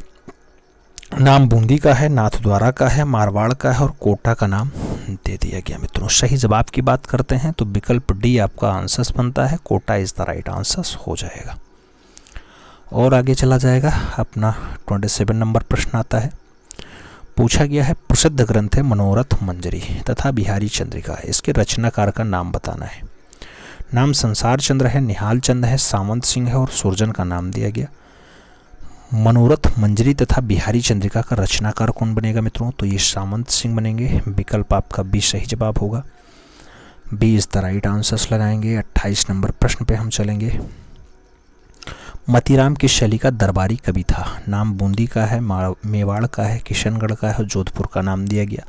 नाम बूंदी का है, नाथद्वारा का है, मारवाड़ का है और कोटा का नाम दे दिया गया मित्रों। सही जवाब की बात करते हैं तो विकल्प डी आपका आंसर बनता है। Kota is the right answer हो जाएगा। और आगे चला जाएगा अपना 27 नंबर प्रश्न आता है। पूछा गया है प्रसिद्ध ग्रंथ है मनोरथ मंजरी तथा बिहारी चंद्रिका, इसके रचनाकार का नाम बताना है। नाम संसार चंद्र है, निहाल चंद है, सावंत सिंह है और सुरजन का नाम दिया गया। मनोरथ मंजरी तथा बिहारी चंद्रिका का रचनाकार कौन बनेगा मित्रों? तो ये सावंत सिंह बनेंगे। विकल्प आपका बी सही जवाब होगा। B is the right answers लगाएंगे। 28 नंबर प्रश्न पे हम चलेंगे। मतीराम किस शैली का दरबारी कवि था? नाम बूंदी का है, मेवाड़ का है, किशनगढ़ का है और जोधपुर का नाम दिया गया।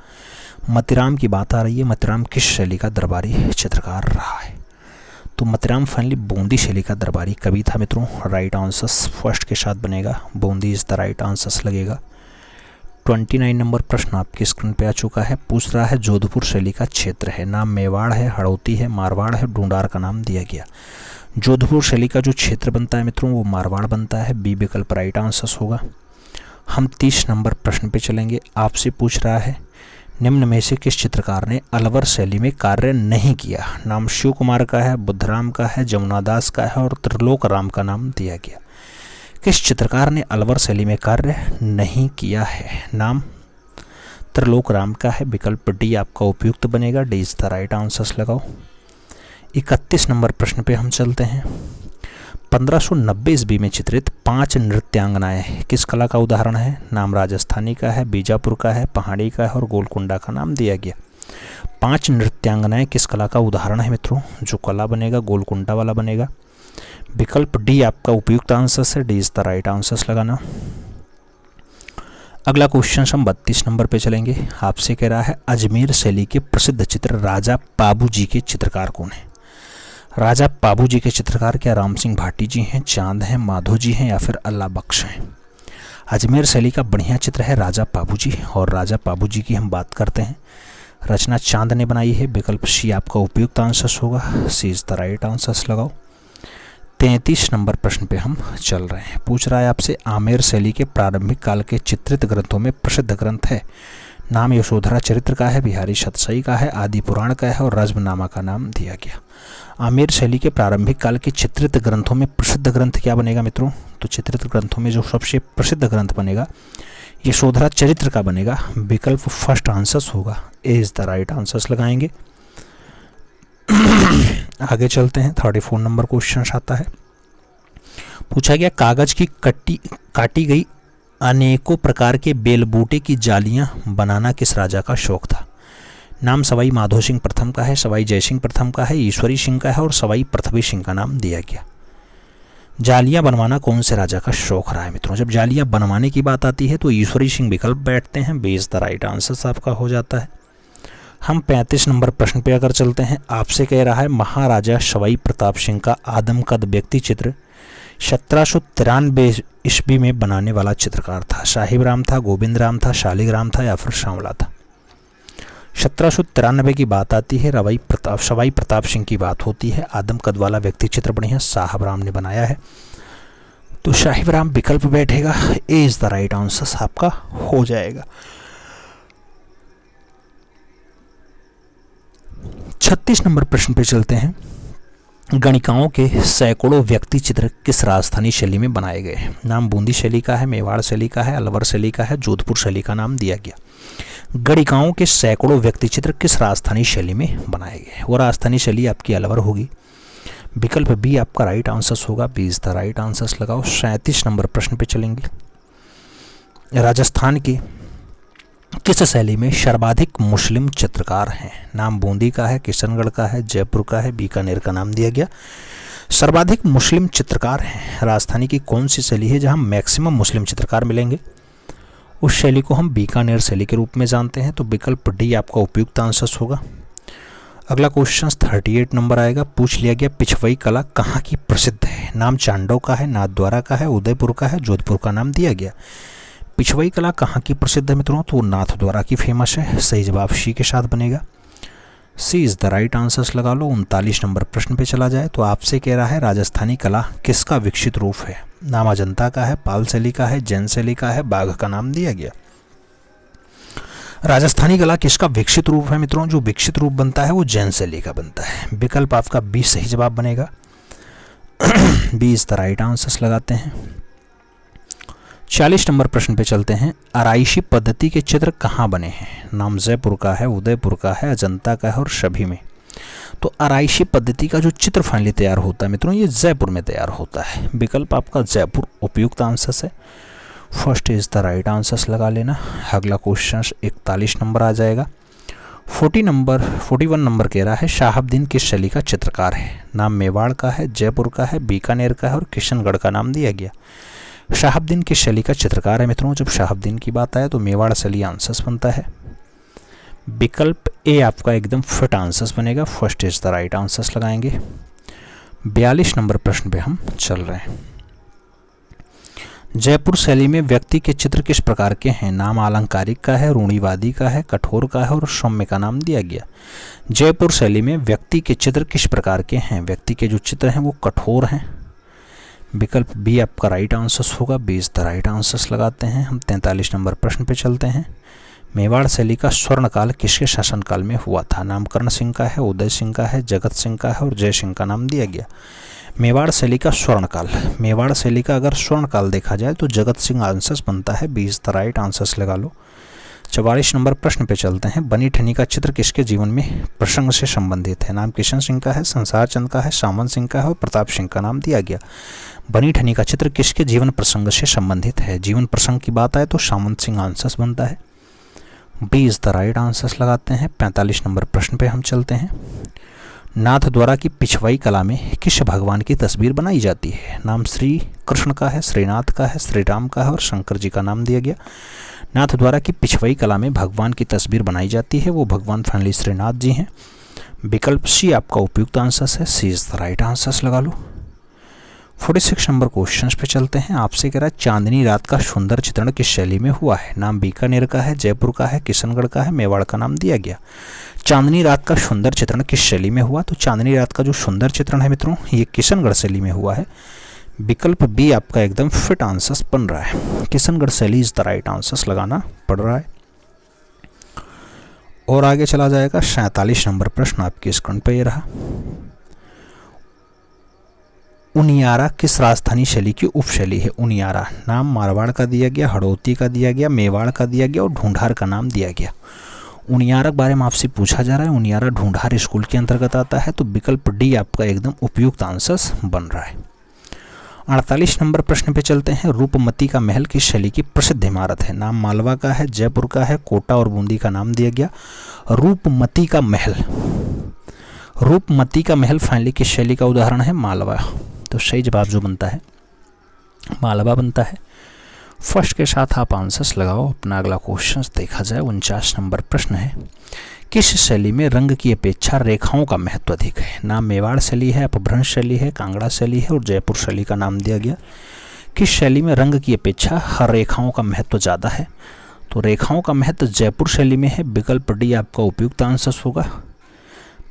मतीराम की बात आ रही है। मतीराम किस शैली का दरबारी चित्रकार रहा है? तो मतीराम फाइनली बूंदी शैली का दरबारी कवि था मित्रों। राइट आंसर फर्स्ट के साथ बनेगा। Bundi is the right answer लगेगा। 29 नंबर प्रश्न आपकी स्क्रीन पे आ चुका है। पूछ रहा है जोधपुर शैली का क्षेत्र है। नाम मेवाड़ है, हड़ौती है, मारवाड़ है, ढूंढार का नाम दिया गया। जोधपुर शैली का जो क्षेत्र बनता है मित्रों वो मारवाड़ बनता है। बी विकल्प राइट आंसर होगा। हम 30 नंबर प्रश्न पे चलेंगे। आपसे पूछ रहा है निम्न में से किस चित्रकार ने अलवर शैली में कार्य नहीं किया? नाम शिव कुमार का है, बुद्धराम का है, जमुनादास का है और त्रिलोक राम का नाम दिया गया। किस चित्रकार ने अलवर शैली में कार्य नहीं किया है? नाम त्रिलोक राम का है। विकल्प डी आपका उपयुक्त बनेगा। D is the right answers लगाओ। 31 नंबर प्रश्न पे हम चलते हैं। 1590 ईस्वी में चित्रित 5 नृत्यांगनाएं किस कला का उदाहरण है? नाम राजस्थानी का है, बीजापुर का है, पहाड़ी का है और गोलकुंडा का नाम दिया गया। 5 नृत्यांगनाएं किस कला का उदाहरण है मित्रों? जो कला बनेगा गोलकुंडा वाला बनेगा। विकल्प डी आपका उपयुक्त आंसर है। D is the right answers लगाना। अगला क्वेश्चन हम 32 नंबर पे चलेंगे। आपसे कह रहा है अजमेर शैली के प्रसिद्ध चित्र राजा पाबू जी के चित्रकार कौन है? राजा पाबू जी के चित्रकार क्या राम सिंह भाटी जी हैं, चांद हैं, माधो जी हैं या फिर अल्लाह बख्श हैं? अजमेर शैली का बढ़िया चित्र है राजा पाबू जी, और राजा पाबू जी की हम बात करते हैं, रचना चांद ने बनाई है। विकल्प सी आपका उपयुक्त आंसर होगा। सी इज द राइट आंसर्स लगाओ। 33 नंबर प्रश्न पे हम चल रहे हैं। पूछ रहा है आपसे आमेर शैली के प्रारंभिक काल के चित्रित ग्रंथों में प्रसिद्ध ग्रंथ है। नाम यशोधरा चरित्र का है, बिहारी शतसई का है, आदि पुराण का है और रज्मनामा का नाम दिया गया। आमेर शैली के प्रारंभिक काल के चित्रित ग्रंथों में प्रसिद्ध ग्रंथ क्या बनेगा मित्रों? तो चित्रित ग्रंथों में जो सबसे प्रसिद्ध ग्रंथ बनेगा यशोधरा चरित्र का बनेगा। विकल्प फर्स्ट आंसर होगा। ए इज द राइट आंसर्स लगाएंगे। आगे चलते हैं। 34 नंबर क्वेश्चन आता है। पूछा गया कागज की काटी गई अनेकों प्रकार के बेलबूटे की जालियां बनाना किस राजा का शौक था? नाम सवाई माधो सिंह प्रथम का है, सवाई जयसिंह प्रथम का है, ईश्वरी सिंह का है और सवाई पृथ्वी सिंह का नाम दिया गया। जालियां बनवाना कौन से राजा का शौक रहा है मित्रों? जब जालियां बनवाने की बात आती है तो ईश्वरी सिंह विकल्प बैठते हैं। B is the right answer आपका हो जाता है। हम 35 नंबर प्रश्न पे अगर चलते हैं। आपसे कह रहा है महाराजा सवाई प्रताप सिंह का आदमकद व्यक्ति चित्र 1793 ईस्वी में बनाने वाला चित्रकार था। साहिब राम था, गोविंद राम था, शालिग्राम था या फिर सांवला था? 1793 की बात आती है, सवाई प्रताप सिंह की बात होती है। आदमकद वाला व्यक्ति चित्र बढ़िया साहब राम ने बनाया है, तो साहिब राम विकल्प बैठेगा। ए इज द राइट आंसर आपका हो जाएगा। 36 नंबर प्रश्न पे चलते हैं। गणिकाओं के सैकड़ों व्यक्ति चित्र किस राजस्थानी शैली में बनाए गए? नाम बूंदी शैली का है, मेवाड़ शैली का है, अलवर शैली का है, जोधपुर शैली का नाम दिया गया। गणिकाओं के सैकड़ों व्यक्ति चित्र किस राजस्थानी शैली में बनाए गए? वो राजस्थानी शैली आपकी अलवर होगी। विकल्प बी आपका राइट आंसर होगा। B is the right answer लगाओ। 37 नंबर प्रश्न पे चलेंगे। राजस्थान के किस शैली में सर्वाधिक मुस्लिम चित्रकार हैं? नाम बूंदी का है, किशनगढ़ का है, जयपुर का है, बीकानेर का नाम दिया गया। सर्वाधिक मुस्लिम चित्रकार हैं। राजस्थानी की कौन सी शैली है जहां मैक्सिमम मुस्लिम चित्रकार मिलेंगे? उस शैली को हम बीकानेर शैली के रूप में जानते हैं, तो विकल्प डी आपका उपयुक्त आंसर होगा। अगला क्वेश्चन 38 नंबर आएगा। पूछ लिया गया पिछवई कला कहाँ की प्रसिद्ध है? नाम चांडो का है, नाथद्वारा का है, उदयपुर का है, जोधपुर का नाम दिया गया। पिछवई कला कहाँ की प्रसिद्ध है मित्रों? तो नाथद्वारा की फेमस है। सही जवाब सी के साथ बनेगा। C is the right answers लगा लो। 39 नंबर प्रश्न पे चला जाए तो आपसे कह रहा है राजस्थानी कला किसका विकसित रूप है? नाम अजंता का है, पाल शैली का है, जैन शैली का है, बाघ का नाम दिया गया। राजस्थानी कला किसका विकसित रूप है मित्रों? जो विकसित रूप बनता है वो जैन शैली का बनता है। विकल्प आपका बी सही जवाब बनेगा। B is the right answers लगाते हैं। 40 नंबर प्रश्न पे चलते हैं। आराइशी पद्धति के चित्र कहाँ बने हैं? नाम जयपुर का है, उदयपुर का है, अजंता का है और सभी में। तो आराइशी पद्धति का जो चित्र फाइनली तैयार होता है मित्रों ये जयपुर में तैयार होता है। विकल्प आपका जयपुर उपयुक्त आंसर है। First is the right answers लगा लेना। अगला क्वेश्चन 41 नंबर आ जाएगा। 41 नंबर कह रहा है शहाबुद्दीन किस शैली का चित्रकार है? नाम मेवाड़ का है, जयपुर का है, बीकानेर का है और किशनगढ़ का नाम दिया गया। शहाबुद्दीन किस शैली का चित्रकार है मित्रों? जब शहाबुद्दीन की बात आए तो मेवाड़ शैली आंसर्स बनता है। विकल्प ए आपका एकदम फिट आंसर्स बनेगा। First is the right answers लगाएंगे। 42 नंबर प्रश्न पे हम चल रहे हैं। जयपुर शैली में व्यक्ति के चित्र किस प्रकार के हैं? नाम अलंकारिक का है, रूढ़िवादी का है, कठोर का है और सौम्य का नाम दिया गया। जयपुर शैली में व्यक्ति के चित्र किस प्रकार के हैं? व्यक्ति के जो चित्र हैं वो कठोर हैं। विकल्प बी आपका राइट आंसर होगा। B is the right answers लगाते हैं। हम 43 नंबर प्रश्न पे चलते हैं। मेवाड़ शैली का स्वर्णकाल किसके शासनकाल में हुआ था? नाम कर्ण सिंह का है, उदय सिंह का है, जगत सिंह का है और जय सिंह का नाम दिया गया। मेवाड़ शैली का स्वर्णकाल, मेवाड़ शैली का अगर स्वर्णकाल देखा जाए तो जगत सिंह आंसर बनता है। 20 द राइट आंसर्स लगा लो। 44 नंबर प्रश्न पे चलते हैं। बनी ठनी का चित्र किसके जीवन में प्रसंग से संबंधित है? नाम किशन सिंह का है, संसार चंद का है, सामंत सिंह का है और प्रताप सिंह का नाम दिया गया। बनी ठनी का चित्र किसके जीवन प्रसंग से संबंधित है? जीवन प्रसंग की बात आए तो सामंत सिंह आंसर्स बनता है। 20 द राइट आंसर्स लगाते हैं। 45 नंबर प्रश्न पे हम चलते हैं। नाथ द्वारा की पिछवाई कला में किस भगवान की तस्वीर बनाई जाती है? नाम श्री कृष्ण का है, श्रीनाथ का है, श्री राम का है और शंकर जी का नाम दिया गया। नाथ द्वारा की पिछवाई कला में भगवान की तस्वीर बनाई जाती है, वो भगवान फाइनली श्रीनाथ जी हैं। विकल्प सी आपका उपयुक्त आंसर है। C is the right answers लगा लो। 46 नंबर क्वेश्चन पे चलते हैं। आपसे कह रहा है चांदनी रात का सुंदर चित्रण किस शैली में हुआ है? नाम बीकानेर का है, जयपुर का है, किशनगढ़ का है, मेवाड़ का नाम दिया गया। चांदनी रात का सुंदर चित्रण किस शैली में हुआ? तो चांदनी रात का जो सुंदर चित्रण है मित्रों, ये किशनगढ़ शैली में हुआ है। विकल्प बी आपका एकदम फिट आंसर्स बन रहा है। किशनगढ़ शैली इज द राइट आंसर्स लगाना पड़ रहा है। और आगे चला जाएगा। 47 नंबर प्रश्न आपकी स्क्रीन पर ये रहा। उनियारा किस राजधानी शैली की उपशैली है? उनियारा नाम मारवाड़ का दिया गया, हड़ौती का दिया गया, मेवाड़ का दिया गया और ढूंढार का नाम दिया गया। उनियारा के बारे में आपसे पूछा जा रहा है। उनियारा ढूंढार स्कूल के अंतर्गत आता है, तो विकल्प डी आपका एकदम उपयुक्त आंसर बन रहा है। 48 नंबर प्रश्न पे चलते हैं। रूपमती का महल किस शैली की प्रसिद्ध इमारत है? नाम मालवा का है, जयपुर का है, कोटा और बूंदी का नाम दिया गया। रूपमती का महल, रूपमती का महल फाइनली किस शैली का उदाहरण है? मालवा। तो सही जवाब जो बनता है मालवा बनता है। फर्स्ट के साथ आप आंसर्स लगाओ। अपना अगला क्वेश्चन देखा जाए। 49 नंबर प्रश्न है। किस शैली में रंग की अपेक्षा रेखाओं का महत्व अधिक है? नाम मेवाड़ शैली है, अपभ्रंश शैली है, कांगड़ा शैली है और जयपुर शैली का नाम दिया गया। किस शैली में रंग की अपेक्षा रेखाओं का महत्व ज़्यादा है? तो रेखाओं का महत्व जयपुर शैली में है। विकल्प डी आपका उपयुक्त आंसर होगा।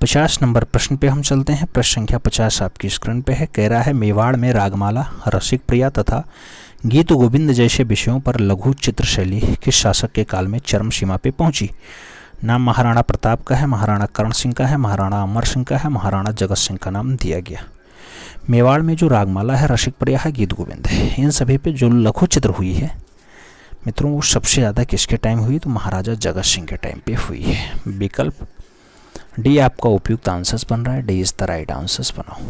50 नंबर प्रश्न पे हम चलते हैं। प्रश्न संख्या 50 आपकी स्क्रीन पे है। कह रहा है मेवाड़ में रागमाला, रसिक प्रिया तथा गीत गोविंद जैसे विषयों पर लघु चित्र शैली किस शासक के काल में चरम सीमा पे पहुंची? नाम महाराणा प्रताप का है, महाराणा कर्ण सिंह का है, महाराणा अमर सिंह का है, महाराणा जगत सिंह का नाम दिया गया। मेवाड़ में जो रागमाला है, रसिक प्रिया है, गीत गोविंद है, इन सभी पे जो लघु चित्र हुई है मित्रों वो सबसे ज़्यादा किसके टाइम हुई? तो महाराजा जगत सिंह के टाइम पे हुई है। विकल्प डी आपका उपयुक्त आंसर्स बन रहा है। D is the right answers बनाओ।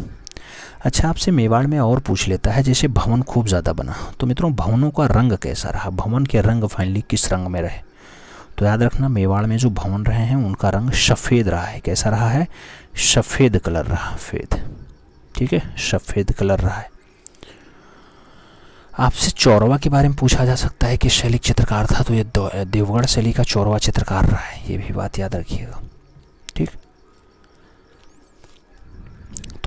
अच्छा, आपसे मेवाड़ में और पूछ लेता है, जैसे भवन खूब ज़्यादा बना तो मित्रों भवनों का रंग कैसा रहा? भवन के रंग फाइनली किस रंग में रहे? तो याद रखना मेवाड़ में जो भवन रहे हैं उनका रंग सफ़ेद रहा है। कैसा रहा है? सफ़ेद कलर रहा, फेद, ठीक है, सफ़ेद कलर रहा है। आपसे चौरवा के बारे में पूछा जा सकता है कि शैली चित्रकार था, तो ये देवगढ़ शैली का चौरवा चित्रकार रहा है, ये भी बात याद रखिएगा। ठीक।